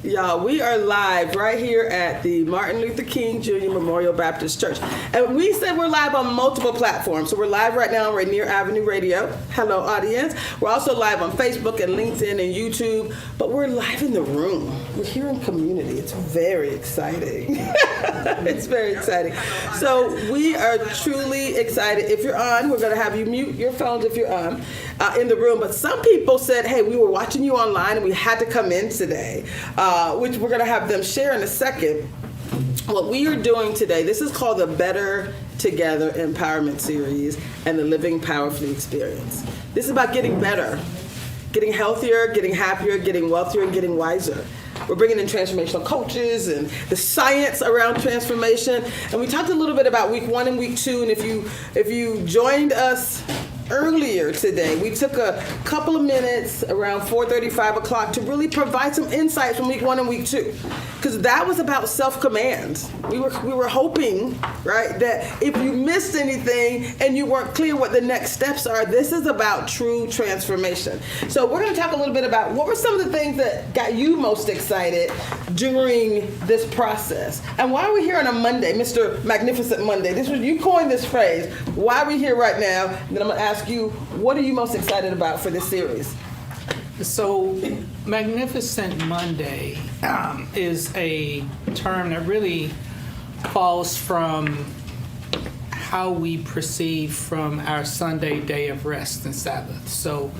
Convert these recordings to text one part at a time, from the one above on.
Y'all, we are live right here at the Martin Luther King Jr. Memorial Baptist Church. And we said we're live on multiple platforms. So we're live right now on Rainier Avenue Radio. Hello, audience. We're also live on Facebook and LinkedIn and YouTube. But we're live in the room. We're here in community. It's very exciting. It's very exciting. So we are truly excited. If you're on, we're going to have you mute your phones if you're on in the room. But some people said, hey, we were watching you online and we had to come in today, which we're going to have them share in a second. What we are doing today, this is called the Better Together Empowerment Series and the Living Powerfully Experience. This is about getting better, getting healthier, getting happier, getting wealthier, and getting wiser. We're bringing in transformational coaches and the science around transformation. And we talked a little bit about week 1 and week 2. And if you joined us earlier today, we took a couple of minutes around 4:30, 5 o'clock to really provide some insights from week 1 and week 2. Because that was about self-command. We were hoping, right, that if you missed anything and you weren't clear what the next steps are, this is about true transformation. So we're going to talk a little bit about what were some of the things that got you most excited during this process. And why are we here on a Monday, Mr. Magnificent Monday? You coined this phrase. Why are we here right now? And then I'm going to ask you, what are you most excited about for this series? So, Magnificent Monday is a term that really falls from how we perceive from our Sunday day of rest and Sabbath. So,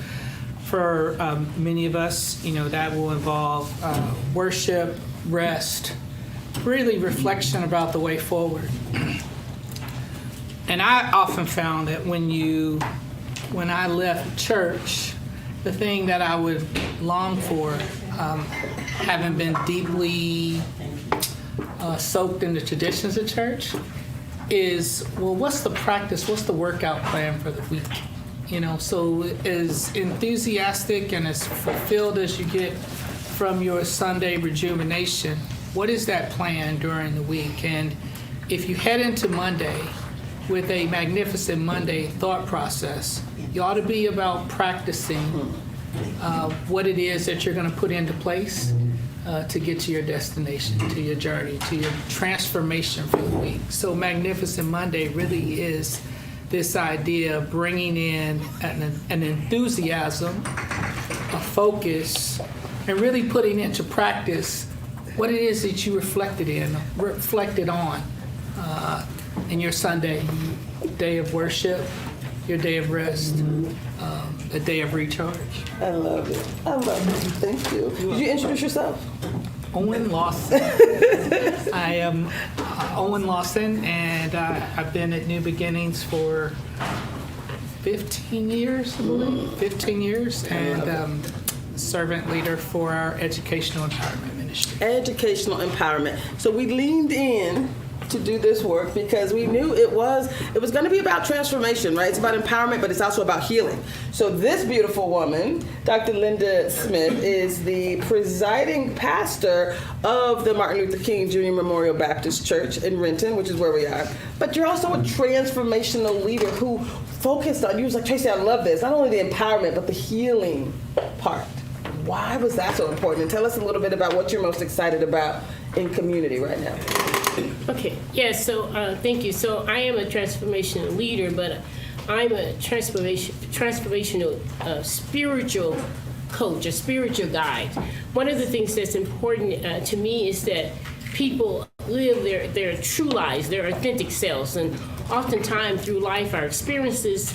for many of us, that will involve worship, rest, really reflection about the way forward. And I often found that when I left church, the thing that I would long for, having been deeply soaked in the traditions of church, is, well, what's the practice, what's the workout plan for the week? So as enthusiastic and as fulfilled as you get from your Sunday rejuvenation, what is that plan during the week? And if you head into Monday with a Magnificent Monday thought process, you ought to be about practicing what it is that you're going to put into place to get to your destination, to your journey, to your transformation for the week. So Magnificent Monday really is this idea of bringing in an enthusiasm, a focus, and really putting into practice what it is that you reflected on in your Sunday day of worship, your day of rest, a day of recharge. I love it. Thank you. Did you introduce yourself? Owen Lawson. I am Owen Lawson, and I've been at New Beginnings for 15 years, I believe. 15 years, and servant leader for our Educational Empowerment Ministry. Educational Empowerment. So we leaned in to do this work because we knew it was going to be about transformation, right? It's about empowerment, but it's also about healing. So this beautiful woman, Dr. Linda Smith, is the presiding pastor of the Martin Luther King Jr. Memorial Baptist Church in Renton, which is where we are. But you're also a transformational leader who focused on, you was like, Tracy, I love this. Not only the empowerment, but the healing part. Why was that so important? And tell us a little bit about what you're most excited about in community right now. Okay, yeah, so thank you. So I am a transformational leader, but I'm a transformational spiritual coach, a spiritual guide. One of the things that's important to me is that people live their true lives, their authentic selves, and oftentimes through life, our experiences,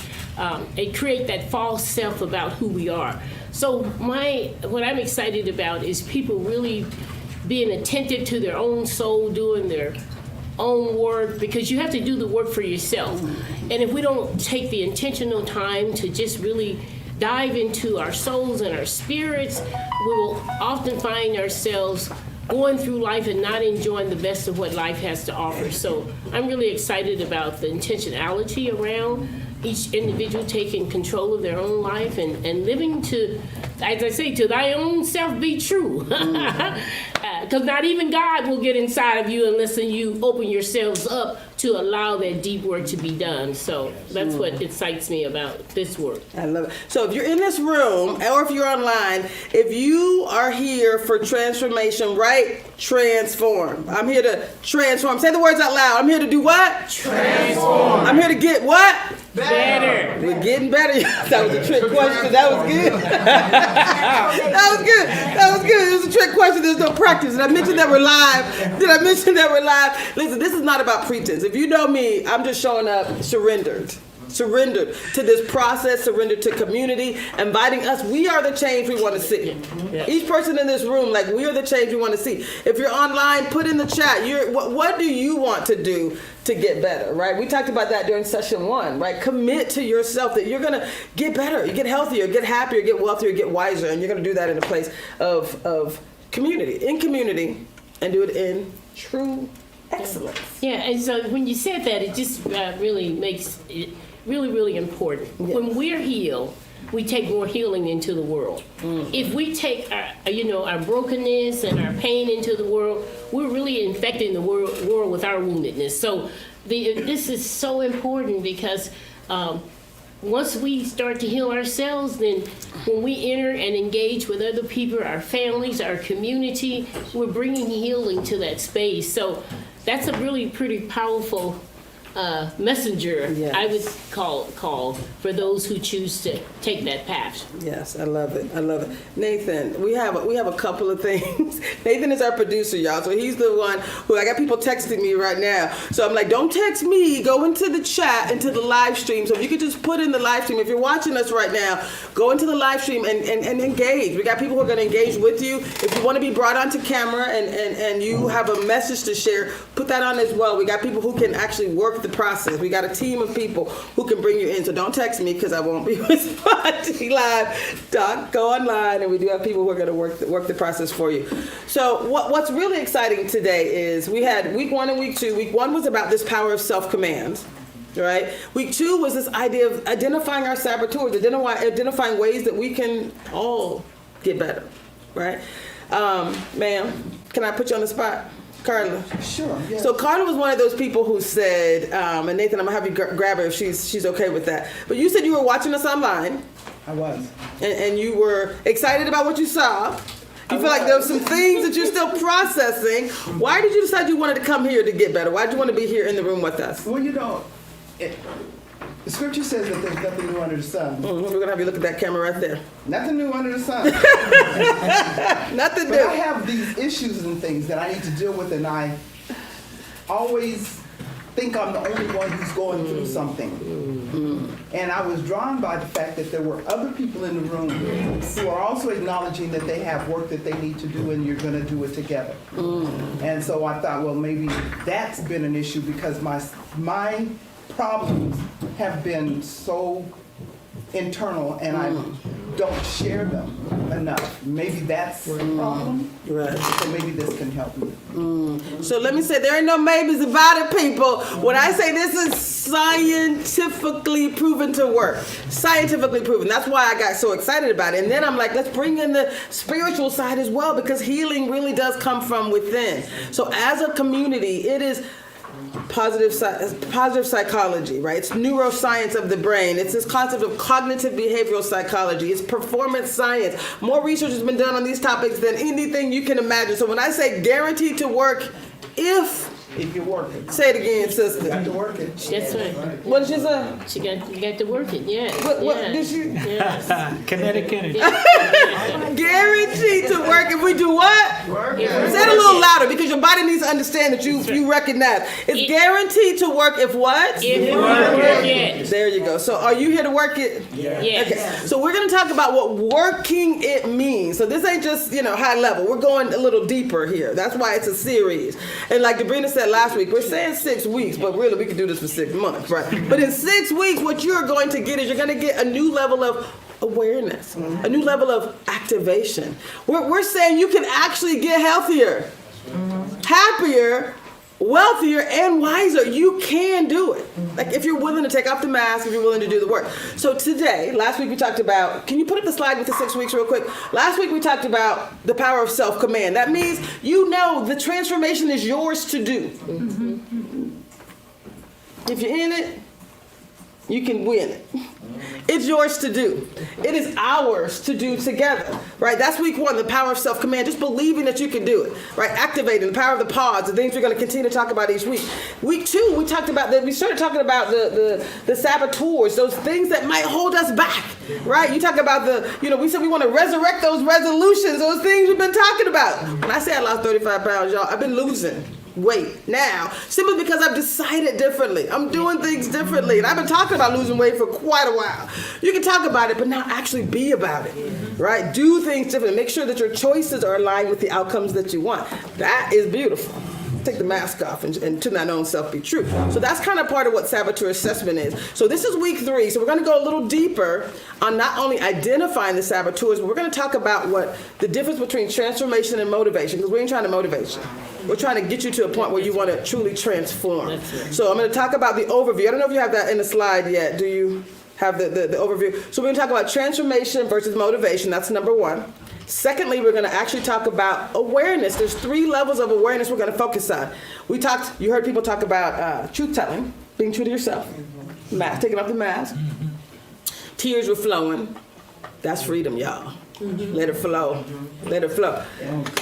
they create that false self about who we are. So what I'm excited about is people really being attentive to their own soul, doing their own work, because you have to do the work for yourself. And if we don't take the intentional time to just really dive into our souls and our spirits, we will often find ourselves going through life and not enjoying the best of what life has to offer. So I'm really excited about the intentionality around each individual taking control of their own life and living to, as I say, to thy own self be true. Because not even God will get inside of you unless you open yourselves up to allow that deep work to be done. So that's what excites me about this work. I love it. So if you're in this room or if you're online, if you are here for transformation, right? Transform. I'm here to transform. Say the words out loud. I'm here to do what? Transform. I'm here to get what? Better. We're getting better. That was a trick question. That was good. That was good. That was good. It was a trick question. There's no practice. Did I mention that we're live? Did I mention that we're live? Listen, this is not about pretense. If you know me, I'm just showing up surrendered to this process, surrendered to community, inviting us. We are the change we want to see. Yeah. Each person in this room, like, we are the change we want to see. If you're online, put in the chat. What do you want to do to get better, right? We talked about that during session 1, right? Commit to yourself that you're going to get better, you get healthier, get happier, get wealthier, get wiser, and you're going to do that in a place of community, and do it in true excellence. Yeah, and so when you said that, it just really makes it really important. Yes. When we're healed, we take more healing into the world. If we take our brokenness and our pain into the world, we're really infecting the world with our woundedness. So this is so important because once we start to heal ourselves, then when we enter and engage with other people, our families, our community, we're bringing healing to that space. So that's a really pretty powerful messenger, Yes. I would call for those who choose to take that path. Yes, I love it. I love it. Nathan, we have a couple of things. Nathan is our producer, y'all. So he's the one who, I got people texting me right now. So I'm like, don't text me. Go into the chat, into the live stream. So if you could just put in the live stream. If you're watching us right now, go into the live stream and engage. We got people who are going to engage with you. If you want to be brought onto camera and you have a message to share, put that on as well. We got people who can actually work the process. We got a team of people who can bring you in. So don't text me because I won't be responding live. Doc, go online, and we do have people who are going to work the process for you. So what's really exciting today is we had week 1 and week 2. Week 1 was about this power of self-command. Right? Week 2 was this idea of identifying our saboteurs, identifying ways that we can all get better. Right? Ma'am, can I put you on the spot? Carla. Sure. Yeah. So Carla was one of those people who said, and Nathan, I'm gonna have you grab her if she's okay with that. But you said you were watching us online. I was. And you were excited about what you saw. You feel like there were some things that you're still processing. Why did you decide you wanted to come here to get better? Why did you want to be here in the room with us? Well, the scripture says that there's nothing new under the sun. We're gonna have you look at that camera right there. Nothing new under the sun. Nothing But new. I have these issues and things that I need to deal with, and I always think I'm the only one who's going through something. And I was drawn by the fact that there were other people in the room who are also acknowledging that they have work that they need to do, and you're going to do it together. And so I thought, well, maybe that's been an issue because my problems have been so internal, and I don't share them enough. Maybe that's the problem. Right. So maybe this can help me. So let me say, there ain't no maybes about it, people. When I say this is scientifically proven to work, scientifically proven. That's why I got so excited about it. And then I'm like, let's bring in the spiritual side as well, because healing really does come from within. So as a community, it is positive psychology, right? It's neuroscience of the brain. It's this concept of cognitive behavioral psychology. It's performance science. More research has been done on these topics than anything you can imagine. So when I say guaranteed to work, if you're working. Say it again, sister. You got to work it. That's right. What did she say? You got to work it, yes. What yes. did she? Yes. Kinetic energy. Guaranteed to work if we do what? Work it. Say it a little louder because your body needs to understand that you recognize. It's guaranteed to work if what? If you work it. There you go. So are you here to work it? Yes. Okay. So we're going to talk about what working it means. So this ain't just, high level. We're going a little deeper here. That's why it's a series. And like Debrina said last week, we're saying 6 weeks, but really we could do this for 6 months, right? But in 6 weeks, what you're going to get is you're going to get a new level of awareness, a new level of activation. We're saying you can actually get healthier, happier, wealthier, and wiser. You can do it. Like if you're willing to take off the mask, if you're willing to do the work. So today, last week we talked about, can you put up the slide with the 6 weeks real quick? Last week we talked about the power of self-command. That means the transformation is yours to do. If you're in it, you can win it. It's yours to do. It is ours to do together, right? That's week one, the power of self-command, just believing that you can do it, right? Activating the power of the pause, the things we're going to continue to talk about each week. Week two, we started talking about the saboteurs, those things that might hold us back, right? You talk about we said we want to resurrect those resolutions, those things we've been talking about. When I say I lost 35 pounds, y'all, I've been losing weight now simply because I've decided differently. I'm doing things differently, and I've been talking about losing weight for quite a while. You can talk about it, but now actually be about it, right? Do things differently. Make sure that your choices are aligned with the outcomes that you want. That is beautiful. Take the mask off and to thine own self be true. So that's kind of part of what saboteur assessment is. So this is week 3. So we're going to go a little deeper on not only identifying the saboteurs, but we're going to talk about what the difference between transformation and motivation, because we ain't trying to motivate you. We're trying to get you to a point where you want to truly transform. So I'm going to talk about the overview. I don't know if you have that in the slide yet. Do you have the overview? So we're going to talk about transformation versus motivation. That's number 1. Secondly, we're going to actually talk about awareness. There's 3 levels of awareness we're going to focus on. You heard people talk about truth-telling, being true to yourself, taking off the mask. Tears were flowing. That's freedom, y'all. Let it flow. Let it flow.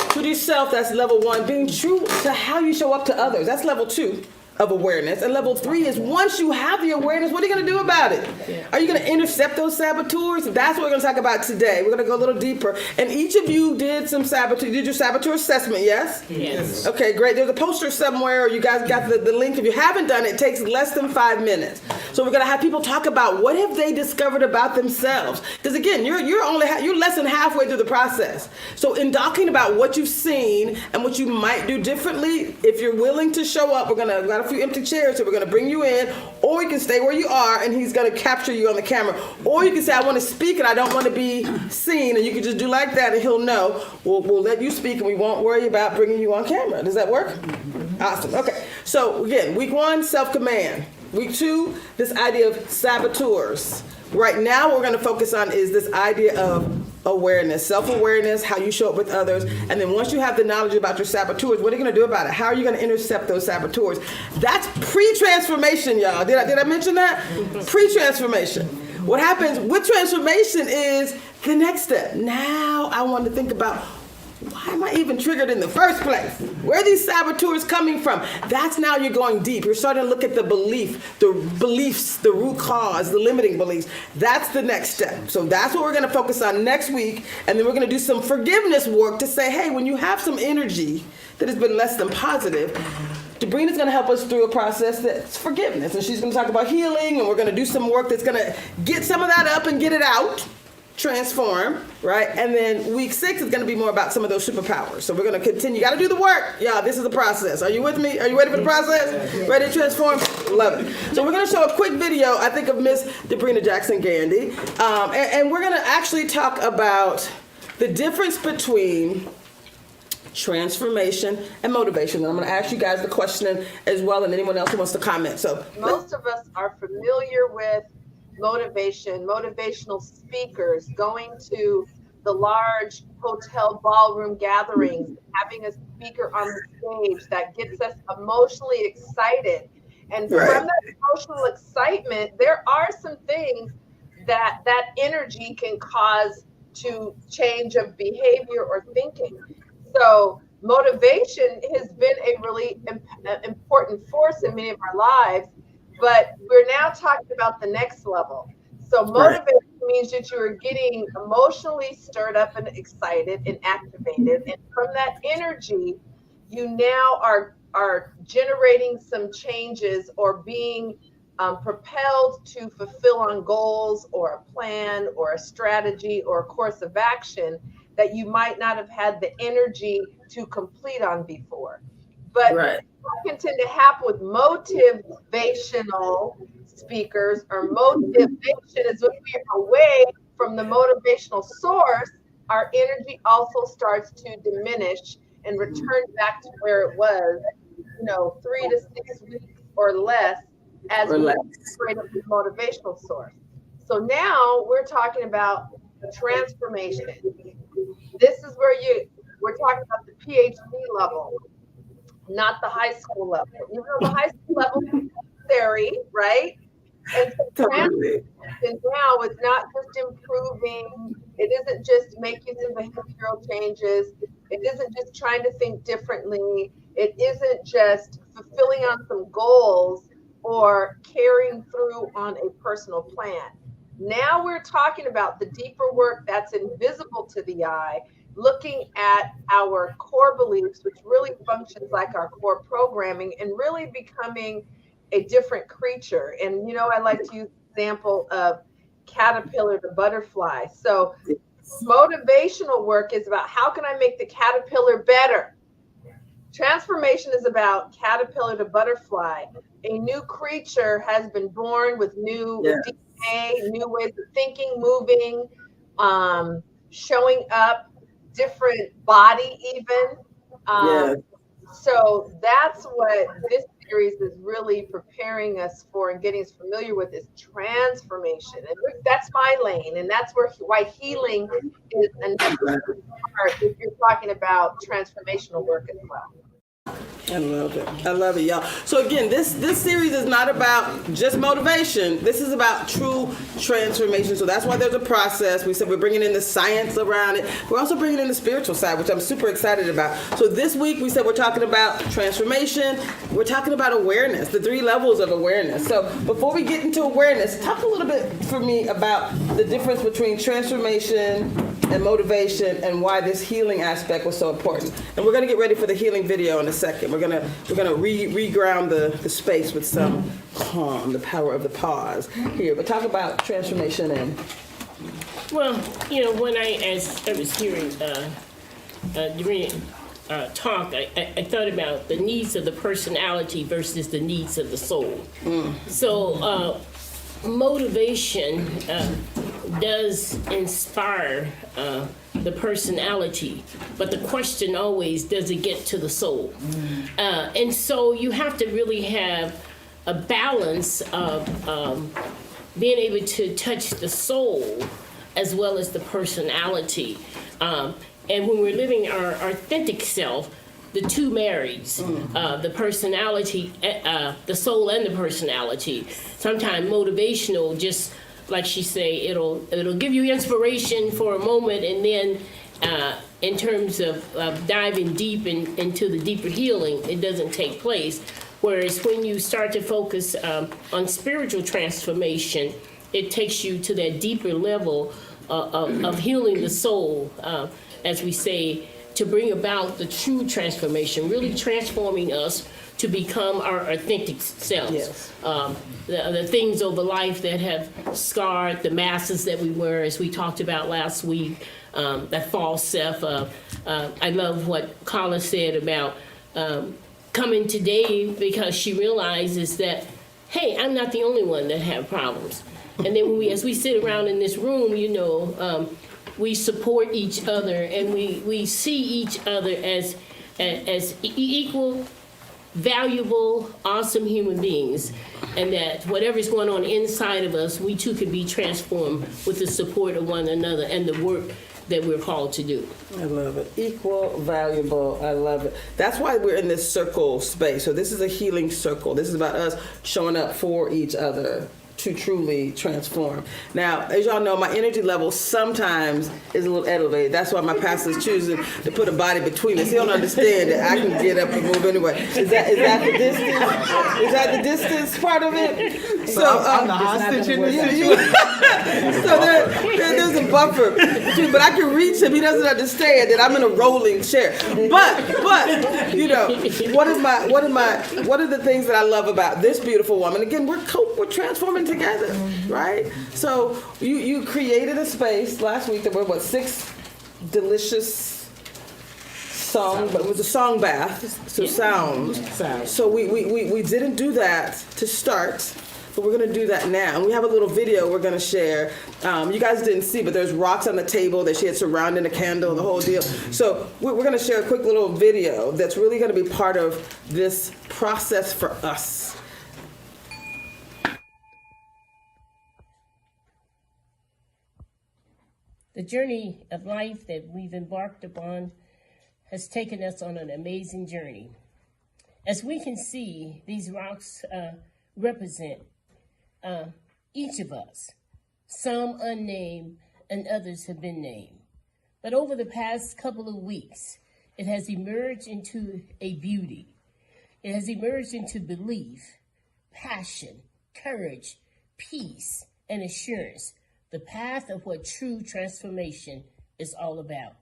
True to yourself, that's level 1. Being true to how you show up to others. That's level 2 of awareness. And level 3 is once you have the awareness, what are you going to do about it? Are you going to intercept those saboteurs? That's what we're going to talk about today. We're going to go a little deeper. And each of you did your saboteur assessment, yes? Yes. Okay, great. There's a poster somewhere, or you guys got the link. If you haven't done it, it takes less than 5 minutes. So we're going to have people talk about what have they discovered about themselves. Because again, you're less than halfway through the process. So in talking about what you've seen and what you might do differently, if you're willing to show up, we've got a few empty chairs, so we're going to bring you in, or you can stay where you are and he's going to capture you on the camera, or you can say I want to speak and I don't want to be seen, and you can just do like that and he'll know. We'll let you speak and we won't worry about bringing you on camera. Does that work? Awesome. Okay, so again, week 1, self-command. Week 2, this idea of saboteurs. Right now, what we're going to focus on is this idea of awareness, self-awareness, how you show up with others. And then once you have the knowledge about your saboteurs, what are you going to do about it? How are you going to intercept those saboteurs? That's pre-transformation, y'all. Did I mention that? Pre-transformation. What happens with transformation is the next step. Now I want to think about, why am I even triggered in the first place? Where are these saboteurs coming from? That's now you're going deep. You're starting to look at the beliefs, the root cause, the limiting beliefs. That's the next step. So that's what we're going to focus on next week. And then we're going to do some forgiveness work to say, hey, when you have some energy that has been less than positive, Debrina's going to help us through a process that's forgiveness. And she's going to talk about healing, and we're going to do some work that's going to get some of that up and get it out. Transform, right? And then week 6 is going to be more about some of those superpowers. So we're going to continue. You got to do the work. Y'all, this is the process. Are you with me? Are you ready for the process? Ready to transform? Love it. So we're going to show a quick video, I think, of Miss Debrina Jackson Gandy. And we're going to actually talk about the difference between transformation and motivation. And I'm going to ask you guys the question as well, and anyone else who wants to comment. So most of us are familiar with motivational speakers going to the large hotel ballroom gatherings, having a speaker on the stage that gets us emotionally excited. And from that emotional excitement, there are some things that energy can cause to change of behavior or thinking. So motivation has been a really important force in many of our lives. But we're now talking about the next level. So motivation means that you are getting emotionally stirred up and excited and activated. And from that energy, you now are generating some changes or being propelled to fulfill on goals or a plan or a strategy or a course of action that you might not have had the energy to complete on before. But what can tend to happen with motivational speakers, or motivation, is when we are away from the motivational source, our energy also starts to diminish and return back to where it was, 3 to 6 weeks or less as we separate up the motivational source. So now we're talking about transformation. This is where we're talking about the PhD level, not the high school level. Even though the high school level necessary, right? And so Totally. transformation now is not just improving. It isn't just making some behavioral changes. It isn't just trying to think differently. It isn't just fulfilling on some goals or carrying through on a personal plan. Now we're talking about the deeper work that's invisible to the eye, looking at our core beliefs, which really functions like our core programming, and really becoming a different creature. And I like to use the example of caterpillar to butterfly. So motivational work is about how can I make the caterpillar better? Transformation is about caterpillar to butterfly. A new creature has been born with new DNA, new ways of thinking, moving, showing up, different body even. So that's what this series is really preparing us for and getting us familiar with is transformation. And that's my lane. And that's why healing is a necessary part if you're talking about transformational work as well. I love it. I love it, y'all. So again, this series is not about just motivation. This is about true transformation. So that's why there's a process. We said we're bringing in the science around it. We're also bringing in the spiritual side, which I'm super excited about. So this week we said we're talking about transformation. We're talking about awareness, the 3 levels of awareness. So before we get into awareness, talk a little bit for me about the difference between transformation and motivation and why this healing aspect was so important. And we're going to get ready for the healing video in a second. We're gonna reground the space with some calm, the power of the pause here. But talk about transformation and. Well, when as I was hearing Doreen talk, I thought about the needs of the personality versus the needs of the soul. So motivation does inspire the personality, but the question always, does it get to the soul? And so you have to really have a balance of being able to touch the soul as well as the personality. And when we're living our authentic self, the two marries, the personality, the soul and the personality. Sometimes motivational, just like she say, it'll give you inspiration for a moment, and then in terms of diving deep into the deeper healing, it doesn't take place. Whereas when you start to focus on spiritual transformation, it takes you to that deeper level of healing the soul, as we say, to bring about the true transformation, really transforming us to become our authentic selves. Yes. The things over life that have scarred the masses that we were, as we talked about last week, that false self. I love what Carla said about coming today because she realizes that, hey, I'm not the only one that have problems. And then as we sit around in this room, we support each other, and we see each other as equal, valuable, awesome human beings, and that whatever's going on inside of us, we too can be transformed with the support of one another and the work that we're called to do. I love it. Equal, valuable. I love it. That's why we're in this circle space. So this is a healing circle. This is about us showing up for each other to truly transform. Now, as y'all know, my energy level sometimes is a little elevated. That's why my pastor's choosing to put a body between us. He don't understand that I can get up and move anyway. Is that the distance? Is that the distance part of it? So I'm the hostage in this situation. So there's a buffer between, but I can reach him. He doesn't understand that I'm in a rolling chair. But what are the things that I love about this beautiful woman? Again, we're transforming together, right? So you created a space last week. There were 6 delicious songs, but it was a song bath, so sounds. So we didn't do that to start, but we're gonna do that now. And we have a little video we're gonna share. You guys didn't see, but there's rocks on the table that she had surrounding a candle, the whole deal. So we're gonna share a quick little video that's really gonna be part of this process for us. The journey of life that we've embarked upon has taken us on an amazing journey. As we can see, these rocks represent each of us. Some unnamed and others have been named. But over the past couple of weeks, it has emerged into a beauty. It has emerged into belief, passion, courage, peace, and assurance, the path of what true transformation is all about.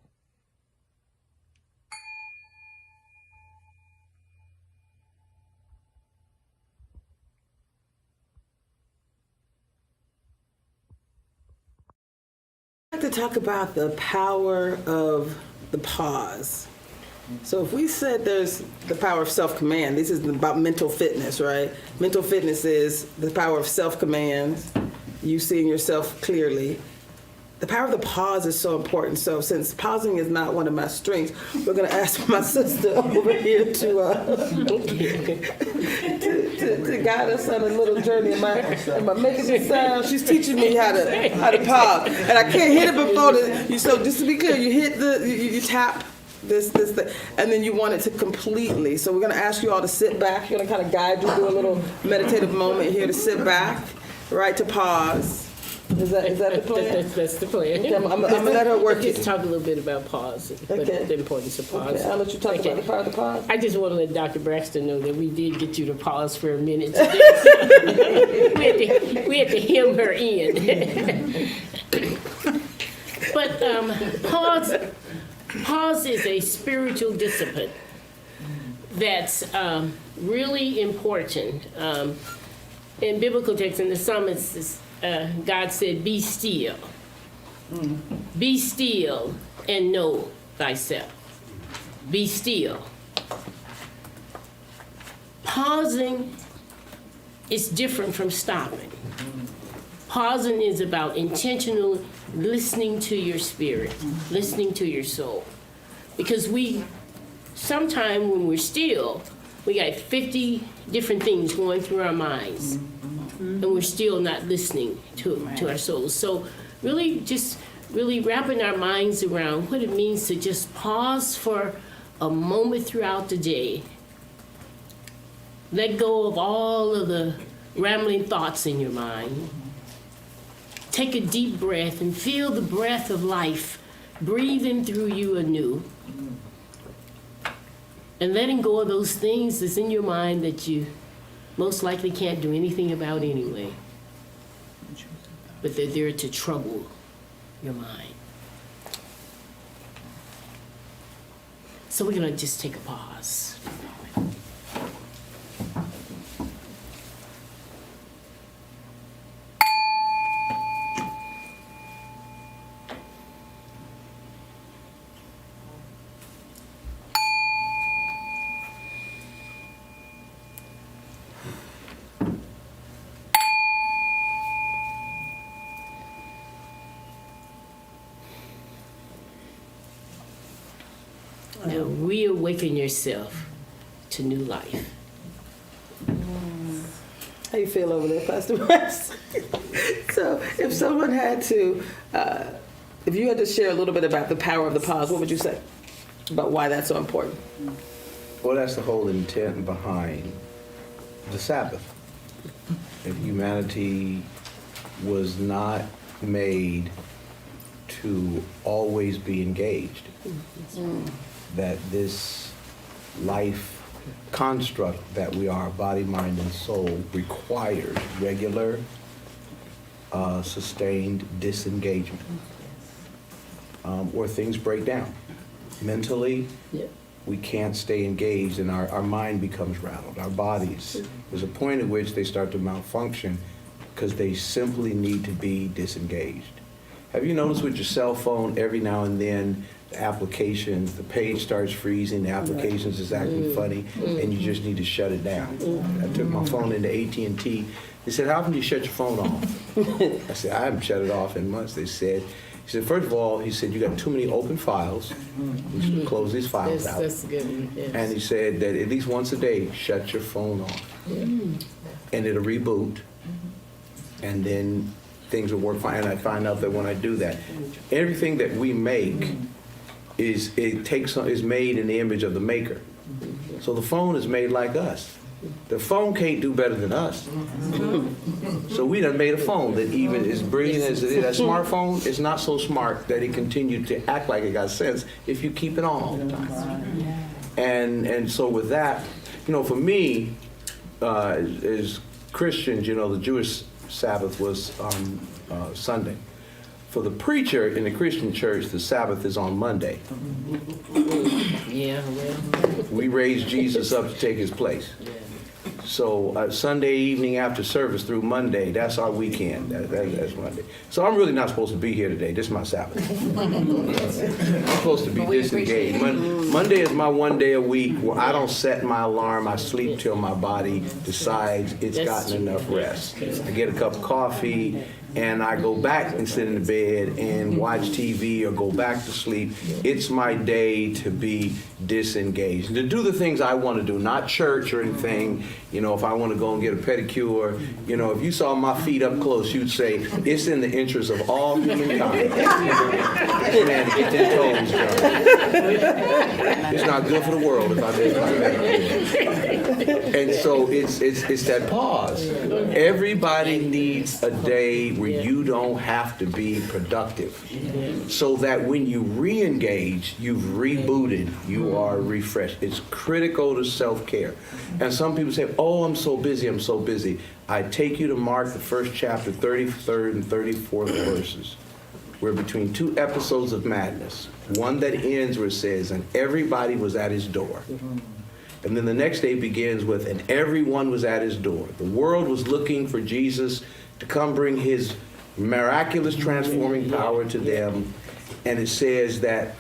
I'd like to talk about the power of the pause. So if we said there's the power of self-command, this is about mental fitness, right? Mental fitness is the power of self-command, you seeing yourself clearly. The power of the pause is so important. So since pausing is not one of my strengths, we're going to ask my sister over here to guide us on a little journey. Am I making this sound? She's teaching me how to pause, and I can't hit it before the. So just to be clear, you hit you tap this thing, and then you want it to completely. So we're going to ask you all to sit back. We're going to kind of guide you through a little meditative moment here to sit back, right, to pause. Is that the plan? That's the plan. Okay, I'm gonna let her work Just it. talk a little bit about pause, Okay. the importance of pause. Okay, I'll let you talk about the power of the pause. I just want to let Dr. Braxton know that we did get you to pause for a minute today. we had to hem her in. But pause is a spiritual discipline that's really important. In biblical text, in the psalmist, God said, "Be still. Be still and know thyself." Be still. Pausing is different from stopping. Pausing is about intentional listening to your spirit, listening to your soul. Because sometimes when we're still, we got 50 different things going through our minds. And we're still not listening to our souls. So really wrapping our minds around what it means to just pause for a moment throughout the day. Let go of all of the rambling thoughts in your mind. Take a deep breath and feel the breath of life breathing through you anew. And letting go of those things that's in your mind that you most likely can't do anything about anyway. But they're there to trouble your mind. So we're gonna just take a pause. Now reawaken yourself to new life. How you feel over there, Pastor West? So if someone had to, if you had to share a little bit about the power of the pause, what would you say about why that's so important? Well, that's the whole intent behind the Sabbath. If humanity was not made to always be engaged, that this life construct that we are, body, mind, and soul, requires regular, sustained disengagement, or things break down. Mentally, we can't stay engaged, and our mind becomes rattled. Our bodies, there's a point at which they start to malfunction because they simply need to be disengaged. Have you noticed with your cell phone, every now and then, the applications, the page starts freezing, the applications is acting funny, and you just need to shut it down. I took my phone into AT&T. They said, "How often do you shut your phone off?" I said, "I haven't shut it off in months." They said, he said, "First of all," he said, "you got too many open files. You should close these files out." That's a good one, yes. And he said that at least once a day, shut your phone off. And it'll reboot, and then things will work fine. And I find out that when I do that, everything that we make is made in the image of the maker. So the phone is made like us. The phone can't do better than us. So we done made a phone that even as brilliant as it is, that smartphone is not so smart that it continued to act like it got sense if you keep it on all the time. And so with that, for me, as Christians, the Jewish Sabbath was on Sunday. For the preacher in the Christian church, the Sabbath is on Monday. Yeah, well. We raised Jesus up to take his place. So Sunday evening after service through Monday, that's our weekend. That's Monday. So I'm really not supposed to be here today. This is my Sabbath. I'm supposed to be disengaged. Monday is my one day a week where I don't set my alarm. I sleep till my body decides it's gotten enough rest. I get a cup of coffee and I go back and sit in the bed and watch TV or go back to sleep. It's my day to be disengaged, to do the things I want to do, not church or anything. If I want to go and get a pedicure, if you saw my feet up close, you'd say, it's in the interest of all humankind. Man, to get their toes done. It's not good for the world if I get my pedicure. And so it's that pause. Everybody needs a day where you don't have to be productive, so that when you re-engage, you've rebooted, you are refreshed. It's critical to self-care. And some people say, oh, I'm so busy. I take you to Mark, the first chapter, 33rd and 34th verses. We're between two episodes of madness. One that ends where it says, and everybody was at his door. And then the next day begins with, and everyone was at his door. The world was looking for Jesus to come bring his miraculous transforming power to them. And it says that,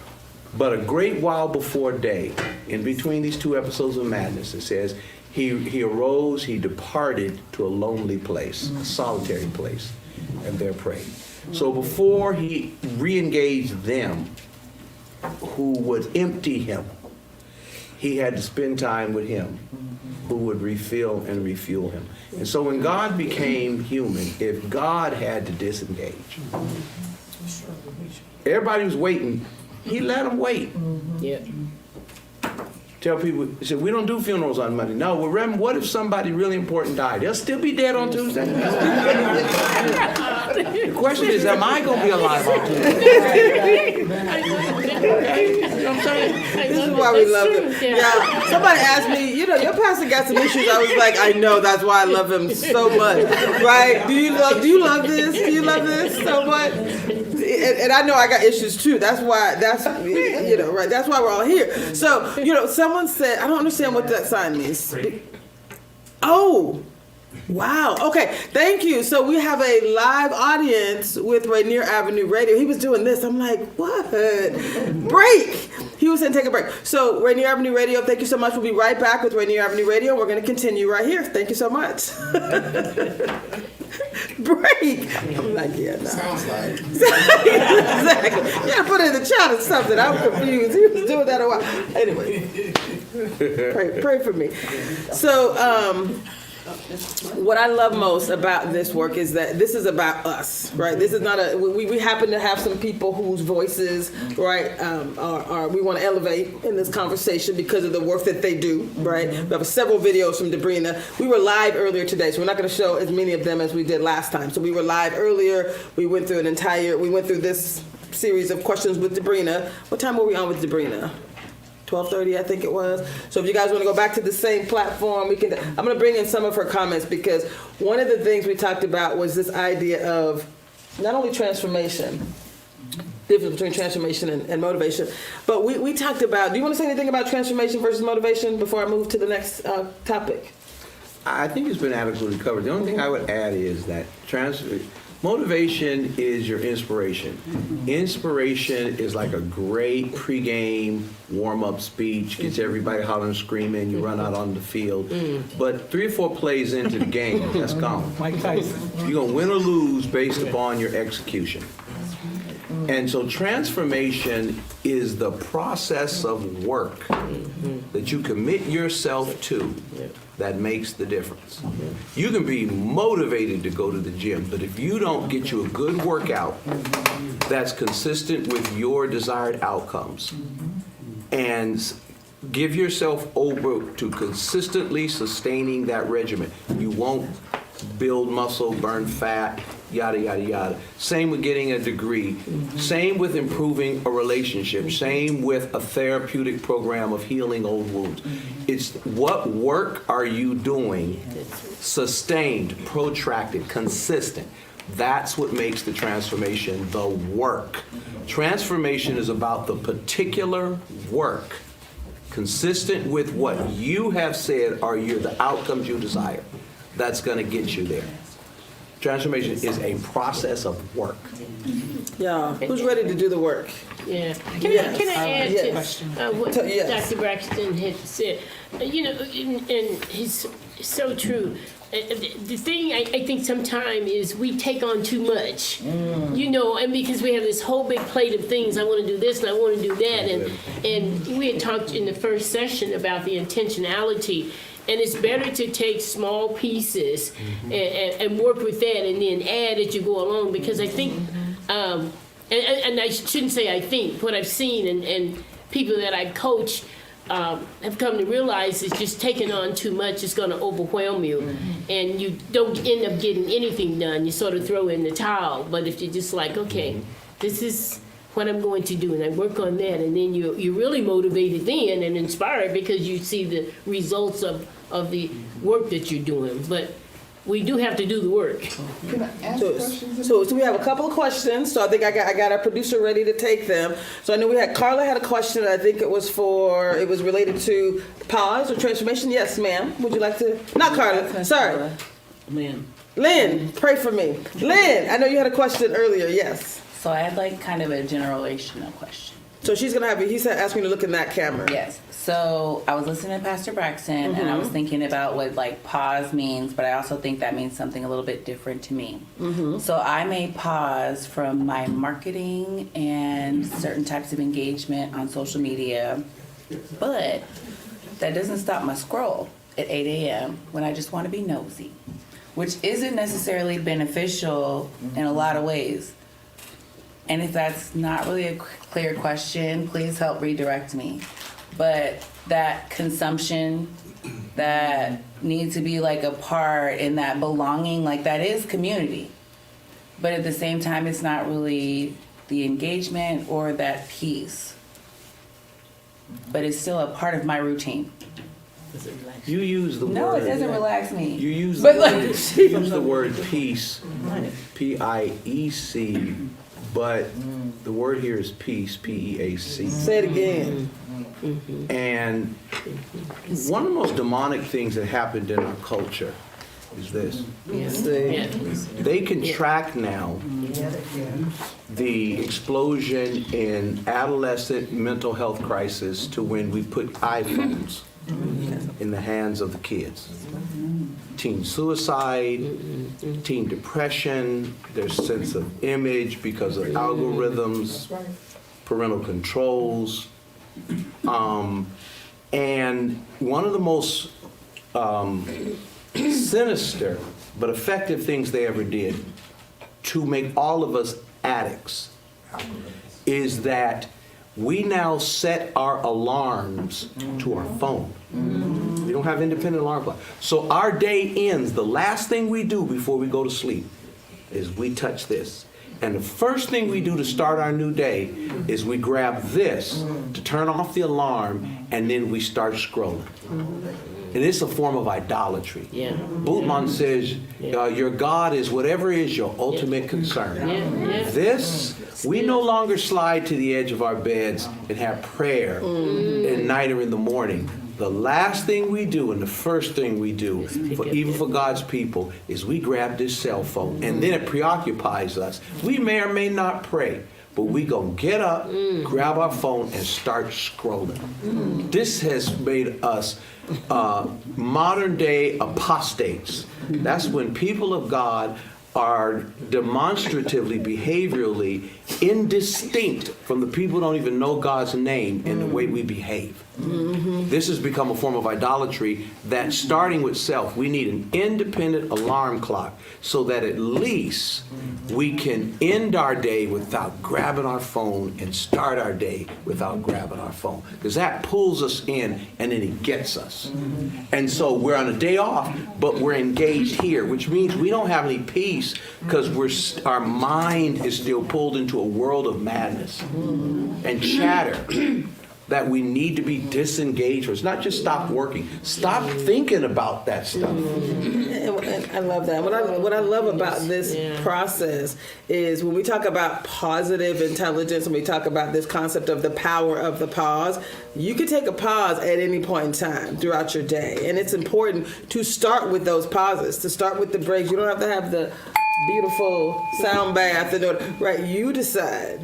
but a great while before day, in between these two episodes of madness, it says, he arose, he departed to a lonely place, a solitary place, and there prayed. So before he re-engaged them who would empty him, he had to spend time with him who would refill and refuel him. And so when God became human, if God had to disengage, everybody was waiting, he let them wait. Yeah. Tell people, he said, we don't do funerals on Monday. No, well, remember, what if somebody really important died? They'll still be dead on Tuesday. The question is, am I going to be alive on Tuesday? You know what I'm saying? This is why we love him. Yeah. Somebody asked me, your pastor got some issues. I was like, I know, that's why I love him so much. Right? Do you love this? Do you love this so much? And I know I got issues too. That's why right. That's why we're all here. So, someone said, I don't understand what that sign means. Oh, wow. Okay. Thank you. So we have a live audience with Rainier Avenue Radio. He was doing this. I'm like, what? Break. He was saying take a break. So Rainier Avenue Radio, thank you so much. We'll be right back with Rainier Avenue Radio. We're going to continue right here. Thank you so much. Break. I'm like, yeah, no. Sounds like. Exactly. Yeah, put it in the chat or something. I'm confused. He was doing that a while. Anyway, pray for me. So, what I love most about this work is that this is about us, right? This is not we happen to have some people whose voices, right, are we want to elevate in this conversation because of the work that they do, right? We have several videos from Debrina. We were live earlier today, so we're not going to show as many of them as we did last time. So we were live earlier. We went through this series of questions with Debrina. What time were we on with Debrina? 12:30, I think it was. So if you guys want to go back to the same platform, we can. I'm going to bring in some of her comments because one of the things we talked about was this idea of not only transformation, difference between transformation and motivation, but we talked about. Do you want to say anything about transformation versus motivation before I move to the next topic? I think it's been adequately covered. The only thing I would add is that motivation is your inspiration. Inspiration is like a great pregame warm-up speech, gets everybody hollering, screaming, you run out on the field. But 3 or 4 plays into the game, that's gone. Mike Tyson. You're going to win or lose based upon your execution. And so transformation is the process of work that you commit yourself to that makes the difference. You can be motivated to go to the gym, but if you don't get you a good workout that's consistent with your desired outcomes, and Give yourself over to consistently sustaining that regimen. You won't build muscle, burn fat, yada, yada, yada. Same with getting a degree. Same with improving a relationship. Same with a therapeutic program of healing old wounds. It's what work are you doing, sustained, protracted, consistent. That's what makes the transformation the work. Transformation is about the particular work, consistent with what you have said are the outcomes you desire. That's going to get you there. Transformation is a process of work. Yeah. Who's ready to do the work? Yeah. Yes. Can I add Yes. to what Yes. Dr. Braxton had said? And he's so true. The thing I think sometimes is we take on too much, and because we have this whole big plate of things, I want to do this and I want to do that, and we had talked in the first session about the intentionality. And it's better to take small pieces and work with that and then add as you go along, because I think, and I shouldn't say I think, what I've seen and people that I coach have come to realize is just taking on too much is going to overwhelm you, and you don't end up getting anything done. You sort of throw in the towel. But if you're just like, okay, this is what I'm going to do, and I work on that, and then you're really motivated then and inspired because you see the results of the work that you're doing. But we do have to do the work. Can I ask questions? So we have a couple of questions. So I think I got our producer ready to take them. So I know Carla had a question. I think it was related to pause or transformation. Yes, ma'am. Would you like to? Not Carla. Sorry. Lynn, pray for me. Lynn, I know you had a question earlier. Yes. So I had like kind of a generational question. So she's gonna have. He said, ask me to look in that camera. Yes. So I was listening to Pastor Braxton, and I was thinking about what like pause means, but I also think that means something a little bit different to me. So I may pause from my marketing and certain types of engagement on social media, but that doesn't stop my scroll at 8 a.m. when I just want to be nosy, which isn't necessarily beneficial in a lot of ways. And if that's not really a clear question, please help redirect me. But that consumption that needs to be like a part in that belonging, like that is community. But at the same time, it's not really the engagement or that piece. But it's still a part of my routine. You use the word. No, it doesn't relax me. You use But the word peace, P-I-E-C, but the word here is peace, P-E-A-C. Say it again. And one of the most demonic things that happened in our culture is this. They can track now the explosion in adolescent mental health crisis to when we put iPhones in the hands of the kids. Teen suicide, teen depression, their sense of image because of algorithms, parental controls. And one of the most sinister but effective things they ever did to make all of us addicts is that we now set our alarms to our phone. We don't have independent alarm clock. So our day ends, the last thing we do before we go to sleep is we touch this. And the first thing we do to start our new day is we grab this to turn off the alarm, and then we start scrolling. And it's a form of idolatry. Bootman says, your God is whatever is your ultimate concern. This, we no longer slide to the edge of our beds and have prayer at night or in the morning. The last thing we do and the first thing we do, even for God's people, is we grab this cell phone, and then it preoccupies us. We may or may not pray, but we gonna get up, grab our phone, and start scrolling. This has made us modern day apostates. That's when people of God are demonstratively, behaviorally indistinct from the people who don't even know God's name in the way we behave. This has become a form of idolatry that, starting with self, we need an independent alarm clock so that at least we can end our day without grabbing our phone and start our day without grabbing our phone. Because that pulls us in and then it gets us. And so we're on a day off, but we're engaged here, which means we don't have any peace because our mind is still pulled into a world of madness and chatter that we need to be disengaged from. It's not just stop working. Stop thinking about that stuff. And I love that. What I love about this process is when we talk about positive intelligence and we talk about this concept of the power of the pause, you can take a pause at any point in time throughout your day. And it's important to start with those pauses, to start with the breaks. You don't have to have the beautiful sound bath in order, right? You decide,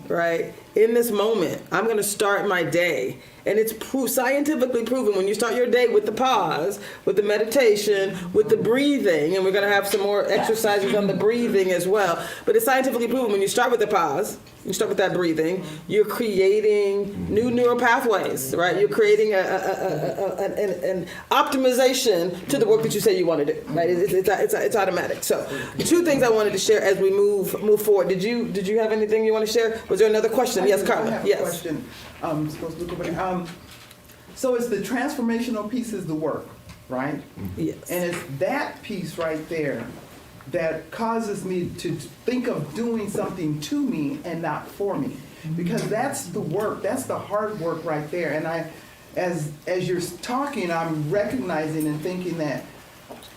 right? In this moment, I'm going to start my day. And it's scientifically proven when you start your day with the pause, with the meditation, with the breathing, and we're going to have some more exercises on the breathing as well. But it's scientifically proven when you start with the pause, you start with that breathing, you're creating new neural pathways, right? You're creating an optimization to the work that you say you want to do, right? It's automatic. So, two things I wanted to share as we move forward. Did you have anything you want to share? Was there another question? Yes, Carla. I have a question. Supposed to look over there. So it's the transformational piece is the work, right? Yes. And it's that piece right there that causes me to think of doing something to me and not for me. Because that's the work, that's the hard work right there. And as you're talking, I'm recognizing and thinking that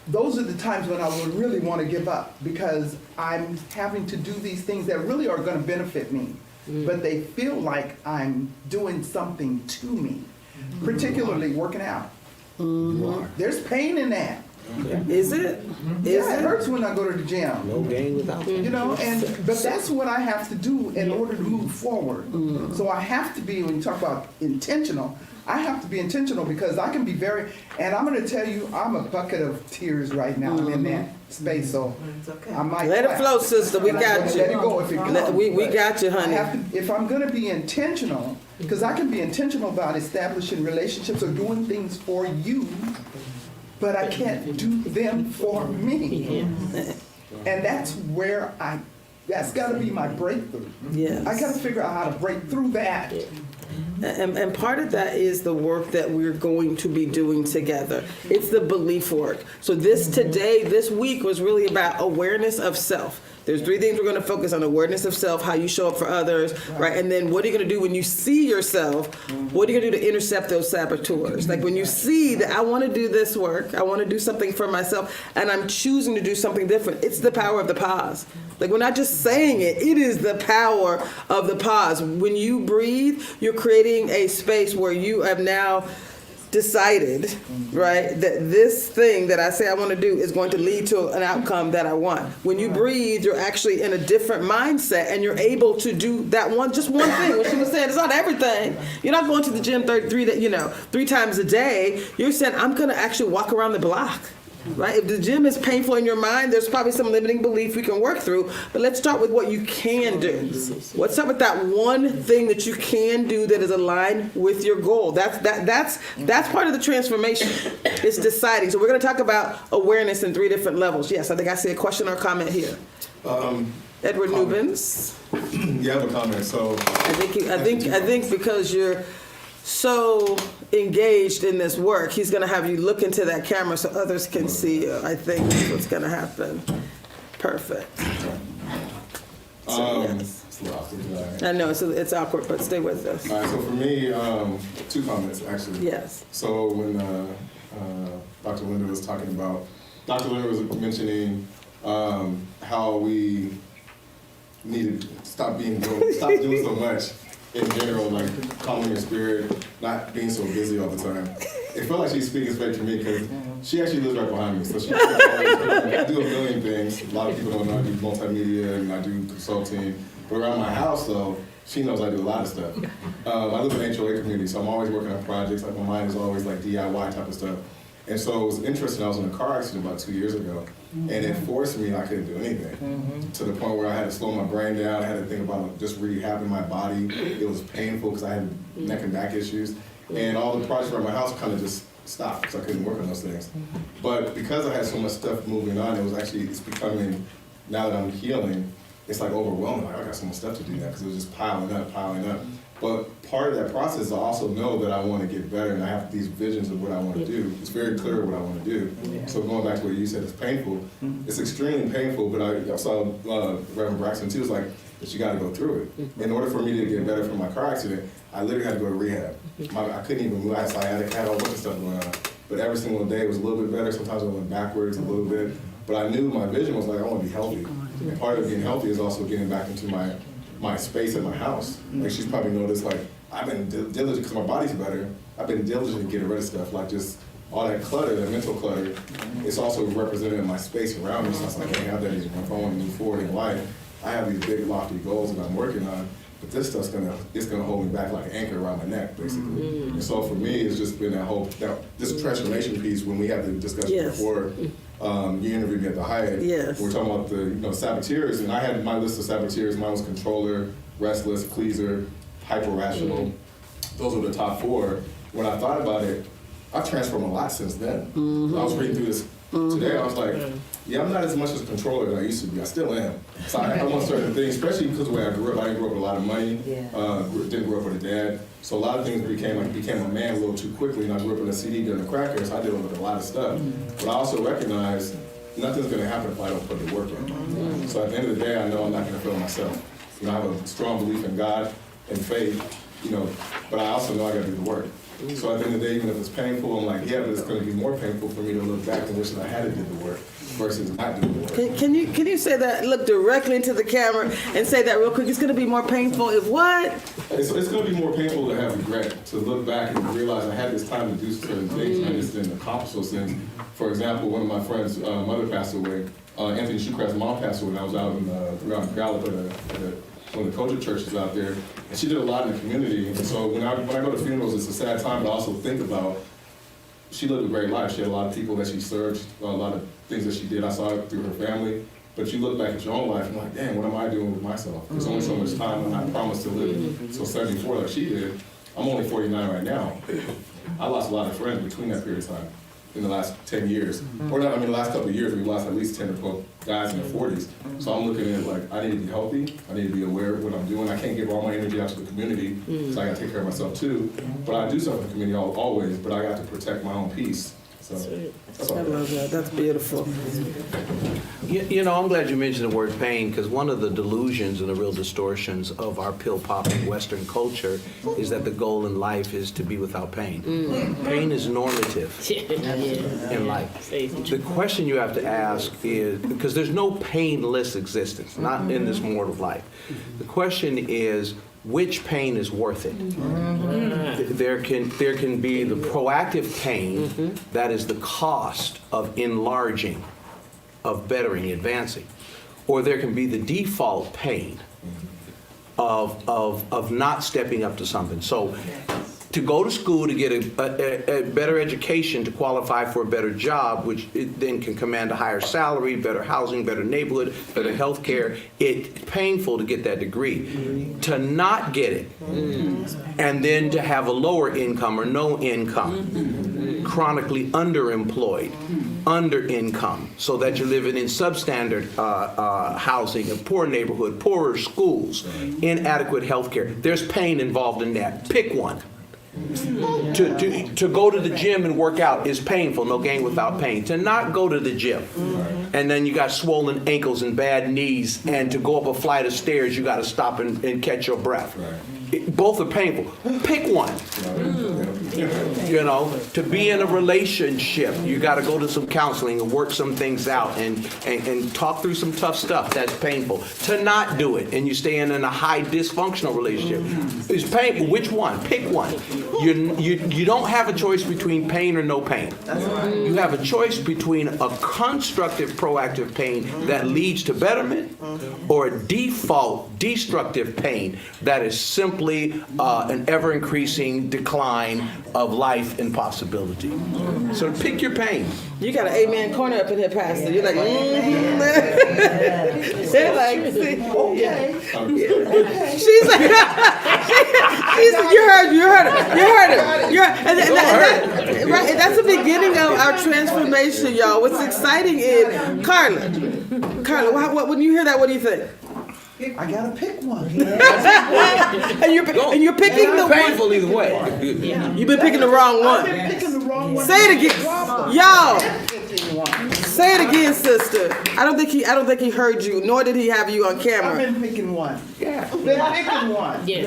those are the times when I would really want to give up because I'm having to do these things that really are going to benefit me. But they feel like I'm doing something to me, particularly working out. There's pain in that. Is it? It hurts when I go to the gym. No gain without pain. You know, but that's what I have to do in order to move forward. So I have to be, when you talk about intentional, I have to be intentional because I can be and I'm going to tell you, I'm a bucket of tears right now. I'm in that space, so I might Let it flow, sister. We got you. Let it go if it comes. We got you, honey. If I'm going to be intentional, because I can be intentional about establishing relationships or doing things for you, but I can't do them for me. And that's where that's got to be my breakthrough. Yes. I got to figure out how to break through that. And part of that is the work that we're going to be doing together. It's the belief work. So this week was really about awareness of self. There's 3 things we're going to focus on: awareness of self, how you show up for others, right? And then what are you going to do when you see yourself? What are you going to do to intercept those saboteurs? Like when you see that I want to do this work, I want to do something for myself, and I'm choosing to do something different. It's the power of the pause. Like we're not just saying it, it is the power of the pause. When you breathe, you're creating a space where you have now decided, right, that this thing that I say I want to do is going to lead to an outcome that I want. When you breathe, you're actually in a different mindset and you're able to do that just one thing. What she was saying, it's not everything. You're not going to the gym 3 times a day. You're saying, I'm going to actually walk around the block. Right? If the gym is painful in your mind, there's probably some limiting belief we can work through. But let's start with what you can do. What's up with that one thing that you can do that is aligned with your goal? That's part of the transformation. It's deciding. So we're going to talk about awareness in 3 different levels. Yes, I think I see a question or comment here. Edward Nubens. You have a comment. So I think because you're so engaged in this work, he's going to have you look into that camera so others can see you. I think that's what's going to happen. Perfect. Yes. I know it's awkward, but stay with us. All right, so for me, 2 comments actually. Yes. So when Dr. Linda was mentioning how we need to stop doing so much in general, like calming your spirit, not being so busy all the time. It felt like she's speaking straight to me because she actually lives right behind me. So I do a million things. A lot of people don't know I do multimedia and I do consulting. But around my house, though, she knows I do a lot of stuff. I live in an HOA community, so I'm always working on projects. Like my mind is always like DIY type of stuff. And so it was interesting. I was in a car accident about 2 years ago, and it forced me. I couldn't do anything to the point where I had to slow my brain down. I had to think about just rehabbing my body. It was painful because I had neck and back issues, and all the projects around my house kind of just stopped because I couldn't work on those things. But because I had so much stuff moving on, it's becoming, now that I'm healing, it's like overwhelming. Like, I got so much stuff to do now because it was just piling up. But part of that process, I also know that I want to get better, and I have these visions of what I want to do. It's very clear what I want to do. So going back to what you said, it's painful. It's extremely painful, but I saw Reverend Braxton too, was like, that you got to go through it. In order for me to get better from my car accident, I literally had to go to rehab. I couldn't even move. I had all bunch of stuff going on. But every single day it was a little bit better. Sometimes I went backwards a little bit. But I knew my vision was like, I want to be healthy. And part of being healthy is also getting back into my space at my house. Like, she's probably noticed, like, I've been diligent because my body's better. I've been diligent in getting rid of stuff, like just all that clutter, that mental clutter. It's also represented in my space around me. So it's like, I can't have that anymore. If I want to move forward in life, I have these big lofty goals that I'm working on, but this stuff's gonna hold me back like an anchor around my neck, basically. And so for me, it's just been this transformation piece. When we had the discussion before, you interviewed me at the Hyatt. Yes. We were talking about the saboteurs, and I had my list of saboteurs. Mine was controller, restless, pleaser, hyper rational. Those were the top 4. When I thought about it, I've transformed a lot since then. I was reading through this today. I was like, yeah, I'm not as much as a controller as I used to be. I still am. So I want certain things, especially because of the way I grew up. I didn't grow up with a lot of money. Didn't grow up with a dad. So a lot of things became a man a little too quickly. And I grew up in a CD during the crackers. So I dealt with a lot of stuff. But I also recognize nothing's going to happen if I don't put the work in. So at the end of the day, I know I'm not going to fail myself. I have a strong belief in God and faith, but I also know I got to do the work. So at the end of the day, even if it's painful, I'm like, yeah, but it's going to be more painful for me to look back and wish that I had to do the work versus not doing the work. Can you say that? Look directly into the camera and say that real quick. It's going to be more painful if what? It's going to be more painful to have regret, to look back and realize I had this time to do certain things and I just didn't accomplish those things. For example, one of my friends' mother passed away. Anthony Shucraft's mom passed away when I was out around Gallup at one of the culture churches out there, and she did a lot in the community. And so when I go to funerals, it's a sad time, but I also think about she lived a great life. She had a lot of people that she served, a lot of things that she did. I saw it through her family. But you look back at your own life and like, damn, what am I doing with myself? There's only so much time. I'm not promised to live till 74 like she did. I'm only 49 right now. I lost a lot of friends between that period of time in the last 10 years. Or not, the last couple of years, we've lost at least 10 or 12 guys in their 40s. So I'm looking at it like, I need to be healthy. I need to be aware of what I'm doing. I can't give all my energy out to the community, so I got to take care of myself too. But I do stuff in the community always, but I got to protect my own peace. So that's all. I love that. That's beautiful. I'm glad you mentioned the word pain, because one of the delusions and the real distortions of our pill-popping Western culture is that the goal in life is to be without pain. Pain is normative in life. The question you have to ask is, because there's no painless existence, not in this mortal life. The question is, which pain is worth it? There can be the proactive pain that is the cost of enlarging, of bettering, advancing. Or there can be the default pain of not stepping up to something. So to go to school to get a better education to qualify for a better job, which it then can command a higher salary, better housing, better neighborhood, better health care. It's painful to get that degree. To not get it, and then to have a lower income or no income, chronically underemployed, under income, so that you're living in substandard housing, a poor neighborhood, poorer schools, inadequate health care. There's pain involved in that. Pick one. To go to the gym and work out is painful, no gain without pain. To not go to the gym, and then you got swollen ankles and bad knees, and to go up a flight of stairs, you got to stop and catch your breath. Both are painful. Pick one. To be in a relationship, you got to go to some counseling and work some things out and talk through some tough stuff. That's painful. To not do it and you stay in a high dysfunctional relationship is painful. Which one? Pick one. You don't have a choice between pain or no pain. You have a choice between a constructive, proactive pain that leads to betterment, or a default, destructive pain that is simply an ever-increasing decline of life and possibility. So pick your pain. You got an amen corner up in here, Pastor. You're like, They're like, see, okay. She's like, you heard her. Right, that's the beginning of our transformation, y'all. What's exciting is, Carla, when you hear that, what do you think? I gotta pick one. And you're picking the one. Painful either way. You've been picking the wrong one. Picking the wrong one. Say it again, y'all. Say it again, sister. I don't think he heard you, nor did he have you on I've camera. been picking one. Yeah. Been picking one. Yeah.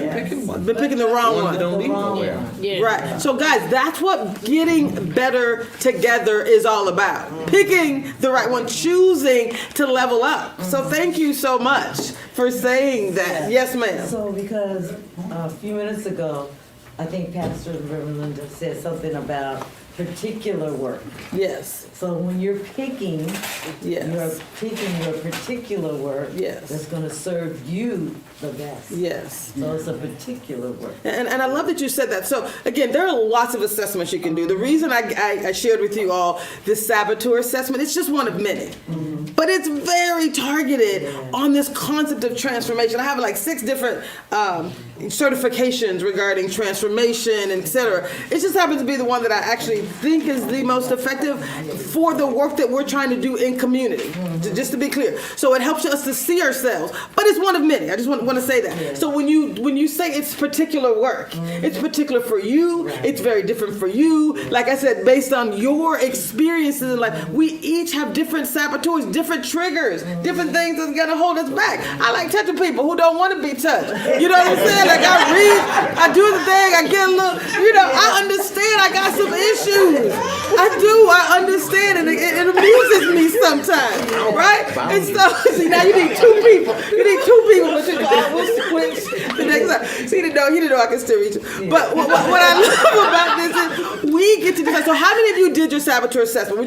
Been picking the wrong That one. don't lead nowhere. Yeah. Right. So, guys, that's what getting better together is all about. Picking the right one, choosing to level up. So, thank you so much for saying that. Yes, ma'am. So, because a few minutes ago, I think Pastor Reverend Linda said something about particular work. Yes. So when you're picking, Yes. you're picking your particular work Yes. that's going to serve you the best. Yes. So it's a particular work. And I love that you said that. So again, there are lots of assessments you can do. The reason I shared with you all this saboteur assessment, it's just one of many. But it's very targeted on this concept of transformation. I have like 6 different certifications regarding transformation, etc. It just happens to be the one that I actually think is the most effective for the work that we're trying to do in community, just to be clear. So it helps us to see ourselves, but it's one of many. I just want to say that. So when you say it's particular work, it's particular for you, it's very different for you. Like I said, based on your experiences in life, we each have different saboteurs, different triggers, different things that's gonna hold us back. I like touching people who don't want to be touched. You know what I'm saying? Like I read, I do the thing, I get a little, I understand I got some issues. I do, I understand, and it amuses me sometimes, right? And so, see, now you need 2 people. You need 2 people, but I will switch the next time. See, he didn't know I can still reach you. But what I love about this is we get to decide. So how many of you did your saboteur assessment?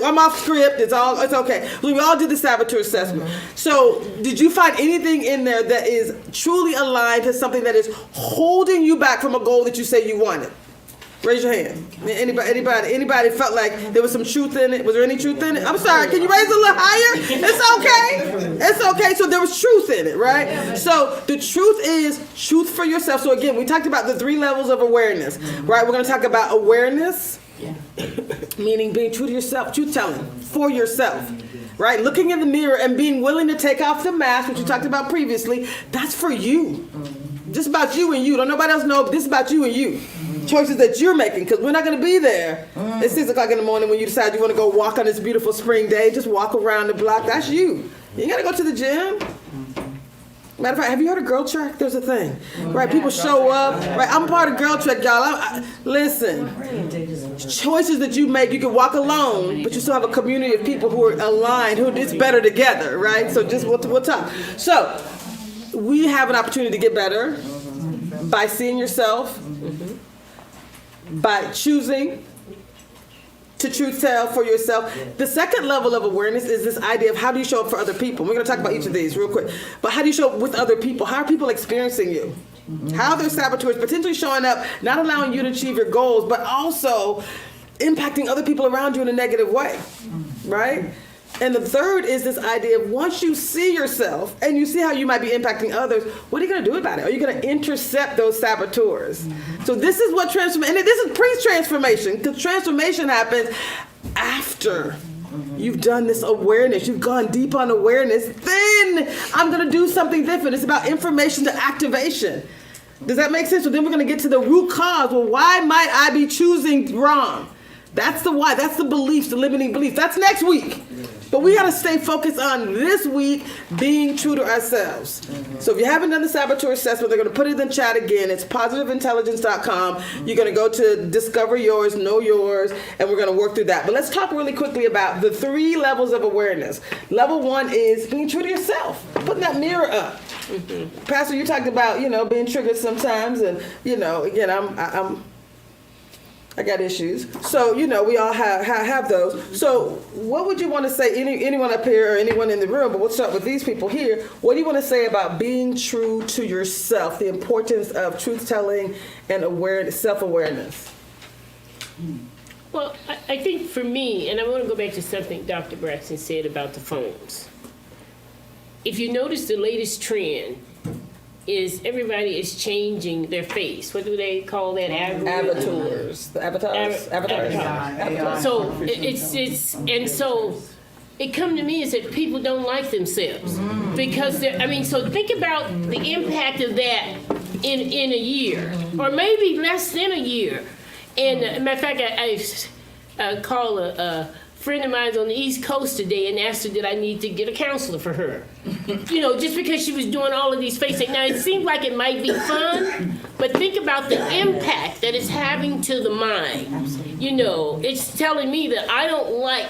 I'm off script, it's okay. We all did the saboteur assessment. So did you find anything in there that is truly aligned to something that is holding you back from a goal that you say you wanted? Raise your hand. Anybody felt like there was some truth in it? Was there any truth in it? I'm sorry, can you raise it a little higher? It's okay. It's okay. So there was truth in it, right? So the truth is truth for yourself. So again, we talked about the 3 levels of awareness, right? We're going to talk about awareness, meaning being true to yourself, truth telling for yourself. Right? Looking in the mirror and being willing to take off the mask, which we talked about previously, that's for you. Just about you and you. Don't nobody else know. This is about you and you. Choices that you're making, because we're not going to be there at 6 o'clock in the morning when you decide you want to go walk on this beautiful spring day. Just walk around the block. That's you. You ain't got to go to the gym. Matter of fact, have you heard of Girl Trek? There's a thing, right? People show up, right? I'm part of Girl Trek, y'all. Listen, choices that you make, you can walk alone, but you still have a community of people who are aligned, who it's better together, right? So just we'll talk. So we have an opportunity to get better by seeing yourself, by choosing to truth tell for yourself. The second level of awareness is this idea of how do you show up for other people. We're going to talk about each of these real quick. But how do you show up with other people? How are people experiencing you? How are their saboteurs potentially showing up, not allowing you to achieve your goals, but also impacting other people around you in a negative way, right? And the third is this idea of once you see yourself and you see how you might be impacting others, what are you going to do about it? Are you going to intercept those saboteurs? So this is what transformation, and this is pre-transformation, because transformation happens after you've done this awareness. You've gone deep on awareness. Then I'm going to do something different. It's about information to activation. Does that make sense? So then we're going to get to the root cause. Well, why might I be choosing wrong? That's the why. That's the beliefs, the limiting beliefs. That's next week. But we got to stay focused on this week being true to ourselves. So if you haven't done the saboteur assessment, they're going to put it in the chat again. It's positiveintelligence.com. You're going to go to discover yours, know yours, and we're going to work through that. But let's talk really quickly about the 3 levels of awareness. Level 1 is being true to yourself, putting that mirror up. Pastor, you talked about, being triggered sometimes, and, again, I got issues. So, we all have those. So what would you want to say, anyone up here or anyone in the room, but we'll start with these people here. What do you want to say about being true to yourself, the importance of truth-telling and awareness, self-awareness? Well, I think for me, and I want to go back to something Dr. Braxton said about the phones. If you notice, the latest trend is everybody is changing their face. What do they call that? Avatars. The avatars. Avatars. So and so it come to me is that people don't like themselves because so think about the impact of that in a year or maybe less than a year. And matter of fact, I called a friend of mine on the East Coast today and asked her did I need to get a counselor for her. Just because she was doing all of these faces. Now, it seems like it might be fun, but think about the impact that it's having to the mind. It's telling me that I don't like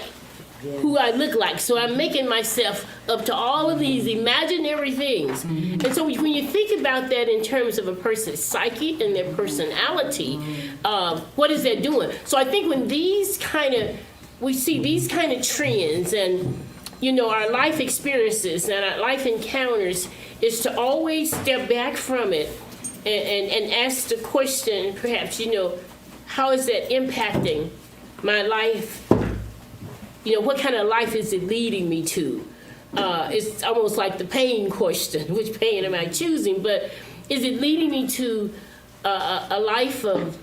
who I look like, so I'm making myself up to all of these imaginary things. And so when you think about that in terms of a person's psyche and their personality, what is that doing? So I think when we see these kind of trends and our life experiences and our life encounters is to always step back from it and ask the question, perhaps, how is that impacting my life? What kind of life is it leading me to? It's almost like the pain question, which pain am I choosing? But is it leading me to a life of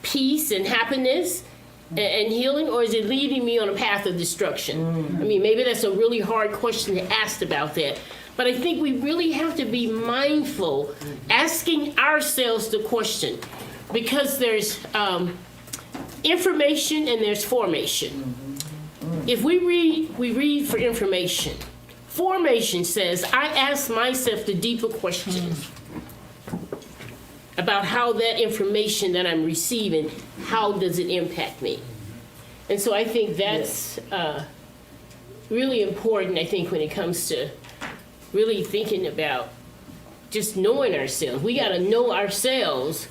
peace and happiness and healing, or is it leading me on a path of destruction? Maybe that's a really hard question to ask about that. But I think we really have to be mindful, asking ourselves the question, because there's information and there's formation. If we read for information. Formation says, I ask myself the deeper questions about how that information that I'm receiving, how does it impact me? And so I think that's really important, I think, when it comes to really thinking about just knowing ourselves. We got to know ourselves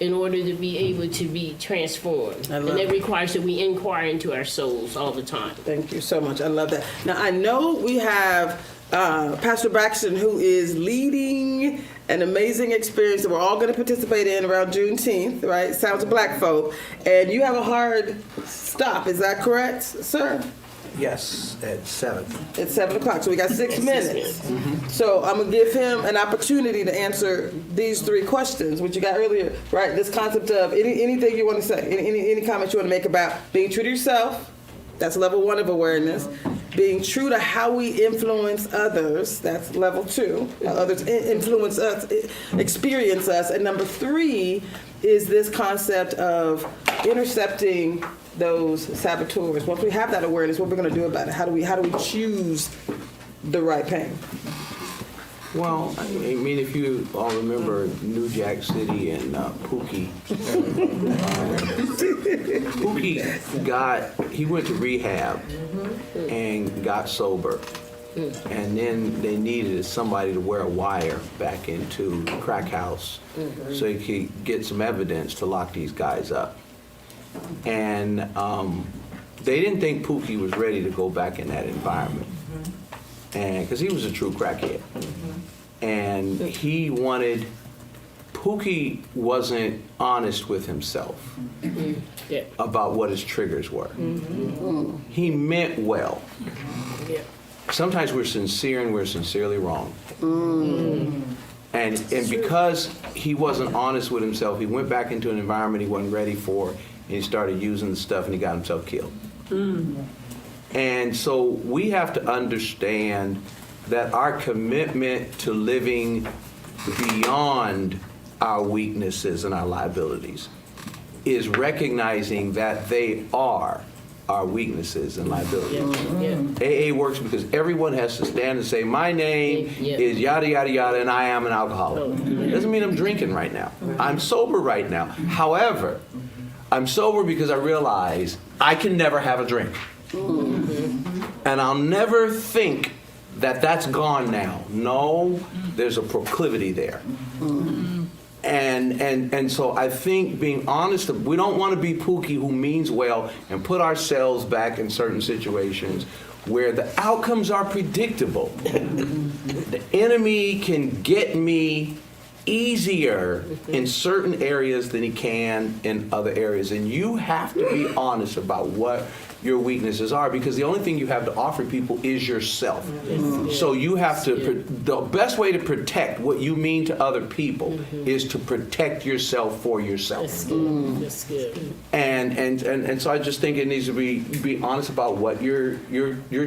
in order to be able to be transformed. And that requires that we inquire into our souls all the time. Thank you so much. I love that. Now, I know we have Pastor Braxton, who is leading an amazing experience that we're all going to participate in around Juneteenth, right? Sounds of Black folk. And you have a hard stop. Is that correct, sir? Yes, at 7. It's 7 o'clock, so we got 6 minutes. So I'm gonna give him an opportunity to answer these 3 questions, which you got earlier, right? This concept of anything you want to say, any comments you want to make about being true to yourself. That's level 1 of awareness. Being true to how we influence others. That's level 2. How others influence us, experience us. And number 3 is this concept of intercepting those saboteurs. Once we have that awareness, what we're going to do about it? How do we choose the right pain? Well, if you all remember New Jack City and Pookie. Pookie he went to rehab and got sober. And then they needed somebody to wear a wire back into the crack house so he could get some evidence to lock these guys up. And they didn't think Pookie was ready to go back in that environment, and because he was a true crackhead, and Pookie wasn't honest with himself about what his triggers were. He meant well. Sometimes we're sincere and we're sincerely wrong. And because he wasn't honest with himself, he went back into an environment he wasn't ready for, and he started using the stuff and he got himself killed. And so we have to understand that our commitment to living beyond our weaknesses and our liabilities is recognizing that they are our weaknesses and liabilities. AA works because everyone has to stand and say, my name is yada, yada, yada, and I am an alcoholic. It doesn't mean I'm drinking right now. I'm sober right now. However, I'm sober because I realize I can never have a drink. And I'll never think that that's gone now. No, there's a proclivity there. And so I think being honest, we don't want to be Pookie who means well and put ourselves back in certain situations where the outcomes are predictable. The enemy can get me easier in certain areas than he can in other areas. And you have to be honest about what your weaknesses are, because the only thing you have to offer people is yourself. So you have to, the best way to protect what you mean to other people is to protect yourself for yourself. That's good. That's good. And so I just think it needs to be honest about what your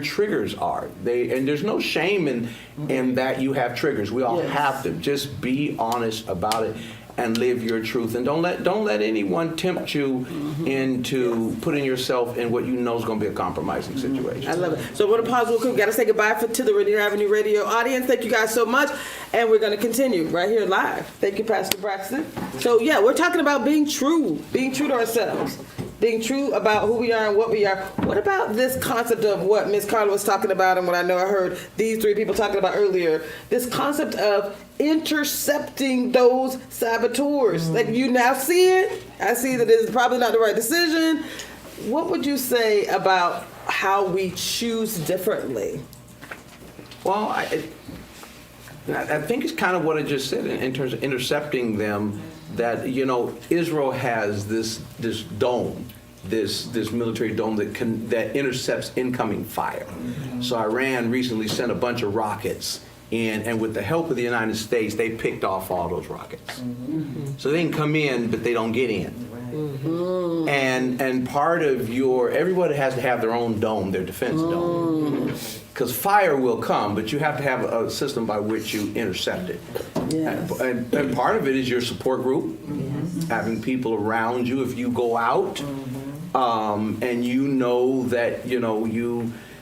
triggers are. And there's no shame in that you have triggers. We all have them. Just be honest about it and live your truth, and don't let anyone tempt you into putting yourself in what you know is going to be a compromising situation. I love it. So we're going to pause real quick. We got to say goodbye to the Rainier Avenue Radio audience. Thank you guys so much, and we're going to continue right here live. Thank you, Pastor Braxton. So yeah, we're talking about being true to ourselves, being true about who we are and what we are. What about this concept of what Ms. Carla was talking about, and what I know I heard these three people talking about earlier? This concept of intercepting those saboteurs. Like, you now see it. I see that it's probably not the right decision. What would you say about how we choose differently? Well, I think it's kind of what I just said in terms of intercepting them. That, Israel has this dome, this military dome that intercepts incoming fire. So Iran recently sent a bunch of rockets in, and with the help of the United States, they picked off all those rockets. So they can come in, but they don't get in. And part of everybody has to have their own dome, their defense dome. Because fire will come, but you have to have a system by which you intercept it. Yes. And part of it is your support group, having people around you if you go out, and you know that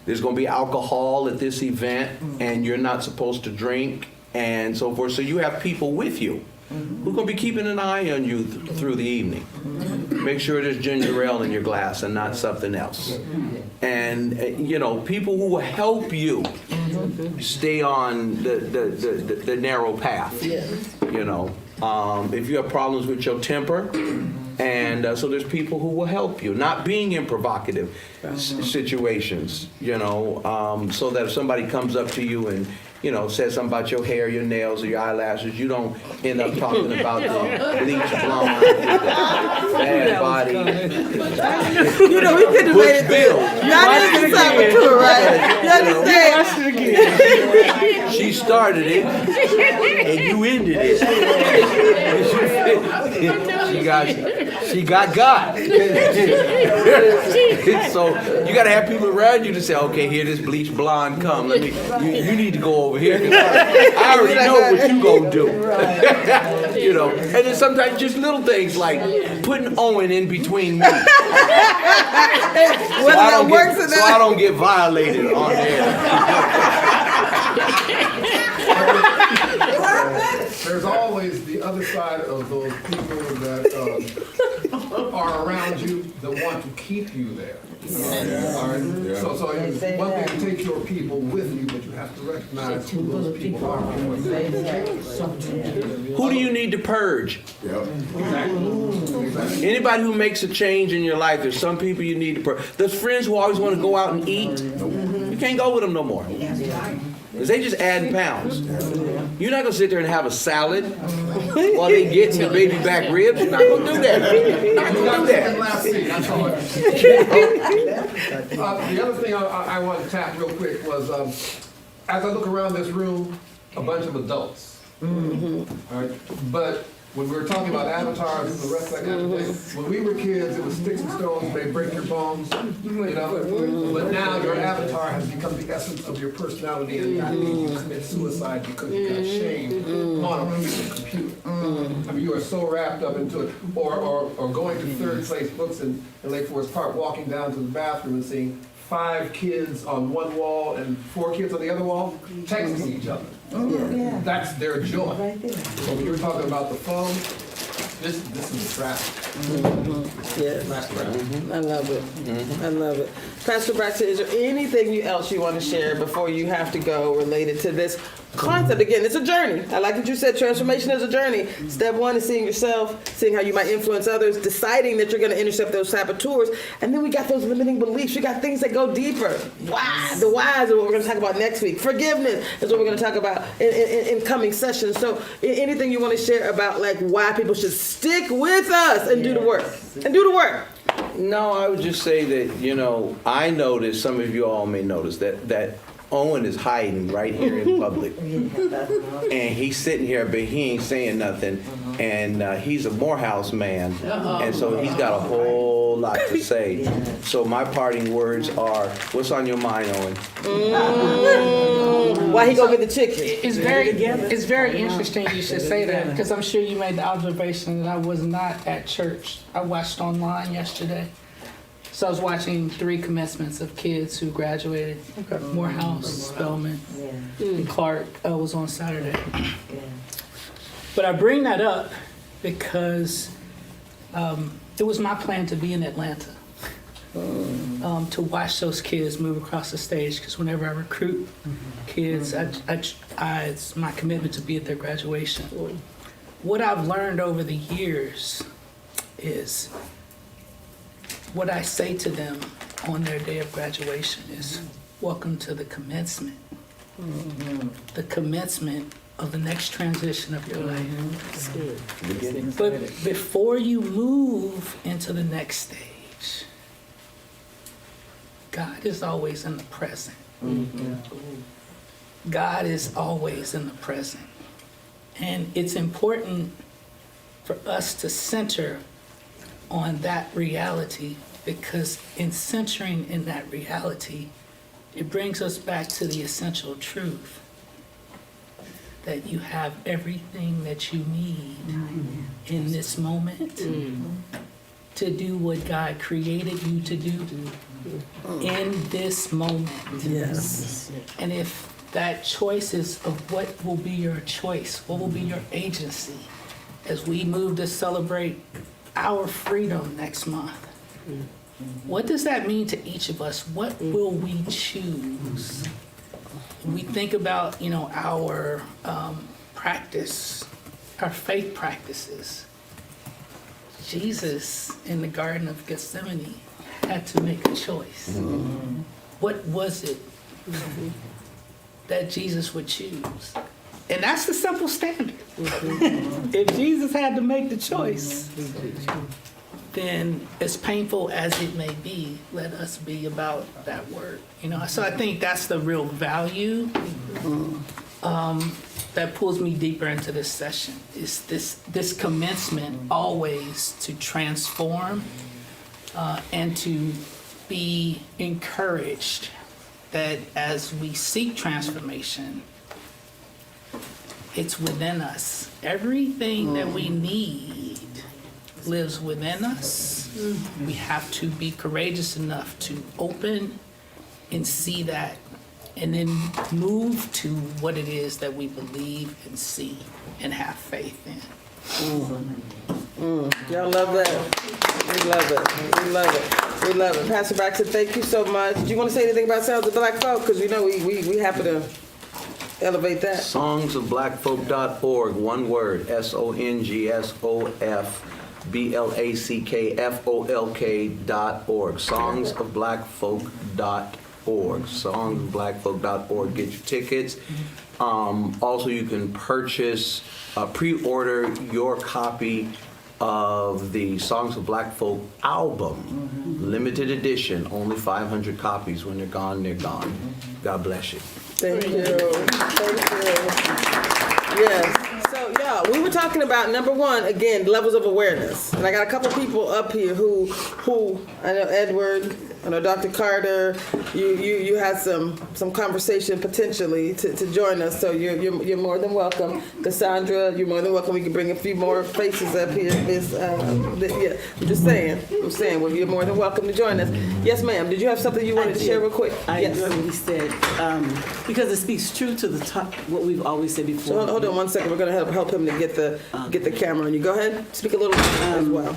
there's going to be alcohol at this event, and you're not supposed to drink, and so forth. So you have people with you who are going to be keeping an eye on you through the evening. Make sure there's ginger ale in your glass and not something else. And people who will help you stay on the narrow path. If you have problems with your temper, and so there's people who will help you, not being in provocative situations, so that if somebody comes up to you and says something about your hair, your nails, or your eyelashes, you don't end up talking about the bleach blonde with the bad body. We could have made it Bill. Not in the saboteur, right? You understand? She started it, and you ended it. She got. So you got to have people around you to say, okay, here this bleach blonde come. You need to go over here. I already know what you gonna do. And then sometimes just little things like putting Owen in between me, so I don't get violated on there. There's always the other side of those people that are around you that want to keep you there. All right? Yeah. So you one thing to take your people with you, but you have to recognize who those people are. Who do you need to purge? Yep. Exactly. Anybody who makes a change in your life, there's some people you need to purge. There's friends who always want to go out and eat. You can't go with them no more. Because they just adding pounds. You're not going to sit there and have a salad while they getting the baby back ribs. You're not going to do that. Not going to do that. Last thing, that's all. The other thing I want to tap real quick was, as I look around this room, a bunch of adults. All right, but when we were talking about avatars and the rest of that kind of thing, when we were kids, it was sticks and stones, they break your bones, But now your avatar has become the essence of your personality, and that means you commit suicide because you got shame on a piece of computer. I mean, you are so wrapped up into it, or going to third place books in Lake Forest Park, walking down to the bathroom and seeing 5 kids on one wall and 4 kids on the other wall texting each other. That's their joy. So when you're talking about the phone, this is a trap. Yes. I love it. I love it. Pastor Braxton, is there anything else you want to share before you have to go related to this concept? Again, it's a journey. I like what you said, transformation is a journey. Step one is seeing yourself, seeing how you might influence others, deciding that you're going to intercept those saboteurs, and then we got those limiting beliefs. We got things that go deeper. Why? The whys are what we're going to talk about next week. Forgiveness is what we're going to talk about in coming sessions. So anything you want to share about like why people should stick with us and do the work? And do the work. No, I would just say that, I noticed, some of you all may notice, that Owen is hiding right here in public. And he's sitting here, but he ain't saying nothing. And he's a Morehouse man. And so he's got a whole lot to say. So my parting words are, what's on your mind, Owen? Why he go get the chicken? It's very interesting you should say that, because I'm sure you made the observation that I was not at church. I watched online yesterday. So I was watching 3 commencements of kids who graduated. Morehouse, Spelman, and Clark was on Saturday. But I bring that up because it was my plan to be in Atlanta, to watch those kids move across the stage. Because whenever I recruit kids, it's my commitment to be at their graduation. What I've learned over the years is what I say to them on their day of graduation is, welcome to the commencement. The commencement of the next transition of your life. But before you move into the next stage, God is always in the present. God is always in the present. And it's important for us to center on that reality, because in centering in that reality, it brings us back to the essential truth that you have everything that you need in this moment to do what God created you to do in this moment. Yes. And if that choice is of what will be your choice, what will be your agency as we move to celebrate our freedom next month. What does that mean to each of us? What will we choose? When we think about, our practice, our faith practices. Jesus in the Garden of Gethsemane had to make a choice. What was it that Jesus would choose? And that's the simple standard. If Jesus had to make the choice, then as painful as it may be, let us be about that word. So I think that's the real value that pulls me deeper into this session, is this commencement always to transform and to be encouraged that as we seek transformation, it's within us. Everything that we need lives within us. We have to be courageous enough to open and see that, and then move to what it is that we believe and see and have faith in. Y'all love that. We love it. We love it. We love it. Pastor Braxton, thank you so much. Do you want to say anything about Sounds of Black Folk? Because we know we happen to elevate that. Songsofblackfolk.org, one word, SONGSOFBLACKFOLK.org. Songsofblackfolk.org. Songsofblackfolk.org. Get your tickets. Also, you can purchase, pre-order your copy of the Songs of Black Folk album, limited edition, only 500 copies. When they're gone, they're gone. God bless you. Thank you. Thank you. Yes. So, yeah, we were talking about, number one, again, levels of awareness. And I got a couple people up here who I know Edward, I know Dr. Carter, you had some conversation potentially to join us, so you're more than welcome. Cassandra, you're more than welcome. We can bring a few more faces up here. Yeah, I'm just saying, well, you're more than welcome to join us. Yes, ma'am. Did you have something you wanted to share real quick? Yes. I really said, because it speaks true to what we've always said before. So hold on one second. We're going to help him to get the camera on you. Go ahead. Speak a little as well.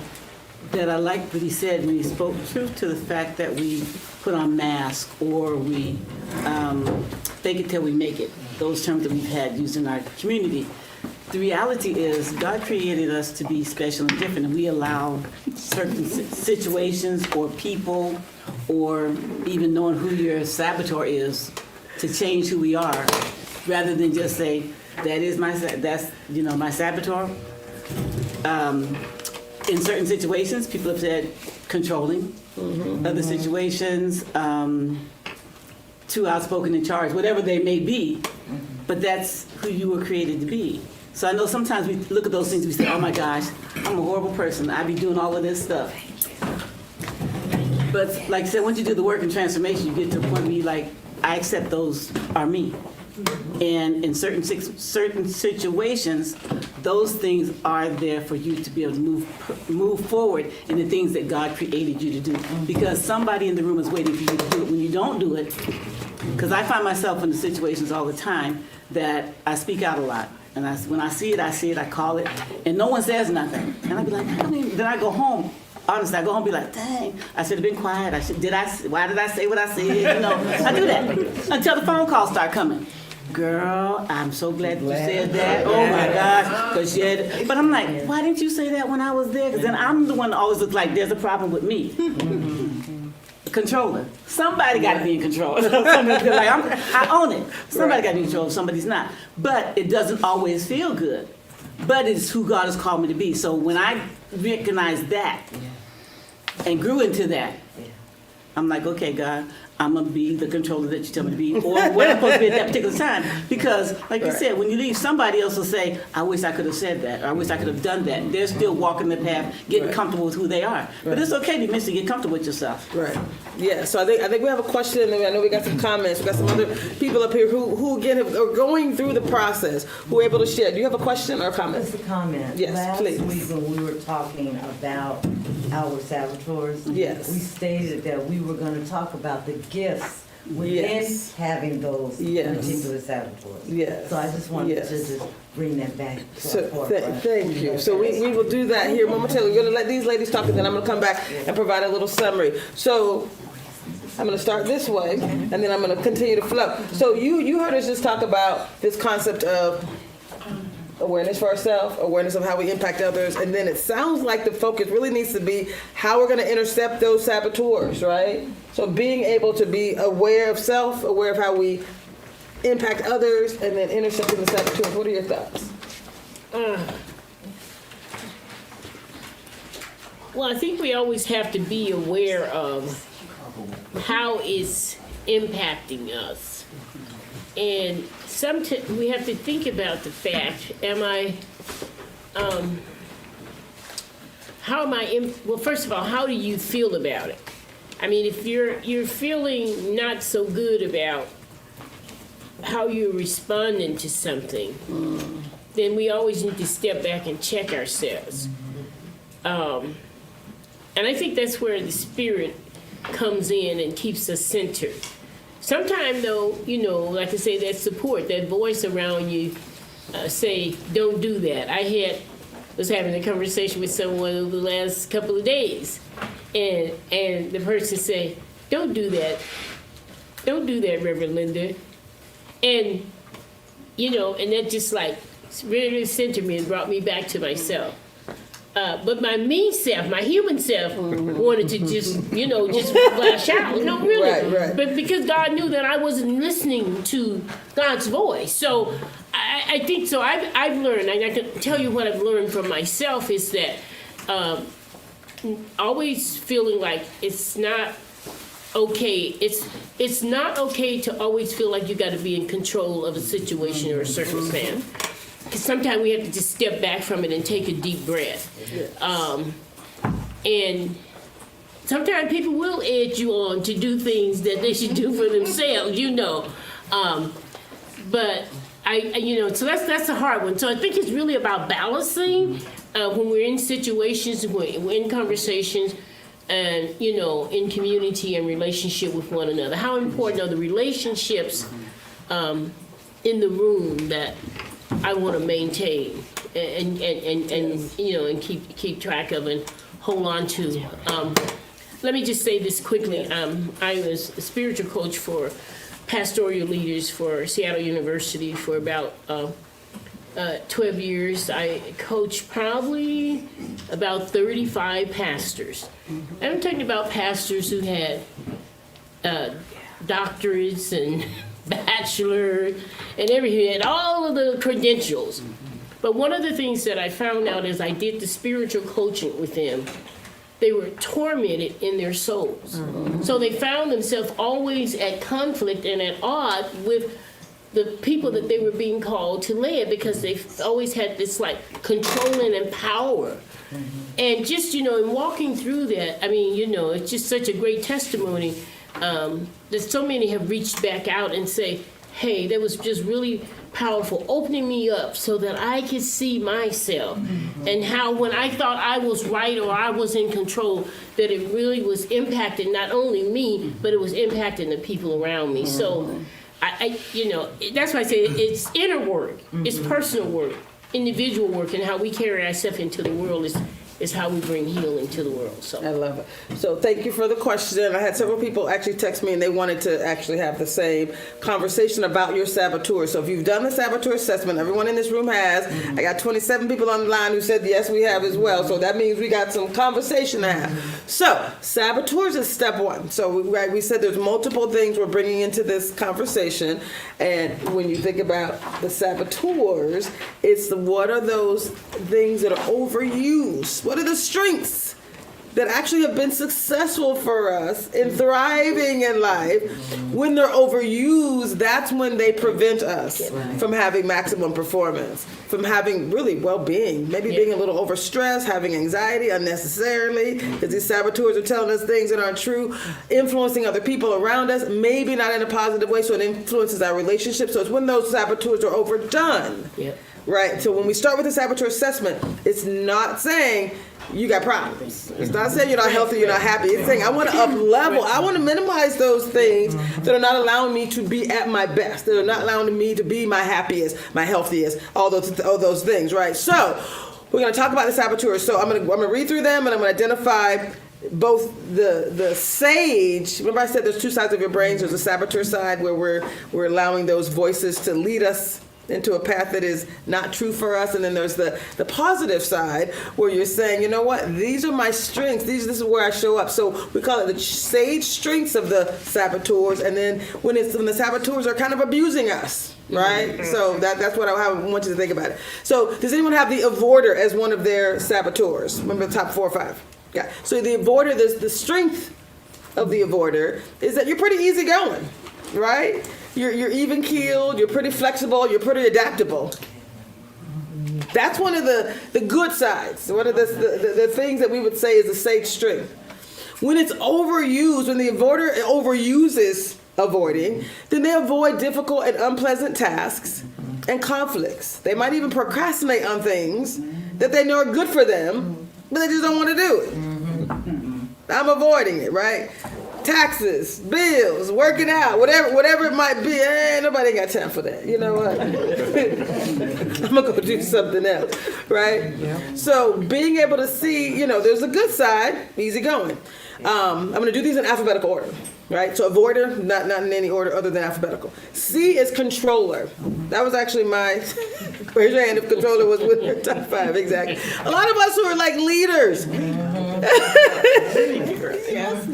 that I liked what he said when he spoke truth to the fact that we put on masks or we fake it till we make it. Those terms that we've had used in our community. The reality is God created us to be special and different, and we allow certain situations or people or even knowing who your saboteur is to change who we are, rather than just say, that's my saboteur. In certain situations, people have said controlling. Other situations, too outspoken in charge, whatever they may be. But that's who you were created to be. So I know sometimes we look at those things, we say, oh my gosh, I'm a horrible person. I be doing all of this stuff. But like I said, once you do the work and transformation, you get to the point where you like, I accept those are me. And in certain situations, those things are there for you to be able to move forward in the things that God created you to do. Because somebody in the room is waiting for you to do it. When you don't do it, because I find myself in the situations all the time that I speak out a lot. And when I see it, I call it, and no one says nothing. And I be like, then I go home. Honestly, I go home and be like, dang, I should have been quiet. Why did I say what I said? I do that until the phone calls start coming. Girl, I'm so glad you said that. Oh my gosh. But I'm like, why didn't you say that when I was there? Because then I'm the one that always looks like there's a problem with me. Controller. Somebody got to be in control. I own it. Somebody got to be in control. Somebody's not. But it doesn't always feel good. But it's who God has called me to be. So when I recognized that and grew into that, I'm like, okay, God, I'm going to be the controller that you tell me to be, or what I'm supposed to be at that particular time. Because, like you said, when you leave, somebody else will say, I wish I could have said that, or I wish I could have done that. They're still walking the path, getting comfortable with who they are. But it's okay to get comfortable with yourself. Right. Yeah, so I think we have a question, and I know we got some comments. We got some other people up here who again, are going through the process, who are able to share. Do you have a question or a comment? Just a comment. Yes, please. Last week when we were talking about our saboteurs, Yes. we stated that we were going to talk about the gifts within having those particular saboteurs. Yes. So I just wanted to just bring that back to our forefront. Thank you. So we will do that here momentarily. We're going to let these ladies talk, and then I'm going to come back and provide a little summary. So I'm going to start this way, and then I'm going to continue to flow. So you heard us just talk about this concept of awareness for ourselves, awareness of how we impact others, and then it sounds like the focus really needs to be how we're going to intercept those saboteurs, right? So being able to be aware of self, aware of how we impact others, and then intercepting the saboteurs. What are your thoughts? Well, I think we always have to be aware of how it's impacting us. And sometimes we have to think about the fact, well, first of all, how do you feel about it? I mean, if you're feeling not so good about how you're responding to something, then we always need to step back and check ourselves. And I think that's where the Spirit comes in and keeps us centered. Sometimes, though, like I say, that support, that voice around you say, don't do that. I was having a conversation with someone over the last couple of days, and the person said, don't do that. Don't do that, Reverend Linda. And, and that just really centered me and brought me back to myself. But my mean self, my human self, wanted to just lash out. No, really. Right. But because God knew that I wasn't listening to God's voice. So I think so. I've learned, and I can tell you what I've learned from myself is that always feeling like it's not okay. It's not okay to always feel like you got to be in control of a situation or a circumstance. Because sometimes we have to just step back from it and take a deep breath. And sometimes people will edge you on to do things that they should do for themselves, But so that's a hard one. So I think it's really about balancing when we're in situations, when we're in conversations, and in community and relationship with one another. How important are the relationships in the room that I want to maintain and keep track of and hold on to. Let me just say this quickly. I was a spiritual coach for pastoral leaders for Seattle University for about 12 years. I coached probably about 35 pastors. And I'm talking about pastors who had doctorates and bachelor and everything, and all of the credentials. But one of the things that I found out as I did the spiritual coaching with them, they were tormented in their souls. So they found themselves always at conflict and at odds with the people that they were being called to lead, because they always had this like controlling and power. And just, in walking through that, I mean, it's just such a great testimony that so many have reached back out and say, hey, that was just really powerful, opening me up so that I could see myself and how when I thought I was right or I was in control, that it really was impacting not only me, but it was impacting the people around me. So I that's why I say it's inner work, it's personal work, individual work, and how we carry ourselves into the world is how we bring healing to the world. So I love it. So thank you for the question. I had several people actually text me and they wanted to actually have the same conversation about your saboteur. So if you've done the saboteur assessment, everyone in this room has. I got 27 people on the line who said yes, we have as well. So that means we got some conversation to have. So saboteurs is step one. So we said there's multiple things we're bringing into this conversation. And when you think about the saboteurs, it's what are those things that are overused? What are the strengths that actually have been successful for us in thriving in life? When they're overused, that's when they prevent us from having maximum performance, from having really well-being, maybe being a little overstressed, having anxiety unnecessarily, because these saboteurs are telling us things that aren't true, influencing other people around us, maybe not in a positive way, so it influences our relationships. So it's when those saboteurs are overdone. Right, so when we start with the saboteur assessment, it's not saying you got problems. It's not saying you're not healthy, you're not happy. It's saying I want to up level. I want to minimize those things that are not allowing me to be at my best, that are not allowing me to be my happiest, my healthiest, all those things, right? So we're going to talk about the saboteurs. So I'm going to read through them and I'm going to identify both the sage. Remember I said there's two sides of your brains. There's the saboteur side where we're allowing those voices to lead us into a path that is not true for us, and then there's the positive side where you're saying, you know what, these are my strengths, this is where I show up. So we call it the sage strengths of the saboteurs, and then when the saboteurs are kind of abusing us, right? So that's what I want you to think about it. So does anyone have the avoider as one of their saboteurs? Remember the top 4 or 5? Yeah. So the avoider, the strength of the avoider is that you're pretty easygoing, right? You're even keeled, you're pretty flexible, you're pretty adaptable. That's one of the good sides. One of the things that we would say is a sage strength. When it's overused, when the avoider overuses avoiding, then they avoid difficult and unpleasant tasks and conflicts. They might even procrastinate on things that they know are good for them, but they just don't want to do it. I'm avoiding it, right? Taxes, bills, working out, whatever it might be. Nobody got time for that. You know what? I'm gonna go do something else, right? Yeah. So being able to see, there's a good side, easy going. I'm gonna do these in alphabetical order, right? So avoider, not in any order other than alphabetical. C is controller. That was actually my, raise your hand if controller was with your top 5, exactly. A lot of us who are like leaders. Yes.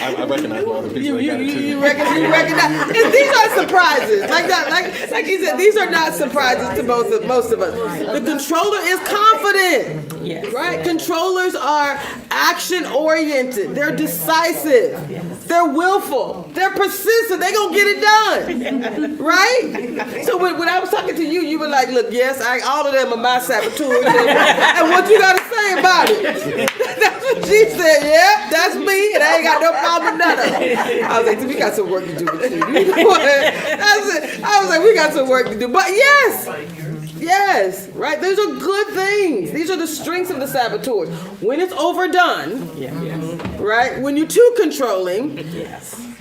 I recognize one of the people. You recognize. And these are surprises. Like he said, these are not surprises to most of us. The controller is confident. Yes. Right? Controllers are action-oriented. They're decisive. They're willful. They're persistent. They're going to get it done. Right? So when I was talking to you, you were like, look, yes, all of them are my saboteurs. And what you got to say about it? That's what she said. Yeah, that's me. And I ain't got no problem with none of it. I was like, we got some work to do with you. I was like, we got some work to do. But yes, right? Those are good things. These are the strengths of the saboteurs. When it's overdone, right? When you're too controlling,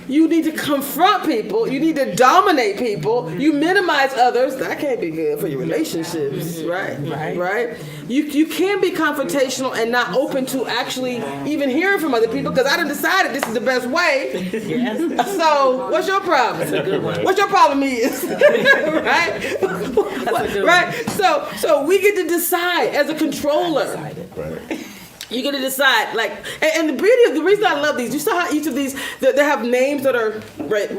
You need to confront people. You need to dominate people. You minimize others. That can't be good for your relationships, right? Right. You can be confrontational and not open to actually even hearing from other people because I done decided this is the best way. Yes. So what's your problem? What your problem is, right? Right. So we get to decide as a controller. Right. You get to decide, like, and the beauty of the reason I love these, you saw how each of these, they have names that are, right,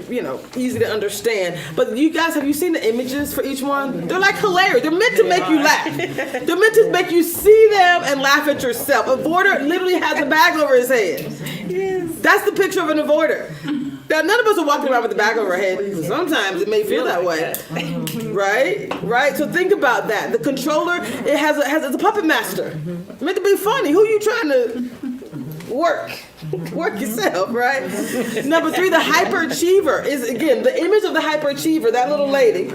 easy to understand. But you guys, have you seen the images for each one? They're like hilarious. They're meant to make you laugh. They're meant to make you see them and laugh at yourself. Avoider literally has a bag over his head. Yes. That's the picture of an avoider. Now, none of us are walking around with a bag over our head. Sometimes it may feel that way, right? So think about that. The controller, it's a puppet master. It's meant to be funny. Who are you trying to work? Work yourself, right? Number 3, the hyperachiever is, again, the image of the hyperachiever, that little lady.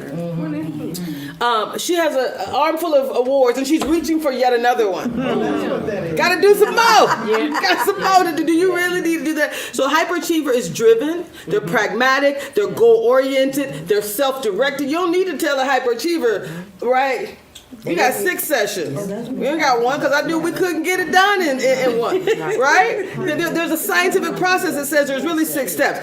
She has an armful of awards and she's reaching for yet another one. Got to do some more. Got some more to do. Do you really need to do that? So hyperachiever is driven. They're pragmatic. They're goal-oriented. They're self-directed. You don't need to tell a hyperachiever, right? We got 6 sessions. We ain't got one because I knew we couldn't get it done in one, right? There's a scientific process that says there's really 6 steps.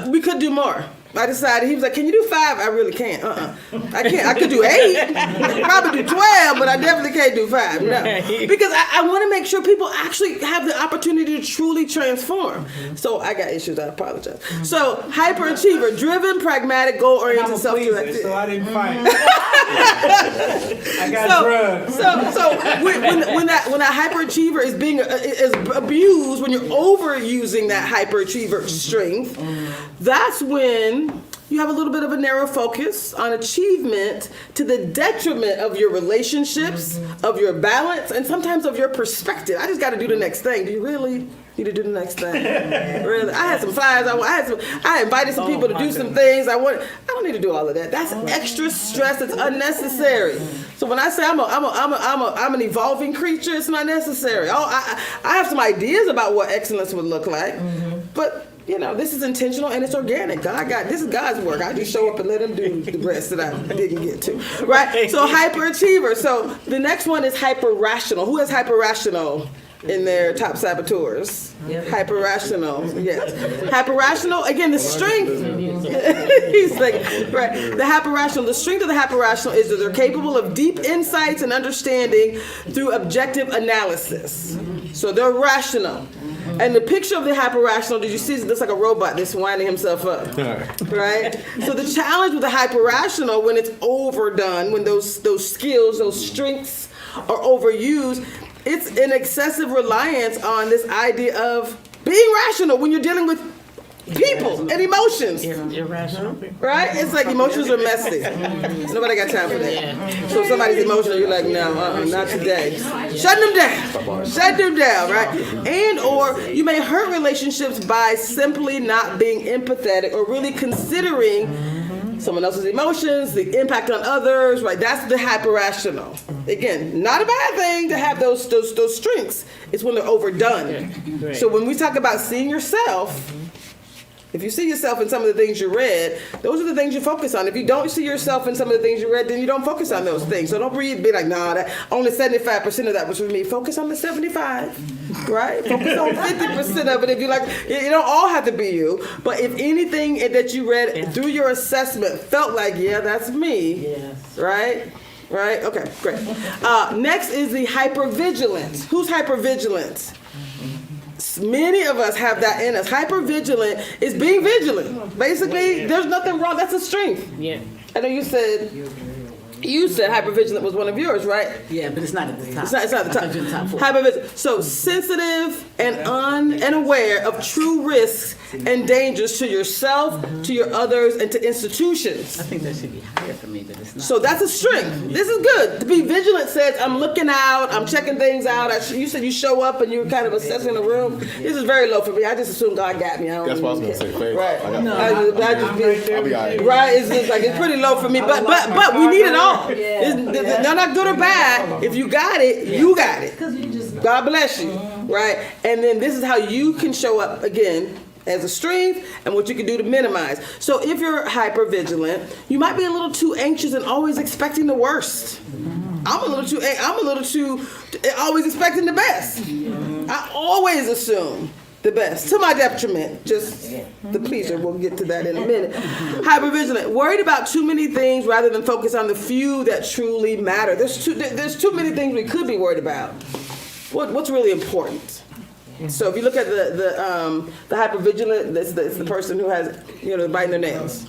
We could do more. I decided, he was like, can you do 5? I really can't. I can't. I could do 8. Probably do 12, but I definitely can't do 5. No. Because I want to make sure people actually have the opportunity to truly transform. So I got issues. I apologize. So hyperachiever, driven, pragmatic, goal-oriented, self-directed. So I didn't fight. I got drugs. So when that hyperachiever is being is abused, when you're overusing that hyperachiever strength, that's when you have a little bit of a narrow focus on achievement to the detriment of your relationships, of your balance, and sometimes of your perspective. I just got to do the next thing. Do you really need to do the next thing? Really? I had some flyers. I invited some people to do some things. I don't need to do all of that. That's extra stress. It's unnecessary. So when I say I'm an evolving creature, it's not necessary. I have some ideas about what excellence would look like, but this is intentional and it's organic. This is God's work. I just show up and let him do the rest that I didn't get to. Right? So hyperachiever. So the next one is hyper-rational. Who has hyper-rational in their top saboteurs? Yep. Hyper-rational. Yes. Hyper-rational, again, the strength. He's like, right. The hyper-rational, the strength of the hyper-rational is that they're capable of deep insights and understanding through objective analysis. So they're rational. And the picture of the hyper-rational, did you see, it looks like a robot that's winding himself up, right? So the challenge with the hyper-rational, when it's overdone, when those skills, those strengths are overused, it's an excessive reliance on this idea of being rational when you're dealing with people and emotions. Irrational. Right? It's like emotions are messy. Nobody got time for that. So if somebody's emotional, you're like, no, not today. Shut them down. Shut them down, right? And or you may hurt relationships by simply not being empathetic or really considering someone else's emotions, the impact on others, right? That's the hyper-rational. Again, not a bad thing to have those strengths. It's when they're overdone. So when we talk about seeing yourself, if you see yourself in some of the things you read, those are the things you focus on. If you don't see yourself in some of the things you read, then you don't focus on those things. So don't be like, nah, that only 75% of that was for me. Focus on the 75, right? Focus on 50% of it. If you like, you don't all have to be you. But if anything that you read through your assessment felt like, yeah, that's me, yes. Right? Right? Okay, great. Next is the hypervigilance. Who's hypervigilant? Many of us have that in us. Hypervigilant is being vigilant. Basically, there's nothing wrong. That's a strength. Yeah. I know you said hypervigilant was one of yours, right? Yeah, but it's not at the top. It's not at the top. Hypervigilant. So sensitive and unaware of true risks and dangers to yourself, to your others, and to institutions. I think that should be higher for me, but it's not. So that's a strength. This is good. To be vigilant says I'm looking out, I'm checking things out. You said you show up and you're kind of assessing the room. This is very low for me. I just assume God got me. That's what I was going to say. Faith. Right. I'll be all right. Right. It's just like it's pretty low for me. But we need it all. They're not good or bad. If you got it, you got it. God bless you. Right. And then this is how you can show up again as a strength and what you can do to minimize. So if you're hyper vigilant, you might be a little too anxious and always expecting the worst. I'm a little too always expecting the best. I always assume the best, to my detriment. Just the pleaser. We'll get to that in a minute. Hypervigilant, worried about too many things rather than focus on the few that truly matter. There's too many things we could be worried about. What's really important? So if you look at the hypervigilant, it's the person who has, biting their nails.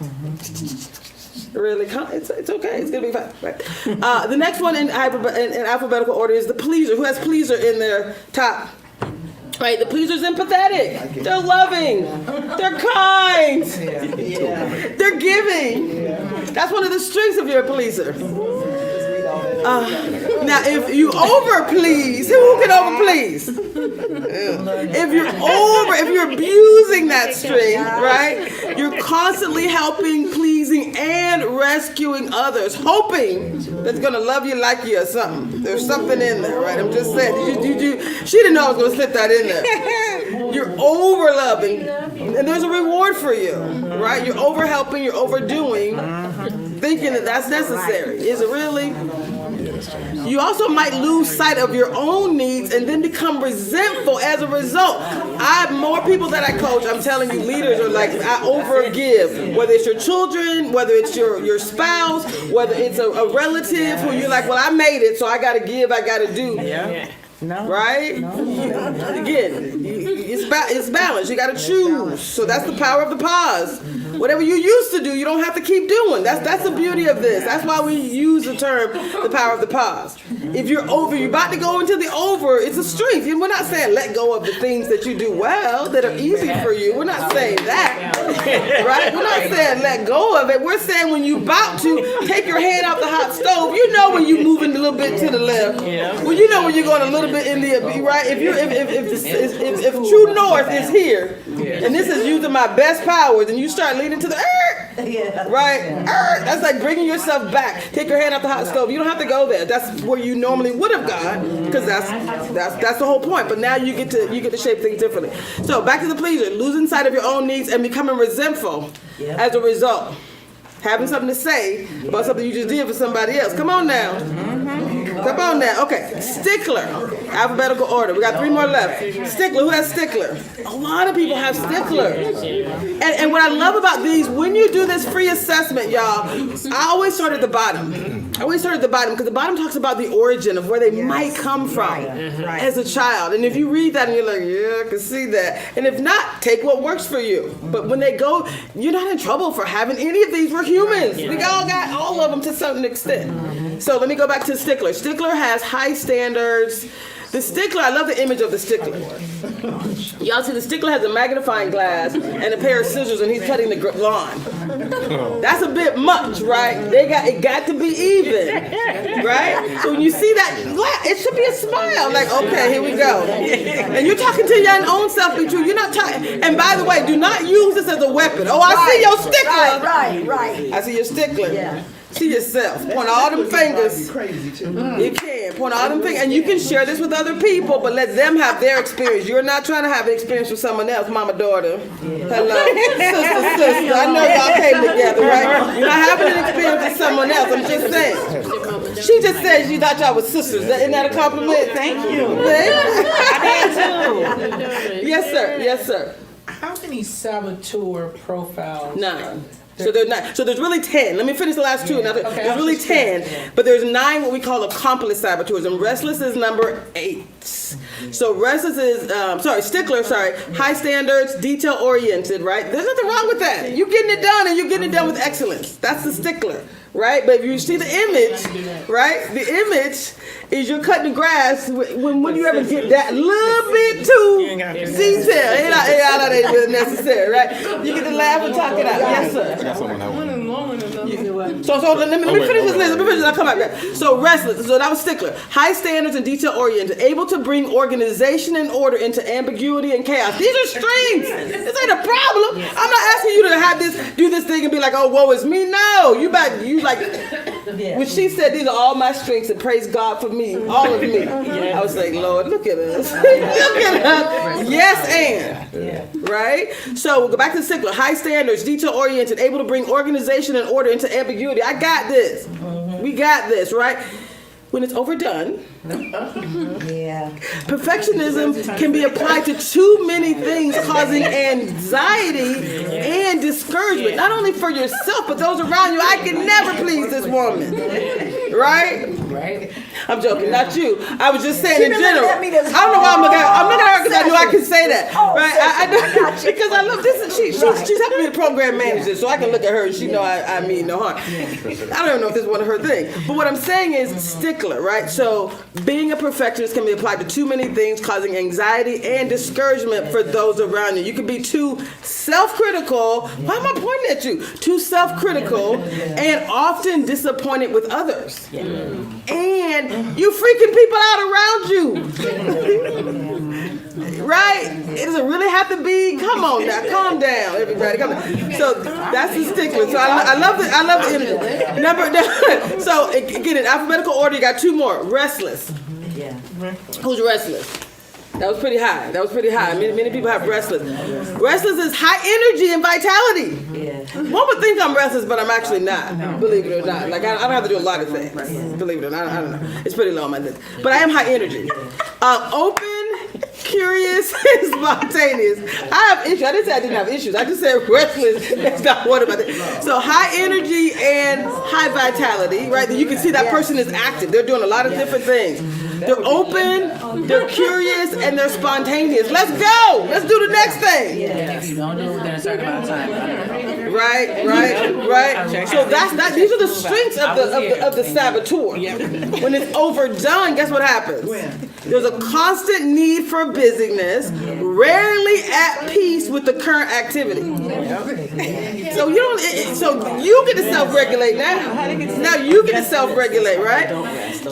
Really, it's okay. It's gonna be fine. Right? The next one in alphabetical order is the pleaser. Who has pleaser in their top? Right, the pleaser's empathetic. They're loving. They're kind. They're giving. That's one of the strengths of your pleaser. Now, if you overplease, who can overplease? If you're abusing that strength, right? You're constantly helping, pleasing, and rescuing others, hoping that's gonna love you, like you, or something. There's something in there, right? I'm just saying. She didn't know I was gonna slip that in there. You're over loving, and there's a reward for you, right? You're over helping, you're overdoing, thinking that's necessary. Is it really? You also might lose sight of your own needs and then become resentful as a result. More people that I coach, I'm telling you, leaders are like, I overgive. Whether it's your children, whether it's your spouse, whether it's a relative who you're like, well, I made it, so I got to give, I got to do. Yeah. No. Right? No. Again, it's balance. You got to choose. So that's the power of the pause. Whatever you used to do, you don't have to keep doing. That's the beauty of this. That's why we use the term the power of the pause. If you're about to go into the over, it's a strength. And we're not saying let go of the things that you do well, that are easy for you. We're not saying that. Right? We're not saying let go of it. We're saying when you about to take your hand off the hot stove, you know when you're moving a little bit to the left. Well, you know when you're going a little bit in the right. If true north is here, and this is using my best powers, and you start leaning to the right, that's like bringing yourself back. Take your hand off the hot stove. You don't have to go there. That's where you normally would have gone, because that's the whole point. But now you get to shape things differently. So back to the pleaser, losing sight of your own needs and becoming resentful as a result. Having something to say about something you just did for somebody else. Come on now. Come on now. Okay. Stickler. Alphabetical order. We got 3 more left. Stickler. Who has stickler? A lot of people have stickler. And what I love about these, when you do this free assessment, y'all, I always start at the bottom. Because the bottom talks about the origin of where they might come from as a child. And if you read that and you're like, yeah, I can see that. And if not, take what works for you. But when they go, you're not in trouble for having any of these. We're humans. We all got all of them to some extent. So let me go back to stickler. Stickler has high standards. The stickler, I love the image of the stickler. Y'all see the stickler has a magnifying glass and a pair of scissors, and he's cutting the lawn. That's a bit much, right? It got to be even, right? So when you see that, it should be a smile. Like, okay, here we go. And you're talking to your own self, be true. You're not talking. And by the way, do not use this as a weapon. Oh, I see your stickler. Right. I see your stickler. Yeah. See yourself. Point all them fingers. Crazy too. You can. Point all them fingers. And you can share this with other people, but let them have their experience. You're not trying to have an experience with someone else, mama, daughter. Hello. Sister. I know y'all came together, right? You're not having an experience with someone else. I'm just saying. She just said she thought y'all was sisters. Isn't that a compliment? Thank you. I did too. Yes, sir. How many saboteur profiles? 9. So there's 9. So there's really 10. Let me finish the last 2. Now there's really 10, but there's 9 what we call accomplice saboteurs, and restless is number 8. So restless is stickler. High standards, detail oriented. Right? There's nothing wrong with that. You're getting it done, and you're getting it done with excellence. That's the stickler. Right? But if you see the image, right? The image is you're cutting the grass when you ever get that little bit too detail. It ain't really necessary, right? You get to laugh and talk it out. Yes, sir. I got someone that one. So let me finish this list. I'll come back there. So restless. So that was stickler. High standards and detail oriented. Able to bring organization and order into ambiguity and chaos. These are strengths. This ain't a problem. I'm not asking you to do this thing and be like, oh, woe is me. No, you like, when she said, these are all my strengths and praise God for me, all of me. I was like, Lord, look at us. Look at us. Yes, and. Right? So we'll go back to the stickler. High standards, detail-oriented, able to bring organization and order into ambiguity. I got this. We got this, right? When it's overdone, perfectionism can be applied to too many things, causing anxiety and discouragement, not only for yourself, but those around you. I can never please this woman. Right? I'm joking, not you. I was just saying in general. I don't know why I'm looking at her because I know I can say that. Right? I know, because I love this. She's helping me to program manage this, so I can look at her and she know I mean no harm. I don't know if this is one of her things. But what I'm saying is stickler, right? So being a perfectionist can be applied to too many things, causing anxiety and discouragement for those around you. You can be too self-critical. Why am I pointing at you? Too self-critical and often disappointed with others. And you freaking people out around you. Right? It doesn't really have to be. Come on now, calm down, everybody. Come on. So that's the stickler. So I love the energy. So again, in alphabetical order, you got two more. Restless. Who's restless? That was pretty high. Many people have restless. Restless is high energy and vitality. One would think I'm restless, but I'm actually not. Believe it or not. Like I don't have to do a lot of things. Believe it or not, I don't know. It's pretty low on my list. But I am high energy. Open, curious, and spontaneous. I have issues. I didn't say I didn't have issues. I just said restless. That's not what about it. So high energy and high vitality, right? You can see that person is active. They're doing a lot of different things. They're open, they're curious, and they're spontaneous. Let's go. Let's do the next thing. If you don't do it within a certain amount of time. Right. So these are the strengths of the saboteur. When it's overdone, guess what happens? There's a constant need for busyness, rarely at peace with the current activity. So you get to self-regulate now. Now you get to self-regulate, right?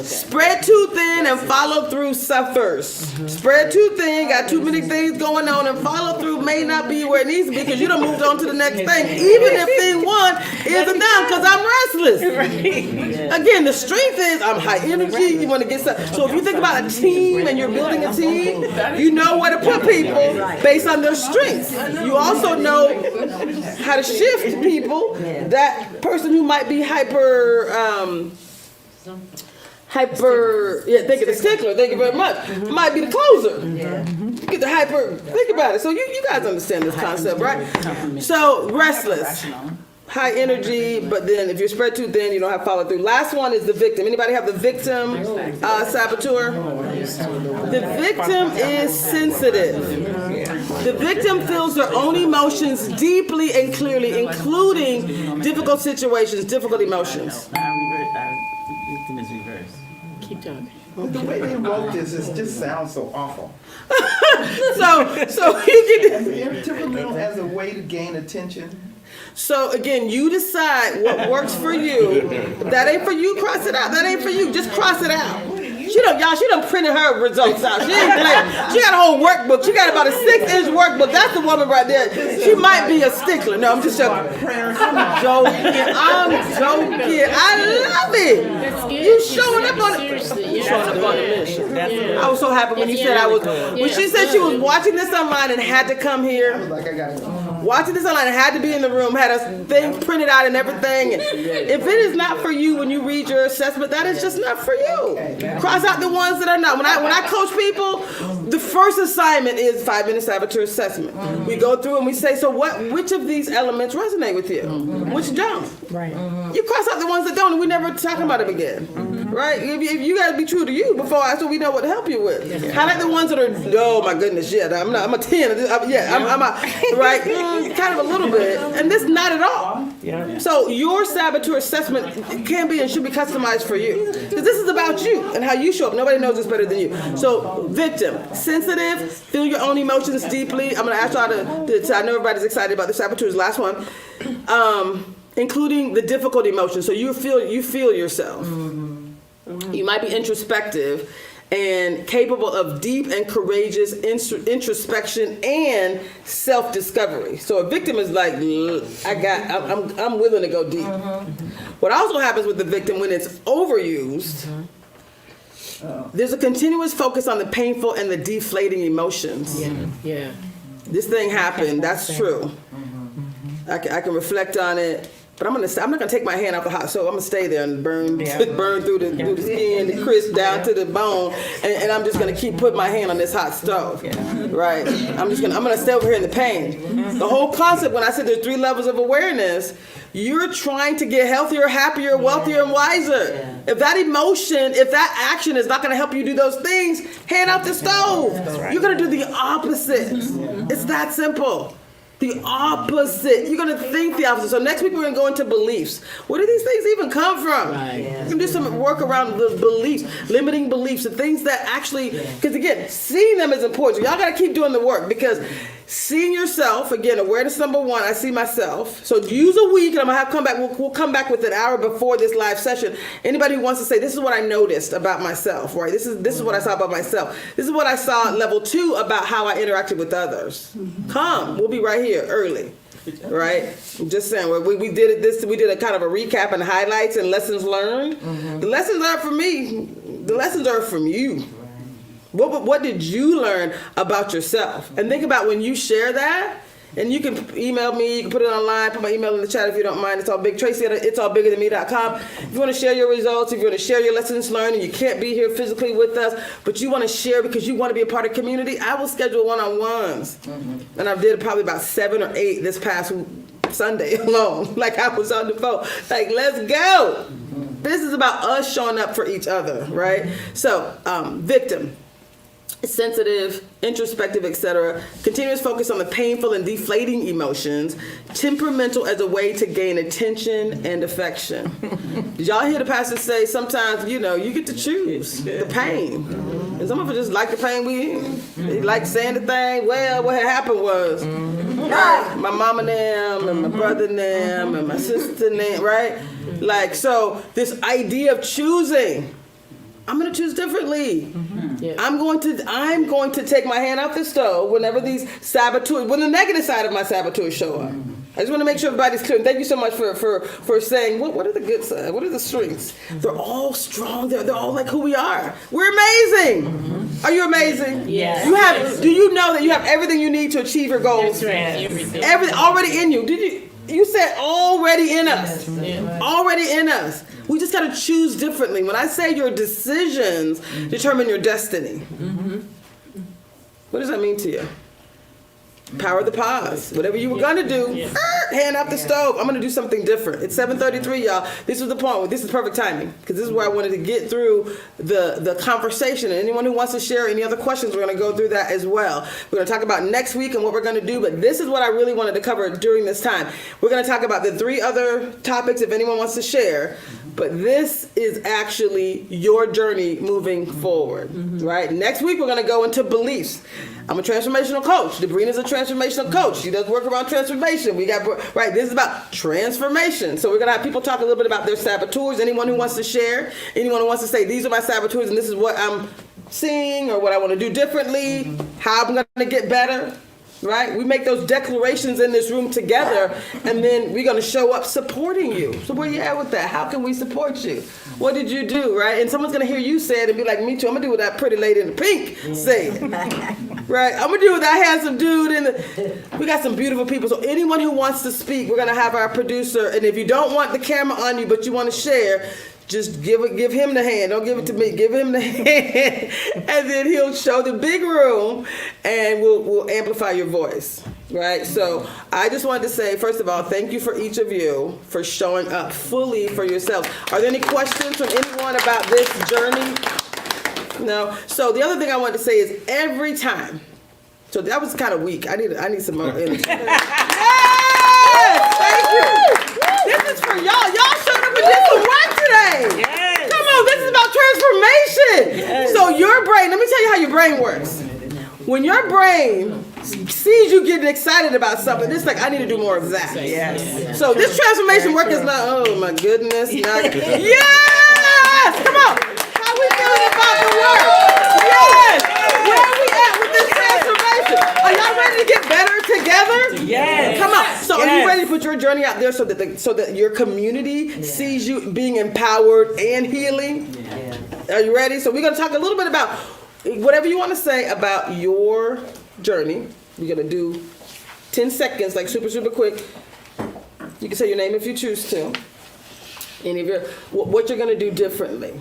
Spread too thin and follow through suffers. Spread too thin, got too many things going on, and follow through may not be where it needs to be because you done moved on to the next thing, even if thing one isn't done because I'm restless. Again, the strength is I'm high energy. You want to get stuff. So if you think about a team and you're building a team, you know where to put people based on their strengths. You also know how to shift people. That person who might be hyper, think of the stickler, thank you very much, might be the closer. Get the hyper, think about it. So you guys understand this concept, right? So restless, high energy, but then if you're spread too thin, you don't have follow through. Last one is the victim. Anybody have the victim saboteur? The victim is sensitive. The victim feels their own emotions deeply and clearly, including difficult situations, difficult emotions. Victim is reversed. Keep talking. The way they wrote this just sounds so awful. So you get They're typical as a way to gain attention. So again, you decide what works for you. If that ain't for you, cross it out. That ain't for you, just cross it out. She done printed her results out. She ain't playing. She got a whole workbook. She got about a 6-inch workbook. That's the woman right there. She might be a stickler. No, I'm just joking. I'm joking. I love it. You showing up on it. You showing up on the mission. I was so happy when you said I was. When she said she was watching this online and had to come here. Like I got it. Watching this online, had to be in the room, had a thing printed out and everything. And if it is not for you when you read your assessment, that is just not for you. Cross out the ones that are not. When I coach people, the first assignment is 5-minute saboteur assessment. We go through and we say, so which of these elements resonate with you? Which don't? Right. You cross out the ones that don't, and we never talking about them again. Right? If you gotta be true to you so we know what to help you with. Highlight the ones that are, oh my goodness, yeah, I'm a 10. I'm a, right? Kind of a little bit, and this not at all. Yeah. So your saboteur assessment can be and should be customized for you, because this is about you and how you show up. Nobody knows this better than you. So victim, sensitive, feel your own emotions deeply. I'm gonna ask y'all to I know everybody's excited about the saboteur's last one, including the difficult emotions. So you feel yourself. You might be introspective and capable of deep and courageous introspection and self-discovery. So a victim is like, I'm willing to go deep. What also happens with the victim when it's overused, there's a continuous focus on the painful and the deflating emotions. Yeah. This thing happened, that's true. I can reflect on it. But I'm not gonna take my hand off the hot stove. I'm gonna stay there and burn through the skin, the crisp down to the bone, and I'm just gonna keep putting my hand on this hot stove, right? I'm gonna stay over here in the pain. The whole concept when I said there's 3 levels of awareness, you're trying to get healthier, happier, wealthier, and wiser. If that emotion, if that action is not gonna help you do those things, hand out the stove. You're gonna do the opposite. It's that simple. The opposite. You're going to think the opposite. So next week we're going to go into beliefs. Where do these things even come from? We're going to do some work around the beliefs, limiting beliefs, the things that actually, because again, seeing them is important. So y'all got to keep doing the work because seeing yourself, again, awareness number 1, I see myself. So use a week and I'm going to have come back. We'll come back with an hour before this live session. Anybody who wants to say, this is what I noticed about myself, right? This is what I saw about myself. This is what I saw at level 2 about how I interacted with others. Come, we'll be right here early, right? I'm just saying, we did a kind of a recap and highlights and lessons learned. The lessons aren't from me. The lessons are from you. What did you learn about yourself? And think about when you share that, and you can email me, you can put it online, put my email in the chat if you don't mind. It's all big. Tracy at itsallbiggerthanme.com. If you want to share your results, if you want to share your lessons learned, and you can't be here physically with us, but you want to share because you want to be a part of community, I will schedule one-on-ones. And I did probably about 7 or 8 this past Sunday alone. Like I was on the phone. Like, let's go. This is about us showing up for each other, right? So, victim. Sensitive, introspective, etc. Continuous focus on the painful and deflating emotions. Temperamental as a way to gain attention and affection. Did y'all hear the pastor say sometimes, you get to choose the pain. And some of us just like the pain we in. They like saying the thing, well, what had happened was my mama and them, and my brother and them, and my sister and them, right? Like, so this idea of choosing, I'm going to choose differently. I'm going to take my hand off the stove whenever these saboteurs, when the negative side of my saboteurs show up. I just want to make sure everybody's clear. Thank you so much for saying, what are the good sides? What are the strengths? They're all strong. They're all like who we are. We're amazing. Are you amazing? Yes. Do you know that you have everything you need to achieve your goals? That's right. Everything. Everything already in you. You said already in us. Already in us. We just got to choose differently. When I say your decisions determine your destiny, what does that mean to you? Power of the pause. Whatever you were going to do, hand out the stove. I'm going to do something different. It's 7:33, y'all. This was the point. This is perfect timing because this is where I wanted to get through the conversation. And anyone who wants to share any other questions, we're going to go through that as well. We're going to talk about next week and what we're going to do. But this is what I really wanted to cover during this time. We're going to talk about the 3 other topics if anyone wants to share. But this is actually your journey moving forward, right? Next week, we're going to go into beliefs. I'm a transformational coach. Debrina's a transformational coach. She does work around transformation. This is about transformation. So we're going to have people talk a little bit about their saboteurs. Anyone who wants to share, anyone who wants to say, these are my saboteurs and this is what I'm seeing or what I want to do differently, how I'm going to get better. Right? We make those declarations in this room together, and then we're going to show up supporting you. So where you at with that? How can we support you? What did you do? Right? And someone's going to hear you say it and be like, me too. I'm going to do what that pretty lady in the pink said. Right? I'm going to do what that handsome dude we got some beautiful people. So anyone who wants to speak, we're going to have our producer. And if you don't want the camera on you, but you want to share, just give him the hand. Don't give it to me. Give him the hand. And then he'll show the big room and we'll amplify your voice. Right? So I just wanted to say, first of all, thank you for each of you for showing up fully for yourselves. Are there any questions from anyone about this journey? No? So the other thing I wanted to say is every time. So that was kind of weak. I need some more energy. Yes! Thank you. This is for y'all. Y'all showed up and did some work today. Yes. Come on, this is about transformation. Yes. So your brain, let me tell you how your brain works. When your brain sees you getting excited about something, it's like, I need to do more of that. Yes. So this transformation work is not, oh my goodness. Yes! Come on. How we feeling about the work? to get better together? Yes. Come on. So are you Yes. ready to put your journey out there so that your community sees you being empowered and healing? Yeah. Are you ready? So we're going to talk a little bit about whatever you want to say about your journey. We're going to do 10 seconds, like super, super quick. You can say your name if you choose to. Any of your, what you're going to do differently.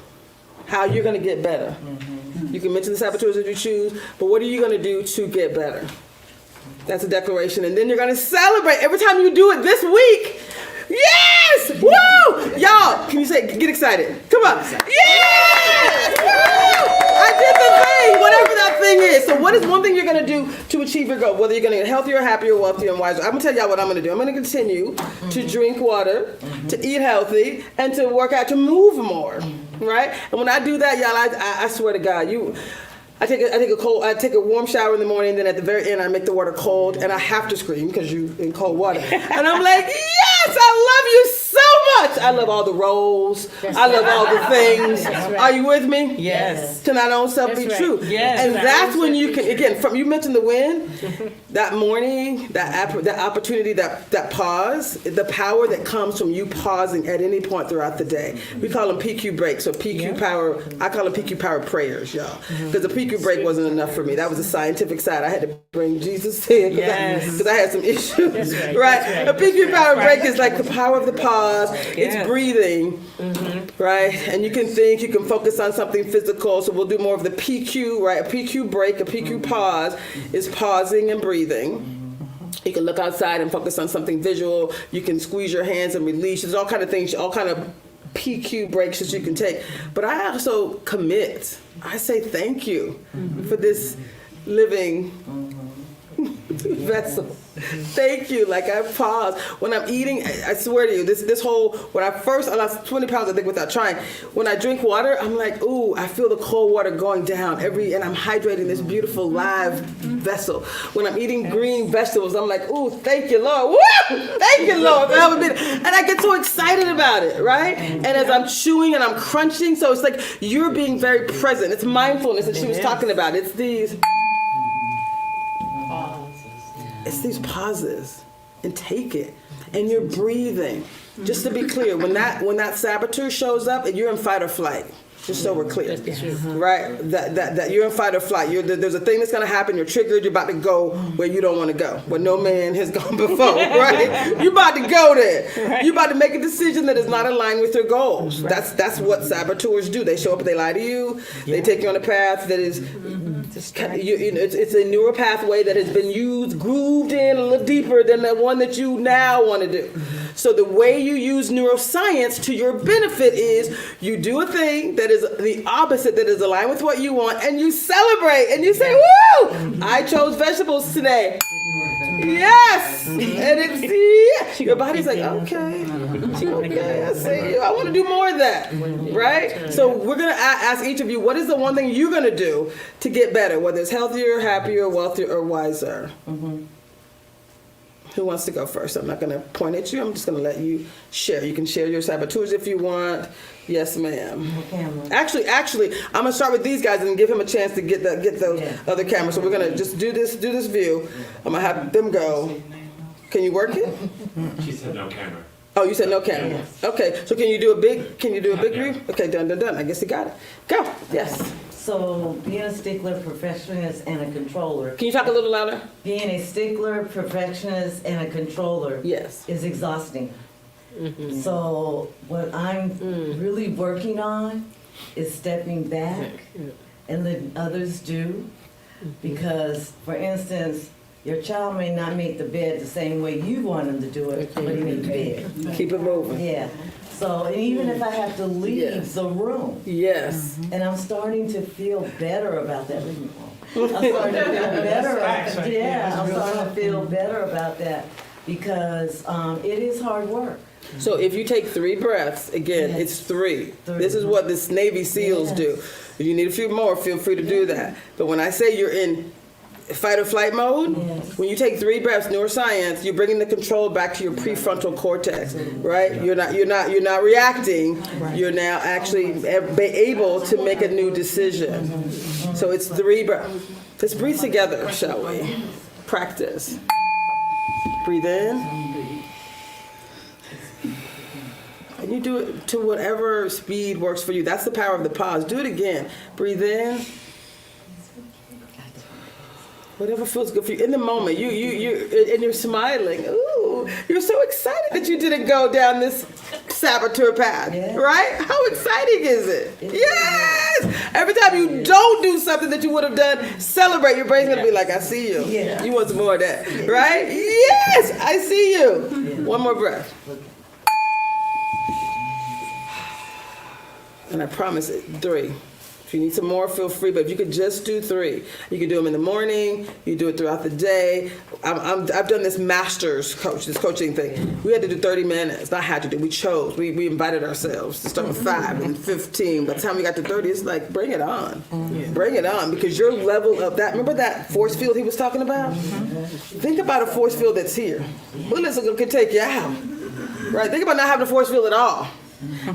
How you're going to get better. You can mention the saboteurs if you choose, but what are you going to do to get better? That's a declaration. And then you're going to celebrate every time you do it this week. Yes! Woo! Y'all, can you say, get excited? Come on. Yes! Woo! I did the thing, whatever that thing is. So what is one thing you're going to do to achieve your goal? Whether you're going to get healthier, happier, wealthier, and wiser. I'm going to tell y'all what I'm going to do. I'm going to continue to drink water, to eat healthy, and to work out, to move more. Right? And when I do that, y'all, I swear to God, I take a warm shower in the morning, then at the very end I make the water cold, and I have to scream because you in cold water. And I'm like, yes, I love you so much. I love all the rolls. I love all the things. Are you with me? Yes. To not own self be true. Yes. And that's when you can, again, you mentioned the win, that morning, that opportunity, that pause, the power that comes from you pausing at any point throughout the day. We call them PQ breaks, or PQ power. I call them PQ power prayers, y'all. Because the PQ break wasn't enough for me. That was the scientific side. I had to bring Jesus in because I had some issues. Right? A PQ power break is like the power of the pause. It's breathing, right? And you can think, you can focus on something physical. So we'll do more of the PQ, right? A PQ break, a PQ pause is pausing and breathing. You can look outside and focus on something visual. You can squeeze your hands and release. There's all kind of things, all kind of PQ breaks that you can take. But I also commit. I say thank you for this living vessel. Thank you. Like I pause when I'm eating. I swear to you, this whole when I lost 20 pounds, I think, without trying. When I drink water, I'm like, ooh, I feel the cold water going down and I'm hydrating this beautiful live vessel. When I'm eating green vegetables, I'm like, ooh, thank you, Lord. Woo! Thank you, Lord. And I get so excited about it, right? And as I'm chewing and I'm crunching, so it's like you're being very present. It's mindfulness that she was talking about. It's these pauses, and take it, and you're breathing. Just to be clear, when that saboteur shows up, and you're in fight or flight, just so we're clear, right? That you're in fight or flight. There's a thing that's going to happen. You're triggered. You're about to go where you don't want to go, where no man has gone before, right? You're about to go there. You're about to make a decision that is not aligned with your goals. That's what saboteurs do. They show up. They lie to you. They take you on a path that is. It's a neural pathway that has been grooved in a little deeper than the one that you now want to do. So the way you use neuroscience to your benefit is you do a thing that is the opposite, that is aligned with what you want, and you celebrate and you say, woo, I chose vegetables today. Yes! And it's, your body's like, okay, I see you. I want to do more of that, right? So we're going to ask each of you, what is the one thing you're going to do to get better, whether it's healthier, happier, wealthier, or wiser? Who wants to go first? I'm not going to point at you. I'm just going to let you share. You can share your saboteurs if you want. Yes, ma'am. Actually, I'm going to start with these guys and give him a chance to get those other cameras. So we're going to just do this view. I'm going to have them go. Can you work it? She said no camera. Oh, you said no camera. Yes. Okay. So can you do a big view? Okay, done. I guess you got it. Go. Yes. So being a stickler, perfectionist, and a controller. Can you talk a little louder? Being a stickler, perfectionist, and a controller is exhausting. So what I'm really working on is stepping back and letting others do. Because, for instance, your child may not make the bed the same way you want them to do it, but he made the bed. Keep it moving. Yeah. So even if I have to leave the room. Yes. And I'm starting to feel better about that. I'm starting to feel better about that because it is hard work. So if you take 3 breaths, again, it's 3. This is what the Navy SEAls do. If you need a few more, feel free to do that. But when I say you're in fight or flight mode, when you take 3 breaths, neuroscience, you're bringing the control back to your prefrontal cortex, right? You're not reacting. You're now actually able to make a new decision. So it's 3 breaths. Let's breathe together, shall we? practice. Breathe in. And you do it to whatever speed works for you. That's the power of the pause. Do it again. Breathe in. Whatever feels good for you. In the moment, you're smiling. Ooh, you're so excited that you didn't go down this saboteur path, right? How exciting is it? Yes! Every time you don't do something that you would have done, celebrate. Your brain's gonna be like, I see you. Yeah. You want some more of that, right? Yes, I see you. One more breath. And I promise it, 3. If you need some more, feel free. But if you could just do 3, you can do them in the morning. You do it throughout the day. I've done this master's coaching thing. We had to do 30 minutes. Not had to do. We chose. We invited ourselves to start with 5 and 15. By the time we got to 30, it's like, bring it on. Bring it on, because your level of that. Remember that force field he was talking about? Think about a force field that's here. Bullets can take you out. Right? Think about not having a force field at all.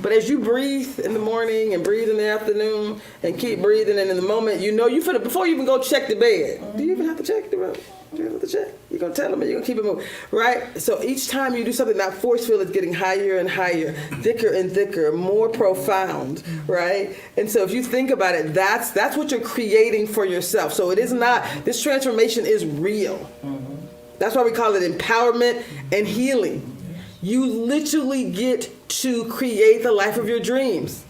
But as you breathe in the morning and breathe in the afternoon and keep breathing, and in the moment, you know you finna, before you even go check the bed. Do you even have to check the bed? Do you have to check? You're gonna tell them and you're gonna keep it moving, right? So each time you do something, that force field is getting higher and higher, thicker and thicker, more profound, right? And so if you think about it, that's what you're creating for yourself. So it is not, this transformation is real. That's why we call it empowerment and healing. You literally get to create the life of your dreams.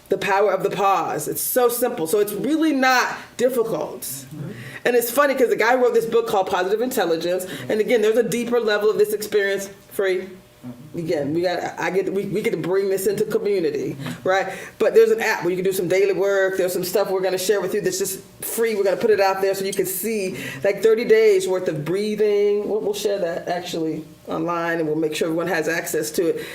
The power of the pause. It's so simple. So it's really not difficult. And it's funny because the guy wrote this book called Positive Intelligence. And again, there's a deeper level of this experience. Free. Again, we get to bring this into community, right? But there's an app where you can do some daily work. There's some stuff we're going to share with you that's just free. We're going to put it out there so you can see like 30 days worth of breathing. We'll share that actually online, and we'll make sure everyone has access to it.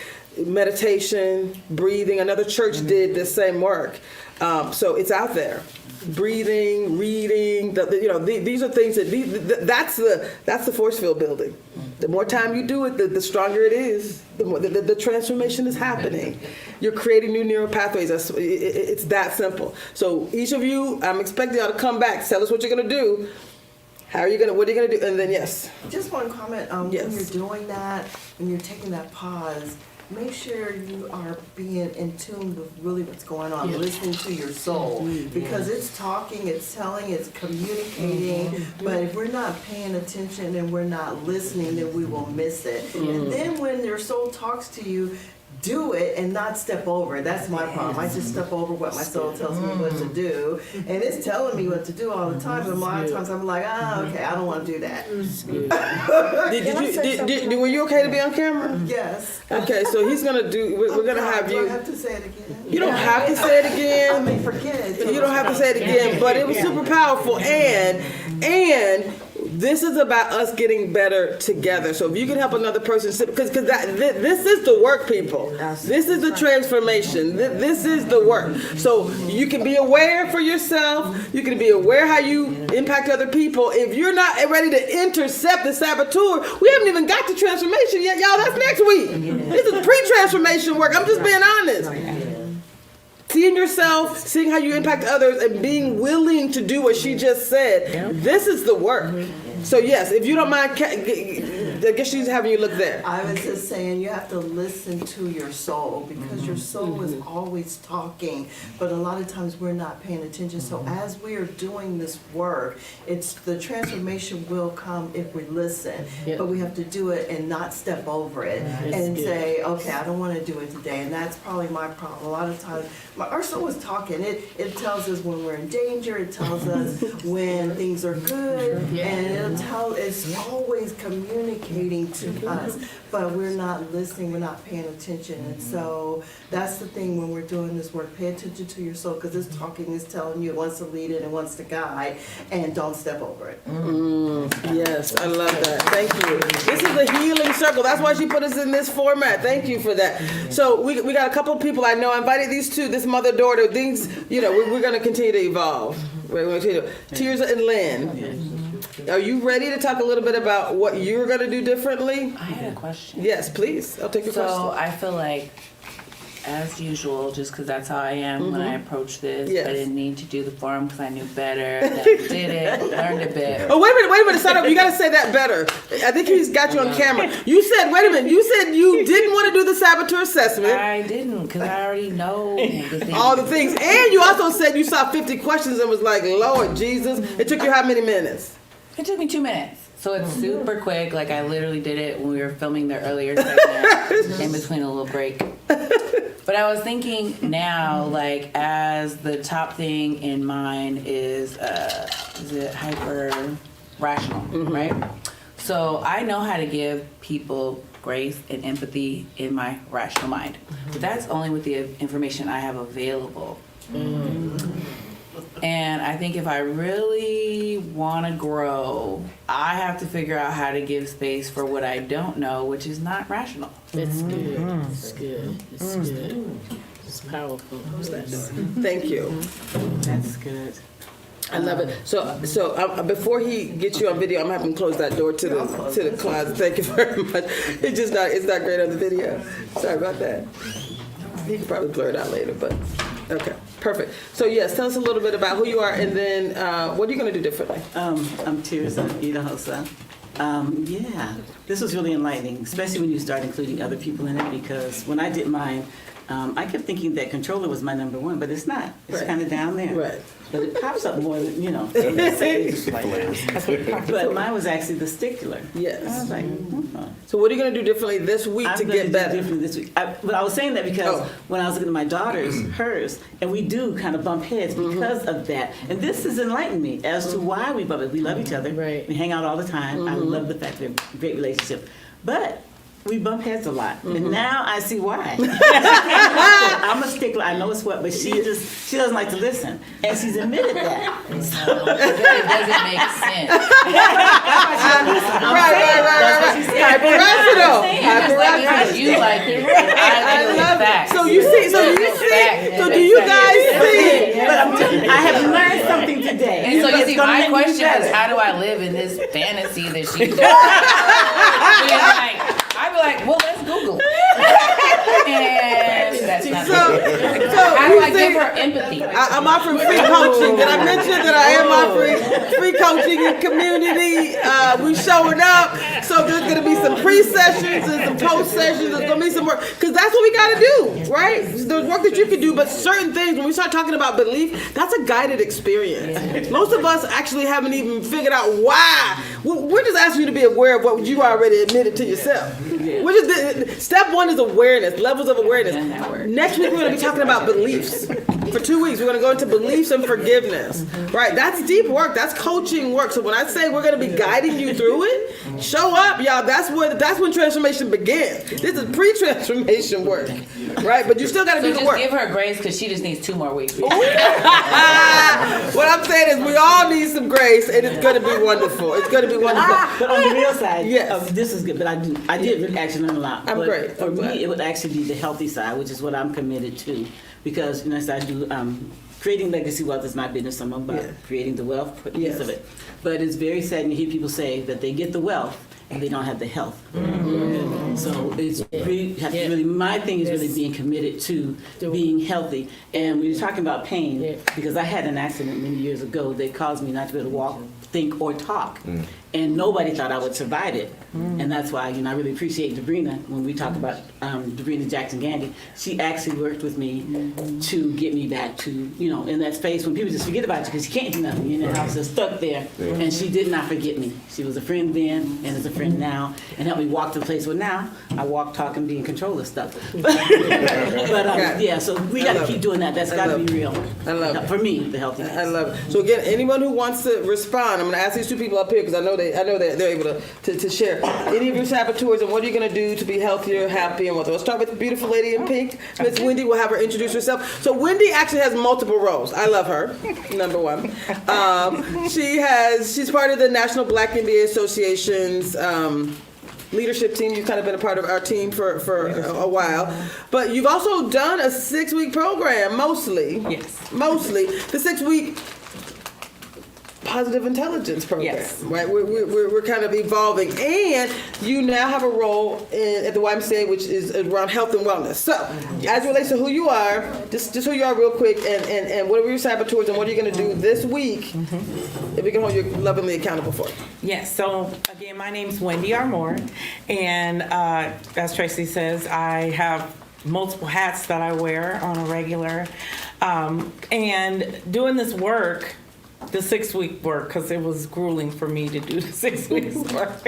Meditation, breathing. Another church did the same work. So it's out there. Breathing, reading, these are things that's the force field building. The more time you do it, the stronger it is. The more the transformation is happening. You're creating new neural pathways. It's that simple. So each of you, I'm expecting y'all to come back. Tell us what you're gonna do. What are you gonna do? And then yes. Just one comment. Yes. When you're doing that, when you're taking that pause, make sure you are being in tune with really what's going on, listening to your soul, because it's talking, it's telling, it's communicating, but if we're not paying attention and we're not listening, then we will miss it. And then when your soul talks to you, do it and not step over. That's my problem. I just step over what my soul tells me what to do, and it's telling me what to do all the time. But a lot of times I'm like, okay, I don't want to do that. Were you okay to be on camera? Yes. Okay, so he's gonna do. We're gonna have you. Do I have to say it again? You don't have to say it again. I may forget it. You don't have to say it again, but it was super powerful, and this is about us getting better together. So if you can help another person, because this is the work, people. This is the transformation. This is the work. So you can be aware for yourself. You can be aware how you impact other people. If you're not ready to intercept the saboteur, we haven't even got to transformation yet, y'all. That's next week. This is pre-transformation work. I'm just being honest. Seeing yourself, seeing how you impact others, and being willing to do what she just said. This is the work. So yes, if you don't mind, I guess she's having you look there. I was just saying you have to listen to your soul, because your soul is always talking, but a lot of times we're not paying attention. So as we are doing this work, the transformation will come if we listen, but we have to do it and not step over it and say, okay, I don't want to do it today. And that's probably my problem. A lot of times our soul is talking. It tells us when we're in danger. It tells us when things are good, and it's always communicating to us, but we're not listening, we're not paying attention. And so that's the thing when we're doing this work. Pay attention to your soul, because it's talking, it's telling you it wants to lead it and wants to guide, and don't step over it. Yes, I love that. Thank you. This is the healing circle. That's why she put us in this format. Thank you for that. So we got a couple of people I know. I invited these two, this mother-daughter. Things, we're going to continue to evolve. We're going to continue. Tears and Lynn. Are you ready to talk a little bit about what you're going to do differently? I had a question. Yes, please. I'll take your question. So I feel like as usual, just because that's how I am when I approach this. Yes. I didn't need to do the forum because I knew better. Then did it, learned a bit. Oh, wait a minute, stop up. You got to say that better. I think he's got you on camera. You said, wait a minute, you said you didn't want to do the saboteur assessment. I didn't, because I already know the things. All the things. And you also said you saw 50 questions and was like, Lord Jesus. It took you how many minutes? It took me 2 minutes. So it's super quick. Like, I literally did it when we were filming the earlier segment in between a little break. But I was thinking now, like, as the top thing in mine is it hyper rational, right? So I know how to give people grace and empathy in my rational mind. But that's only with the information I have available. And I think if I really want to grow, I have to figure out how to give space for what I don't know, which is not rational. That's good. That's good. That's good. It's powerful. Thank you. That's good. I love it. So before he gets you on video, I'm having to close that door to the closet. Thank you very much. It's not great on the video. Sorry about that. He could probably blur it out later, but okay, perfect. So yes, tell us a little bit about who you are, and then what are you going to do differently? I'm Tirza Idahosa. Yeah, this was really enlightening, especially when you start including other people in it, because when I did mine, I kept thinking that controller was my number one, but it's not. It's kind of down there. Right. But it pops up more than, but mine was actually the stickler. Yes. I was like, So what are you going to do differently this week to get better? Differently this week. But I was saying that because when I was looking at my daughter's, hers, and we do kind of bump heads because of that. And this has enlightened me as to why we bump it. We love each other. Right. We hang out all the time. I love the fact that we have a great relationship. But we bump heads a lot, and now I see why. I'm a stickler. I know it's what, but she doesn't like to listen, and she's admitted that. So it doesn't make sense. Right. You like it. I love that. So you see. So do you guys see? But I have learned something today. And so you see, my question is, how do I live in this fantasy that she's doing? I'd be like, well, let's Google. And that's not how do I give her empathy? I'm offering free coaching. Did I mention that I am offering free coaching in community? We showing up. So there's going to be some pre-sessions and some post-sessions. There's going to be some work. Because that's what we got to do, right? There's work that you can do, but certain things, when we start talking about belief, that's a guided experience. Most of us actually haven't even figured out why. We're just asking you to be aware of what you already admitted to yourself. Step one is awareness, levels of awareness. Next week we're going to be talking about beliefs. For 2 weeks we're going to go into beliefs and forgiveness. Right? That's deep work. That's coaching work. So when I say we're going to be guiding you through it, show up, y'all. That's when transformation begins. This is pre-transformation work, right? But you still got to do the work. Just give her grace because she just needs 2 more weeks. What I'm saying is we all need some grace, and it's going to be wonderful. It's going to be wonderful. But on the real side, yes. This is good. But I did really actually learn a lot. I'm but great. For me, it would actually be the healthy side, which is what I'm committed to, because I do creating legacy wealth is my business. I'm about creating the wealth piece of it. But it's very sad to hear people say that they get the wealth and they don't have the health. So it's really my thing is really being committed to being healthy. And we were talking about pain because I had an accident many years ago that caused me not to be able to walk, think, or talk. And nobody thought I would survive it. And that's why, I really appreciate Debrina when we talk about Debrina Jackson Gandy. She actually worked with me to get me back to, in that space when people just forget about you because you can't do nothing. You're in the house, just stuck there. And she did not forget me. She was a friend then and is a friend now and helped me walk to the place where now I walk, talk, and be in control of stuff. So we got to keep doing that. That's got to be real. I love it. For me, the healthy. I love it. So again, anyone who wants to respond, I'm going to ask these two people up here because I know they're able to share. Any of your saboteurs and what are you going to do to be healthier, happy, and wealthy? Let's start with the beautiful lady in pink. Miss Wendy. We'll have her introduce herself. So Wendy actually has multiple roles. I love her. Number one. She's part of the National Black MBA Association's leadership team. You've kind of been a part of our team for a while. But you've also done a 6-week program, mostly. Yes. Mostly. The 6-week positive intelligence program, Yes. right? We're kind of evolving, and you now have a role at the YMCA, which is around health and wellness. So, as it relates to who you are, just who you are real quick, and what are your saboteurs, and what are you going to do this week if we can hold you lovingly accountable for it? Yes, so again, my name's Wendy Armour, and as Tracy says, I have multiple hats that I wear on a regular, and doing this work, the 6-week work, because it was grueling for me to do the 6 weeks work,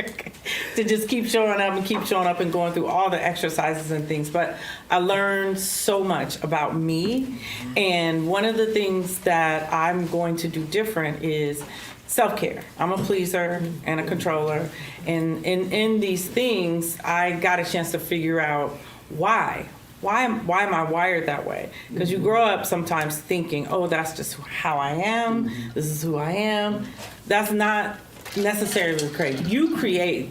to just keep showing up and going through all the exercises and things. But I learned so much about me, and one of the things that I'm going to do different is self-care. I'm a pleaser and a controller, and in these things, I got a chance to figure out why. Why am I wired that way? Because you grow up sometimes thinking, oh, that's just how I am. This is who I am. That's not necessarily correct. You create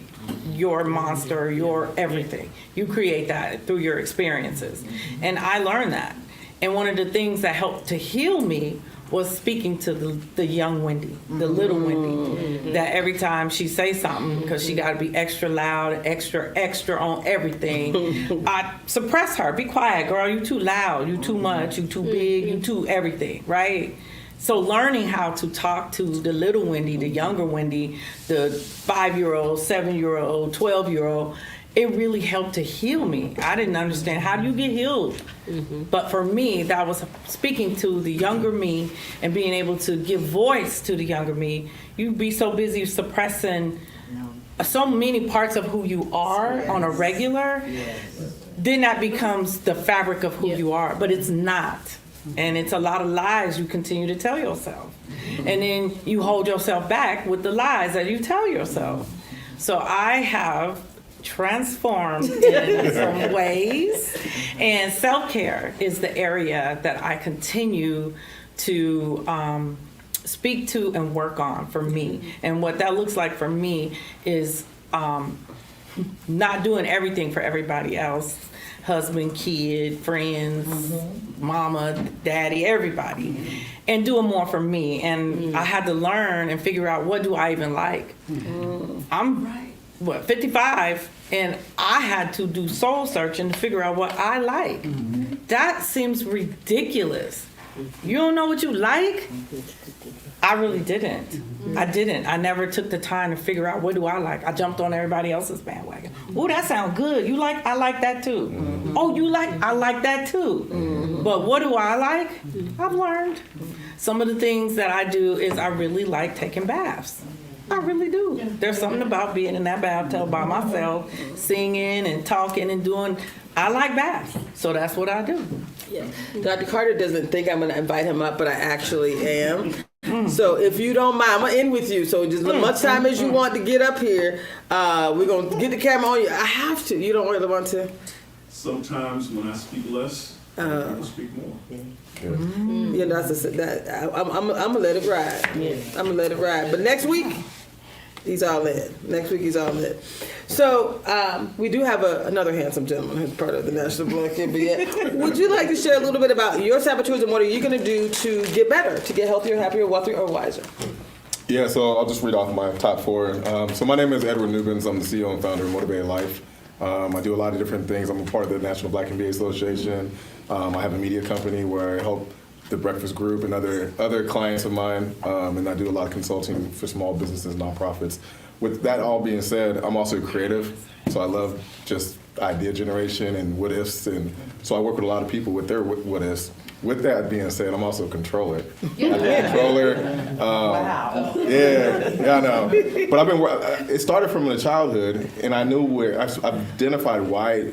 your monster, your everything. You create that through your experiences. And I learned that. And one of the things that helped to heal me was speaking to the young Wendy, the little Wendy, that every time she say something, because she got to be extra loud, extra on everything, I suppress her. Be quiet, girl. You too loud. You too much. You too big. You too everything, right? So learning how to talk to the little Wendy, the younger Wendy, the 5-year-old, 7-year-old, 12-year-old, it really helped to heal me. I didn't understand, how do you get healed? But for me, that was speaking to the younger me and being able to give voice to the younger me. You'd be so busy suppressing so many parts of who you are on a regular, then that becomes the fabric of who you are, but it's not. And it's a lot of lies you continue to tell yourself. And then you hold yourself back with the lies that you tell yourself. So I have transformed in some ways, and self-care is the area that I continue to speak to and work on for me. And what that looks like for me is not doing everything for everybody else, husband, kid, friends, mama, daddy, everybody, and doing more for me. And I had to learn and figure out, what do I even like? I'm 55, and I had to do soul searching to figure out what I like. That seems ridiculous. You don't know what you like? I really didn't. I didn't. I never took the time to figure out, what do I like? I jumped on everybody else's bandwagon. Oh, that sounds good. You like? I like that too. Oh, you like? I like that too. But what do I like? I've learned. Some of the things that I do is I really like taking baths. I really do. There's something about being in that bathtub by myself, singing and talking and doing. I like baths, so that's what I do. Yeah. Dr. Carter doesn't think I'm going to invite him up, but I actually am. So if you don't mind, I'm going to end with you. So just as much time as you want to get up here, we're going to get the camera on you. I have to. You don't really want to? Sometimes when I speak less, people speak more. Yeah, I'm going to let it ride. I'm going to let it ride. But next week, he's all in. Next week, he's all in. So we do have another handsome gentleman who's part of the National Black NBA. Would you like to share a little bit about your saboteurs and what are you going to do to get better, to get healthier, happier, wealthier, or wiser? Yeah, so I'll just read off my top 4. So my name is Edward Nubens. I'm the CEO and founder of Motivated Life. I do a lot of different things. I'm a part of the National Black NBA Association. I have a media company where I help the Breakfast Group and other clients of mine, and I do a lot of consulting for small businesses, nonprofits. With that all being said, I'm also creative, so I love just idea generation and what ifs, and so I work with a lot of people with their what ifs. With that being said, I'm also a controller. I'm a controller. Wow. Yeah, I know. But it started from a childhood, and I knew I've identified why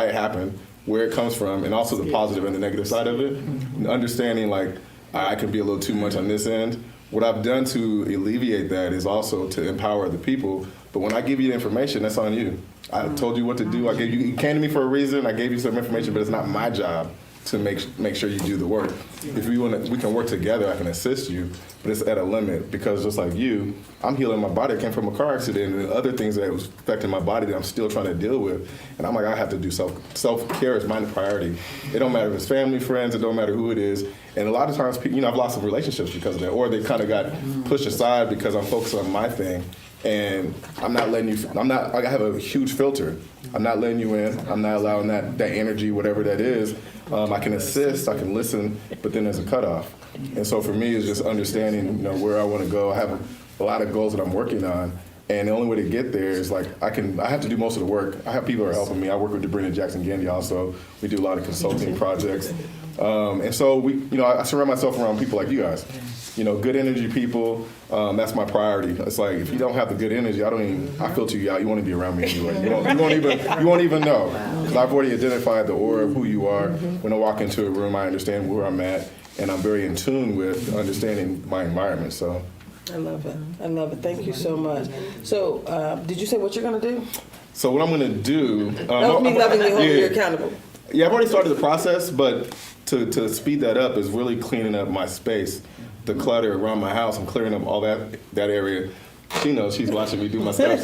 it happened, where it comes from, and also the positive and the negative side of it. And understanding like I can be a little too much on this end. What I've done to alleviate that is also to empower other people. But when I give you the information, that's on you. I told you what to do. You came to me for a reason. I gave you some information, but it's not my job to make sure you do the work. If we can work together, I can assist you, but it's at a limit because just like you, I'm healing my body. I came from a car accident and other things that was affecting my body that I'm still trying to deal with. And I'm like, I have to do self-care is my priority. It don't matter if it's family, friends, it don't matter who it is. And a lot of times, I've lost some relationships because of that, or they kind of got pushed aside because I'm focused on my thing. And I'm not letting you, I have a huge filter. I'm not letting you in. I'm not allowing that energy, whatever that is. I can assist, I can listen, but then there's a cutoff. And so for me, it's just understanding, where I want to go. I have a lot of goals that I'm working on. And the only way to get there is I have to do most of the work. I have people who are helping me. I work with Debrina Jackson-Gandy also. We do a lot of consulting projects. And so I surround myself around people like you guys. Good energy people, that's my priority. It's like, if you don't have the good energy, I filter you out. You want to be around me anyway. You won't even know. Because I've already identified the aura of who you are. When I walk into a room, I understand where I'm at, and I'm very in tune with understanding my environment, so. I love it. Thank you so much. So, did you say what you're going to do? So what I'm going to do. Help me lovingly hold you accountable. Yeah, I've already started the process, but to speed that up is really cleaning up my space, the clutter around my house. I'm clearing up all that area. She knows, she's watching me do my stuff.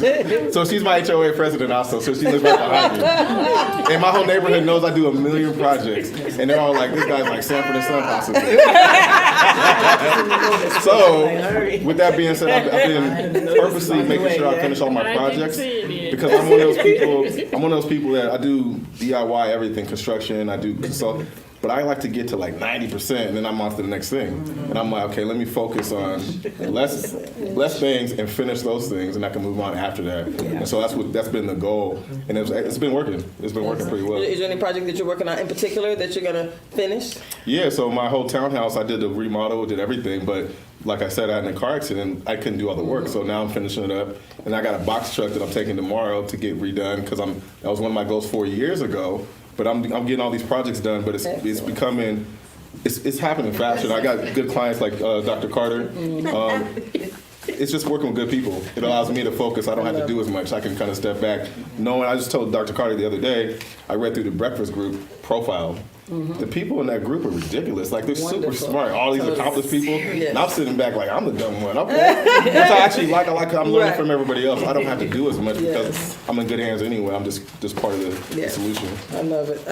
So she's my HOA president also, so she lives right behind me. And my whole neighborhood knows I do a million projects. And they're all like, this guy's like Sanford and Son possibly. So, with that being said, I've been purposely making sure I finish all my projects. Because I'm one of those people that I do DIY everything, construction, I do consult. But I like to get to like 90%, and then I'm on to the next thing. And I'm like, okay, let me focus on less things and finish those things, and I can move on after that. And so that's been the goal, and it's been working. It's been working pretty well. Is there any project that you're working on in particular that you're gonna finish? Yeah, so my whole townhouse, I did the remodel, did everything, but like I said, I had a car accident. I couldn't do all the work, so now I'm finishing it up, and I got a box truck that I'm taking tomorrow to get redone because that was one of my goals 4 years ago. But I'm getting all these projects done, but it's becoming, it's happening faster. I got good clients like Dr. Carter. It's just working with good people. It allows me to focus. I don't have to do as much. I can kind of step back. I just told Dr. Carter the other day, I read through the breakfast group profile. The people in that group are ridiculous. Like, they're super smart. All these accomplished people. And I'm sitting back like, I'm the dumb one. Okay. Which I actually like. I'm learning from everybody else. I don't have to do as much because I'm in good hands anyway. I'm just part of the solution. I love it.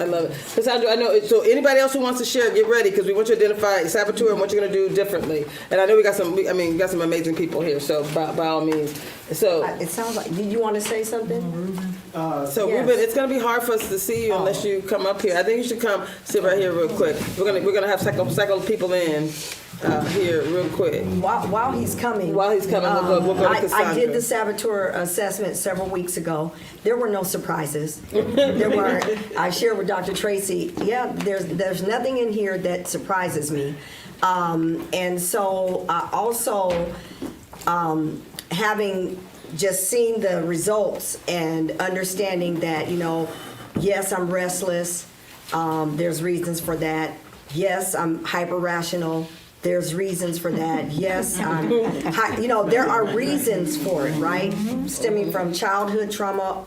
Cassandra, I know. So anybody else who wants to share, get ready because we want you to identify saboteur and what you're going to do differently. And I know we got some amazing people here. So by all means. So it sounds like. Did you want to say something? Ruben, it's going to be hard for us to see you unless you come up here. I think you should come sit right here real quick. We're gonna have cycle people in here real quick. While he's coming, we'll go to Cassandra. I did the saboteur assessment several weeks ago. There were no surprises. There weren't. I shared with Dr. Tracy. Yeah, there's nothing in here that surprises me, and so I also having just seen the results and understanding that, yes, I'm restless. There's reasons for that. Yes, I'm hyper rational. There's reasons for that. Yes, there are reasons for it, right? Stemming from childhood trauma,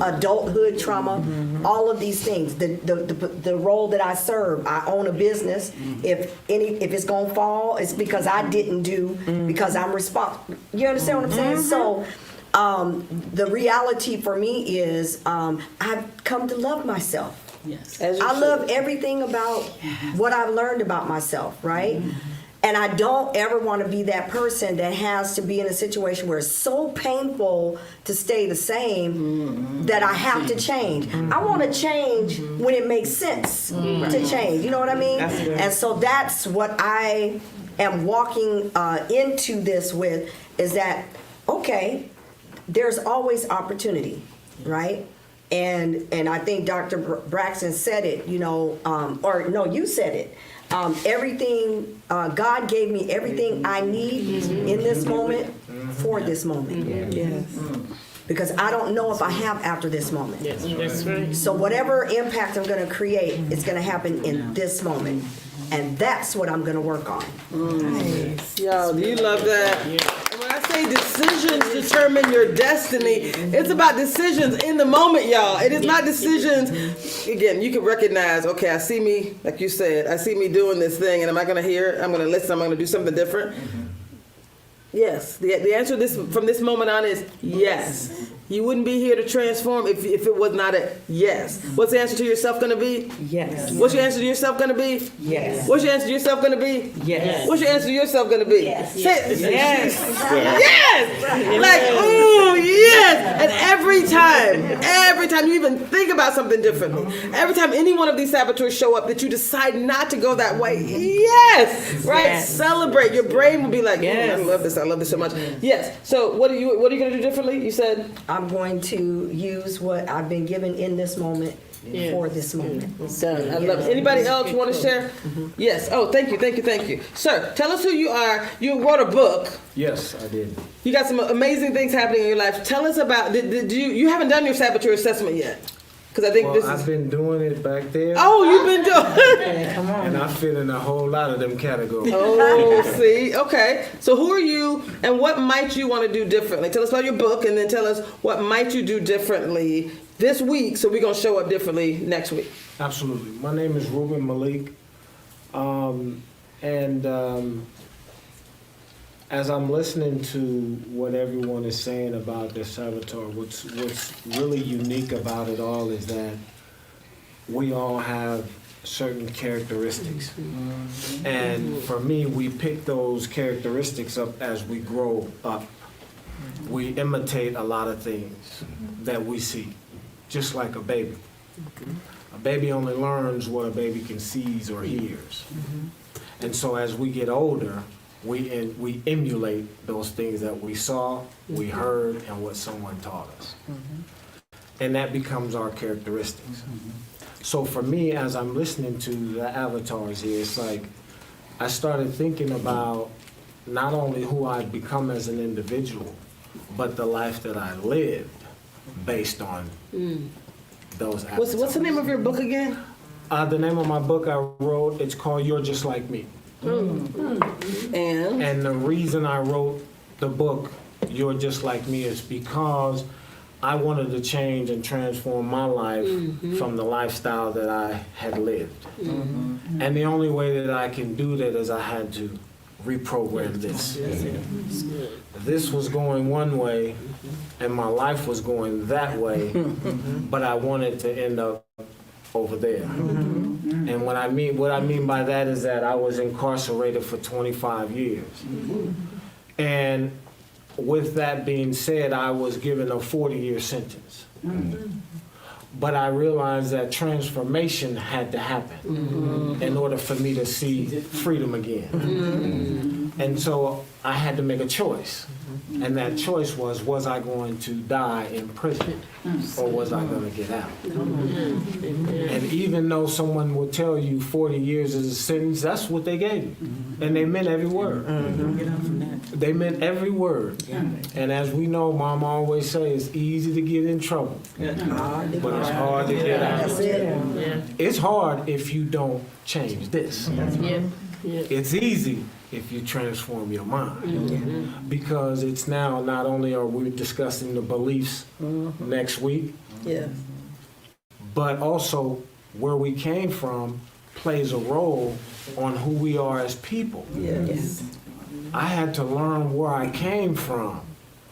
adulthood trauma, all of these things. The role that I serve, I own a business. If it's gonna fall, it's because I didn't do, because I'm responsible. You understand what I'm saying? So. The reality for me is I've come to love myself. Yes. I love everything about what I've learned about myself, right? And I don't ever want to be that person that has to be in a situation where it's so painful to stay the same that I have to change. I want to change when it makes sense to change. You know what I mean? And so that's what I am walking into this with, is that, okay, there's always opportunity, right? And I think Dr. Braxton said it, you said it. Everything, God gave me everything I need in this moment for this moment. Yes. Because I don't know if I have after this moment. Yes, that's right. So whatever impact I'm going to create is going to happen in this moment. And that's what I'm going to work on. Nice. Yo, do you love that? And when I say say decisions determine your destiny. It's about decisions in the moment, y'all. It is not decisions. Again, you can recognize, okay, I see me, like you said, I see me doing this thing, and am I going to hear it? I'm going to listen. I'm going to do something different. Yes. The answer from this moment on is yes. You wouldn't be here to transform if it was not a yes. What's the answer to yourself going to be? Yes. What's your answer to yourself going to be? Yes. What's your answer to yourself going to be? Yes. What's your answer to yourself going to be? Yes. Say, Yes. Yes. Like, ooh, yes. And every time you even think about something differently, every time any one of these saboteurs show up that you decide not to go that way, yes, right? Yes. Celebrate. Your brain will be like, Yes. I love this so much. Yes. So what are you going to do differently? You said I'm going to use what I've been given in this moment for this moment. done. I love it. Anybody else want to share? Yes. Oh, thank you. Sir, tell us who you are. You wrote a book. Yes, I did. You got some amazing things happening in your life. Tell us about, did you haven't done your saboteur assessment yet. Because I think I've been doing it back there. Oh, you've been doing it. Come on. And I fit in a whole lot of them categories. Oh, see? Okay. So who are you and what might you want to do differently? Tell us about your book and then tell us what might you do differently this week so we're going to show up differently next week. Absolutely. My name is Ruben Malik. As I'm listening to what everyone is saying about their saboteur, what's really unique about it all is that we all have certain characteristics. And for me, we pick those characteristics up as we grow up. We imitate a lot of things that we see, just like a baby. A baby only learns what a baby can sees or hears. And so as we get older, we emulate those things that we saw, we heard, and what someone taught us. And that becomes our characteristics. So for me, as I'm listening to the avatars here, it's like I started thinking about not only who I've become as an individual, but the life that I lived based on those avatars. What's the name of your book again? The name of my book I wrote, it's called You're Just Like Me. And the reason I wrote the book, You're Just Like Me, is because I wanted to change and transform my life from the lifestyle that I had lived. And the only way that I can do that is I had to reprogram this. This was going one way, and my life was going that way, but I wanted to end up over there. And what I mean by that is that I was incarcerated for 25 years. And with that being said, I was given a 40-year sentence. But I realized that transformation had to happen in order for me to see freedom again. And so I had to make a choice. And that choice was I going to die in prison or was I going to get out? And even though someone will tell you 40 years is a sentence, that's what they gave you. And they meant every word. They meant every word. And as we know, Mom always says, it's easy to get in trouble, but it's hard to get out. It's hard if you don't change this. It's easy if you transform your mind. Because it's now, not only are we discussing the beliefs next week, but also where we came from plays a role on who we are as people. I had to learn where I came from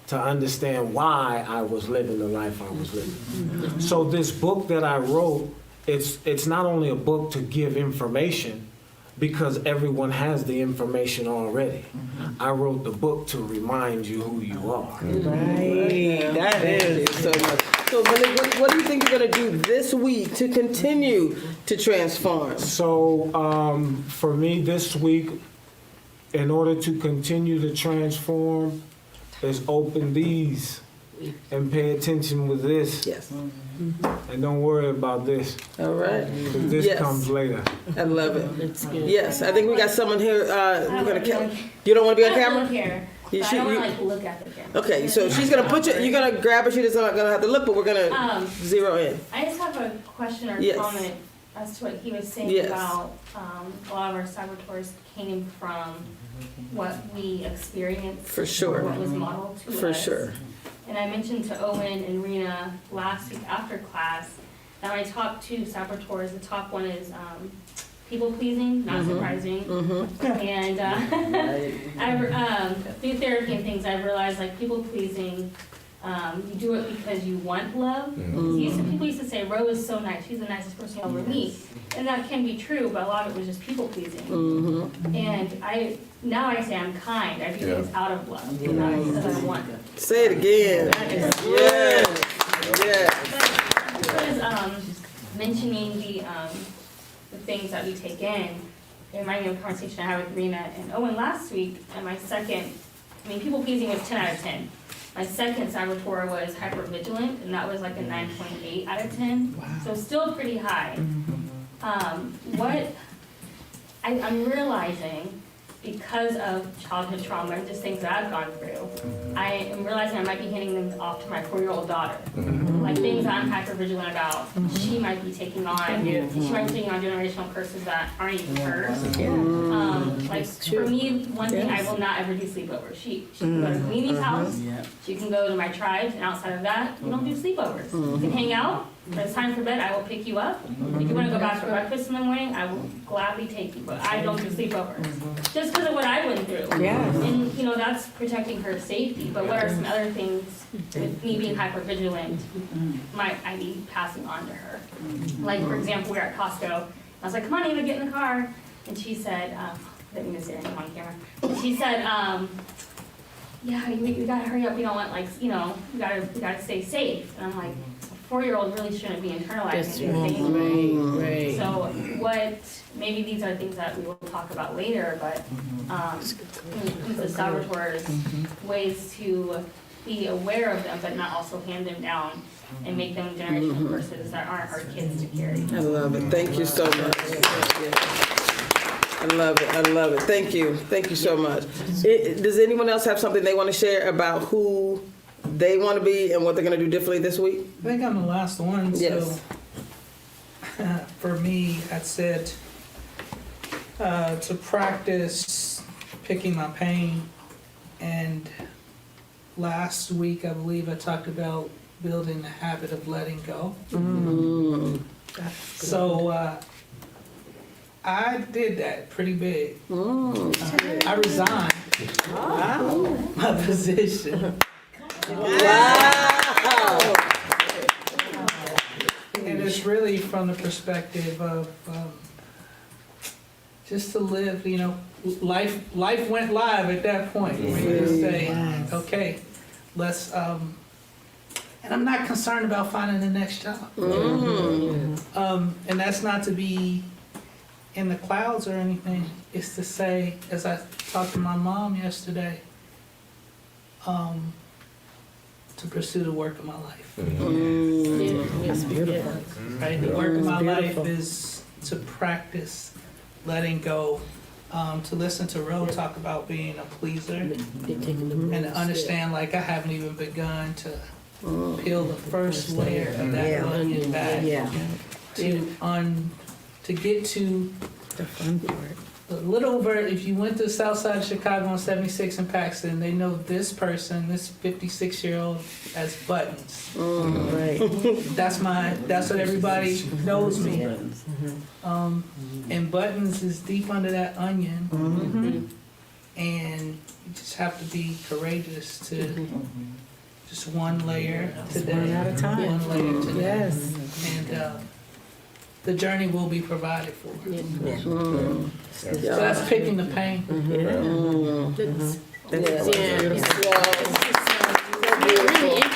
to understand why I was living the life I was living. So this book that I wrote, it's not only a book to give information, because everyone has the information already. I wrote the book to remind you who you are. Right. That is so much. So, Malik, what do you think you're going to do this week to continue to transform? So, for me this week, in order to continue to transform, is open these and pay attention with this. And don't worry about this. All right. Because this comes later. I love it. That's good. Yes, I think we got someone here. We're gonna. You don't want to be on camera? Here. You I don't want to look at the camera. Okay, so she's gonna put you. You're gonna grab her. She's not gonna have to look, but we're gonna zero in. I just have a question or Yes. comment. as to what he was saying Yes. about a lot of our saboteurs came from what we experienced. For sure. What was modeled to us. For sure. And I mentioned to Owen and Rena last week after class that my top 2 saboteurs, the top one is people pleasing, not surprising. And through therapy and things, I've realized like people pleasing, you do it because you want love. People used to say, Ro is so nice, she's the nicest person you'll ever meet. And that can be true, but a lot of it was just people pleasing. And now I say I'm kind. I do things out of love, not because I want. Say it again. Yes. Because mentioning the things that we take in, it reminded me of a conversation I had with Rena and Owen last week. And my second, people pleasing was 10 out of 10. My second saboteur was hypervigilant, and that was like a 9.8 out of 10. Wow. So still pretty high. What I'm realizing, because of childhood trauma and just things that I've gone through, I am realizing I might be handing them off to my 4-year-old daughter. Like things that I'm hypervigilant about, she might be taking on. She might be taking on generational curses that aren't even hers. For me, one thing, I will not ever do sleepovers. She can go to Mimi's house, she can go to my tribes, and outside of that, we don't do sleepovers. You can hang out. When it's time for bed, I will pick you up. If you want to go back for breakfast in the morning, I will gladly take you. But I don't do sleepovers. Just because of what I went through. And, that's protecting her safety. But what are some other things, with me being hypervigilant, might I be passing on to her? Like, for example, we were at Costco. I was like, come on, Ava, get in the car. And she said, I didn't mean to say her name on camera. And she said, yeah, you gotta hurry up. We don't want, we gotta stay safe. And I'm like, 4-year-old really shouldn't be internalizing these things. Right. So maybe these are things that we will talk about later, but when it comes to saboteurs, ways to be aware of them, but not also hand them down and make them generational curses that aren't our kids to carry. I love it. Thank you so much. I love it. Thank you so much. Does anyone else have something they want to share about who they want to be and what they're going to do differently this week? I think I'm the last one. Yes. So for me, I said to practice picking my pain. And last week, I believe I talked about building the habit of letting go. So I did that pretty big. I resigned my position. Wow. And it's really from the perspective of just to live, life went live at that point. Where you just say, okay, let's, and I'm not concerned about finding the next job. And that's not to be in the clouds or anything. It's to say, as I talked to my mom yesterday, to pursue the work of my life. It's beautiful. Right? The work of my life is to practice letting go, to listen to Ro talk about being a pleaser, and to understand like I haven't even begun to peel the first layer of that onion back to get to the fun part. A little over, if you went to the south side of Chicago on 76 in Paxton, they know this person, this 56-year-old, as Buttons. Right. That's what everybody knows me. And Buttons is deep under that onion. And you just have to be courageous to just one layer today. One at a time. One layer today. Yes. And the journey will be provided for. So that's picking the pain. Really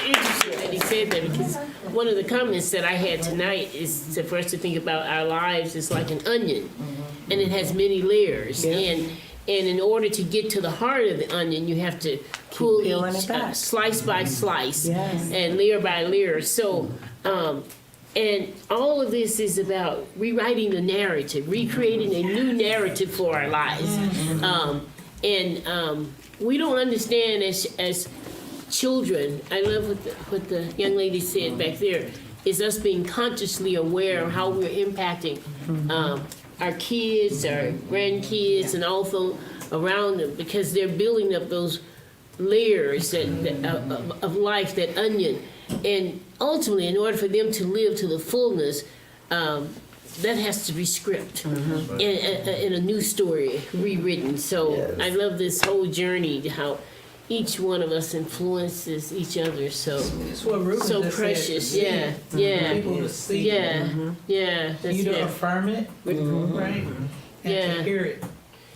interesting that he said that, because one of the comments that I had tonight is for us to think about our lives is like an onion, and it has many layers. And in order to get to the heart of the onion, you have to pull each slice by slice and layer by layer. So. And all of this is about rewriting the narrative, recreating a new narrative for our lives. We don't understand as children. I love what the young lady said back there. is us being consciously aware of how we're impacting our kids, our grandkids, and also around them, because they're building up those layers of life, that onion. And ultimately, in order for them to live to the fullness, that has to be script in a new story, rewritten. So I love this whole journey, how each one of us influences each other. So That's what Ruben so just precious. said, people to see. Yeah. That's You to it. affirm it, right? And to hear it.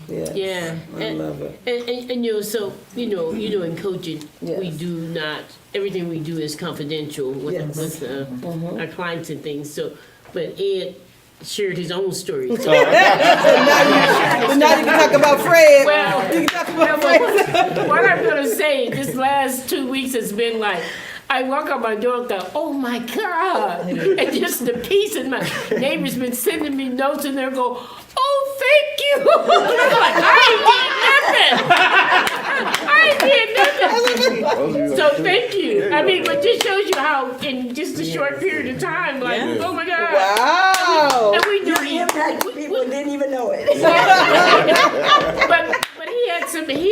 Yeah, I love it. And so in coaching, we do not, everything we do is confidential with our clients and things. So, but Ed shared his own story. So now you can talk about Fred. Well, you can talk about Fred. What I'm gonna say, this last 2 weeks has been like, I walk out my door and go, oh my God. And just the peace in my neighbors been sending me notes and they'll go, oh, thank you. I'm like, I ain't did nothing. So thank you. I mean, but just shows you how in just a short period of time, like, oh my God. Wow. And we do people didn't even know it. But he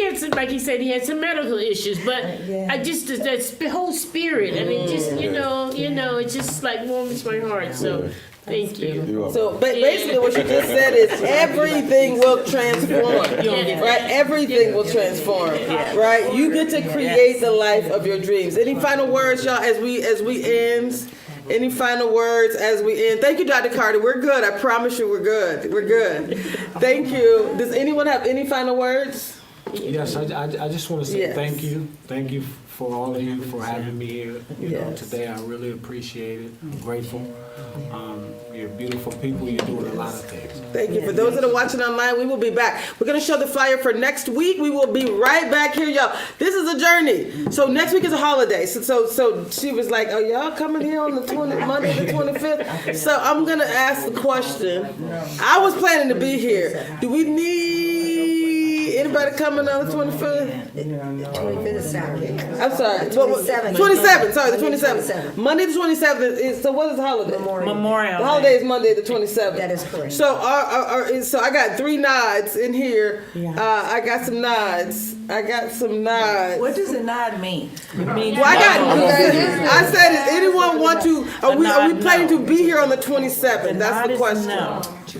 had some, like he said, he had some medical issues. But I just that whole spirit. I mean, just you know, it just like warms my heart. So thank you. So basically, what you just said is everything will transform, right? Everything will transform, right? You get to create the life of your dreams. Any final words, y'all, as we end? Any final words as we end? Thank you, Dr. Carter. We're good. I promise you, we're good. We're good. Thank you. Does anyone have any final words? Yes, I just want to say thank you. Thank you for all of you for having me here. You know, today I really appreciate it. I'm grateful. You're beautiful people. You're doing a lot of things. Thank you. For those that are watching online, we will be back. We're going to show the flyer for next week. We will be right back here, y'all. This is a journey. So next week is a holiday. So she was like, "Oh, y'all coming here on the Monday the 25th?" So I'm going to ask the question. I was planning to be here. Do we need anybody coming on the 25th? 25th is Saturday. I'm sorry. 27th. 27th. Sorry, the 27th. Monday the 27th is. So what is the holiday? Memorial. The holiday is Monday the 27th. That is correct. So so I got 3 nods in here. I got some nods. What does a nod mean? Well, I said, does anyone want to? Are we planning to be here on the 27th? That's the question.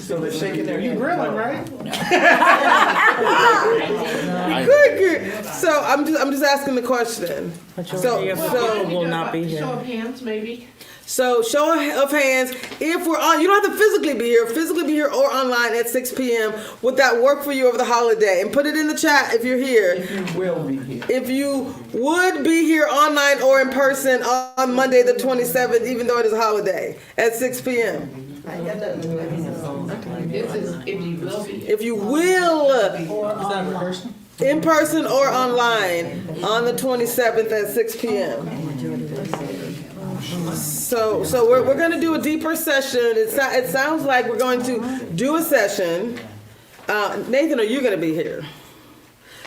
So they're shaking their head. Grilling, right? Good. So I'm just asking the question. So will not be here. Show of hands, maybe. So show of hands, if we're on, you don't have to physically be here or online at 6 p.m. Would that work for you over the holiday? And put it in the chat if you're here. If you will be here. If you would be here online or in person on Monday the 27th, even though it is a holiday, at 6 p.m. If you will, in person or online on the 27th at 6 p.m. So we're going to do a deeper session. It sounds like we're going to do a session. Nathan, are you going to be here?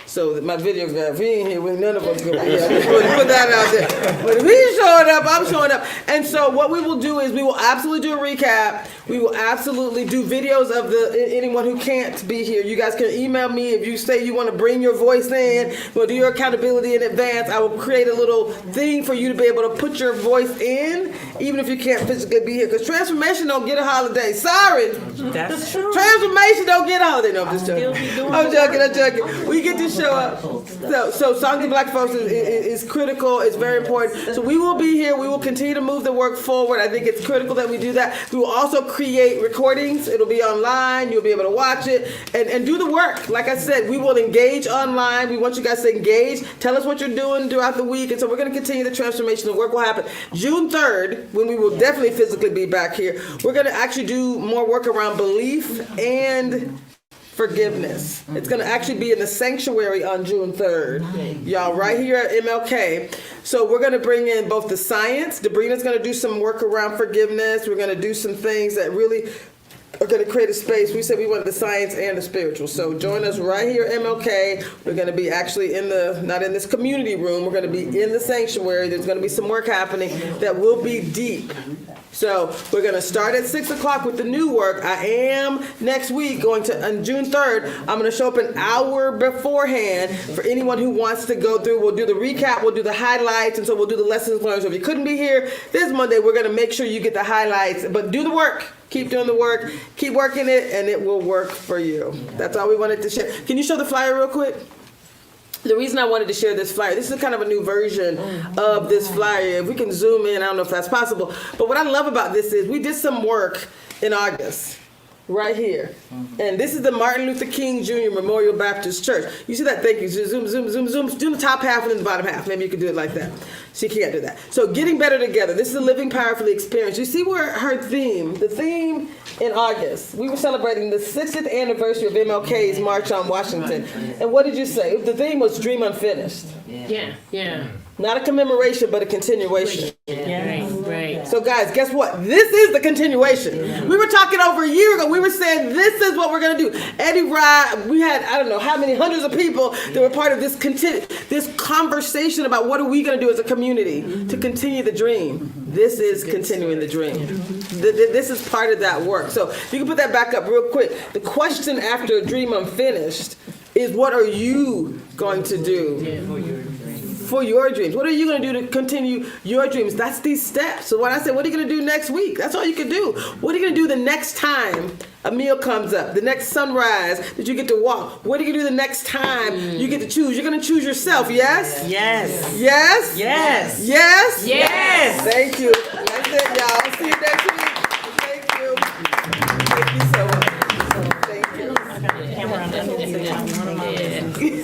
So my videographer, he ain't here with none of us going to be here. Put that out there. But if he's showing up, I'm showing up. And so what we will do is we will absolutely do a recap. We will absolutely do videos of anyone who can't be here. You guys can email me if you say you want to bring your voice in. We'll do your accountability in advance. I will create a little thing for you to be able to put your voice in, even if you can't physically be here. Because transformation don't get a holiday. Sorry. That's true. Transformation don't get a holiday. No, I'm just joking. I'm joking. We get to show up. So Songs of Black Folks is critical. It's very important. So we will be here. We will continue to move the work forward. I think it's critical that we do that. We will also create recordings. It'll be online. You'll be able to watch it and do the work. Like I said, we will engage online. We want you guys to engage. Tell us what you're doing throughout the week. And so we're going to continue the transformation. The work will happen. June 3rd, when we will definitely physically be back here, we're going to actually do more work around belief and forgiveness. It's going to actually be in the sanctuary on June 3rd. Y'all, right here at MLK. So we're going to bring in both the science. Debrina's going to do some work around forgiveness. We're going to do some things that really are going to create a space. We said we want the science and the spiritual. So join us right here at MLK. We're going to be actually not in this community room. We're going to be in the sanctuary. There's going to be some work happening that will be deep. So we're going to start at 6 o'clock with the new work. I am next week going to, on June 3rd, I'm going to show up an hour beforehand for anyone who wants to go through. We'll do the recap, we'll do the highlights, and so we'll do the lessons learned. So if you couldn't be here this Monday, we're going to make sure you get the highlights, but do the work. Keep doing the work, keep working it, and it will work for you. That's all we wanted to share. Can you show the flyer real quick? The reason I wanted to share this flyer, this is kind of a new version of this flyer. If we can zoom in, I don't know if that's possible. But what I love about this is we did some work in August, right here. And this is the Martin Luther King Jr. Memorial Baptist Church. You see that? Thank you. Zoom, zoom, zoom, zoom. Do the top half and then the bottom half. Maybe you could do it like that. She can't do that. So getting better together. This is a living powerfully experience. You see where her theme, the theme in August, we were celebrating the 60th anniversary of MLK's March on Washington. And what did you say? The theme was Dream Unfinished. Yeah. Not a commemoration, but a continuation. Right. So guys, guess what? This is the continuation. We were talking over a year ago. We were saying this is what we're going to do. Eddie Rye, we had, I don't know how many hundreds of people that were part of this conversation about what are we going to do as a community to continue the dream. This is continuing the dream. This is part of that work. So you can put that back up real quick. The question after Dream Unfinished is, what are you going to do for your dreams? What are you going to do to continue your dreams? That's these steps. So when I say, what are you going to do next week? That's all you can do. What are you going to do the next time a meal comes up? The next sunrise that you get to walk? What are you going to do the next time you get to choose? You're going to choose yourself, yes? Yes. Yes? Yes. Yes? Yes. Thank you. That's it, y'all. See you next week. Thank you. Thank you so much. Thank you.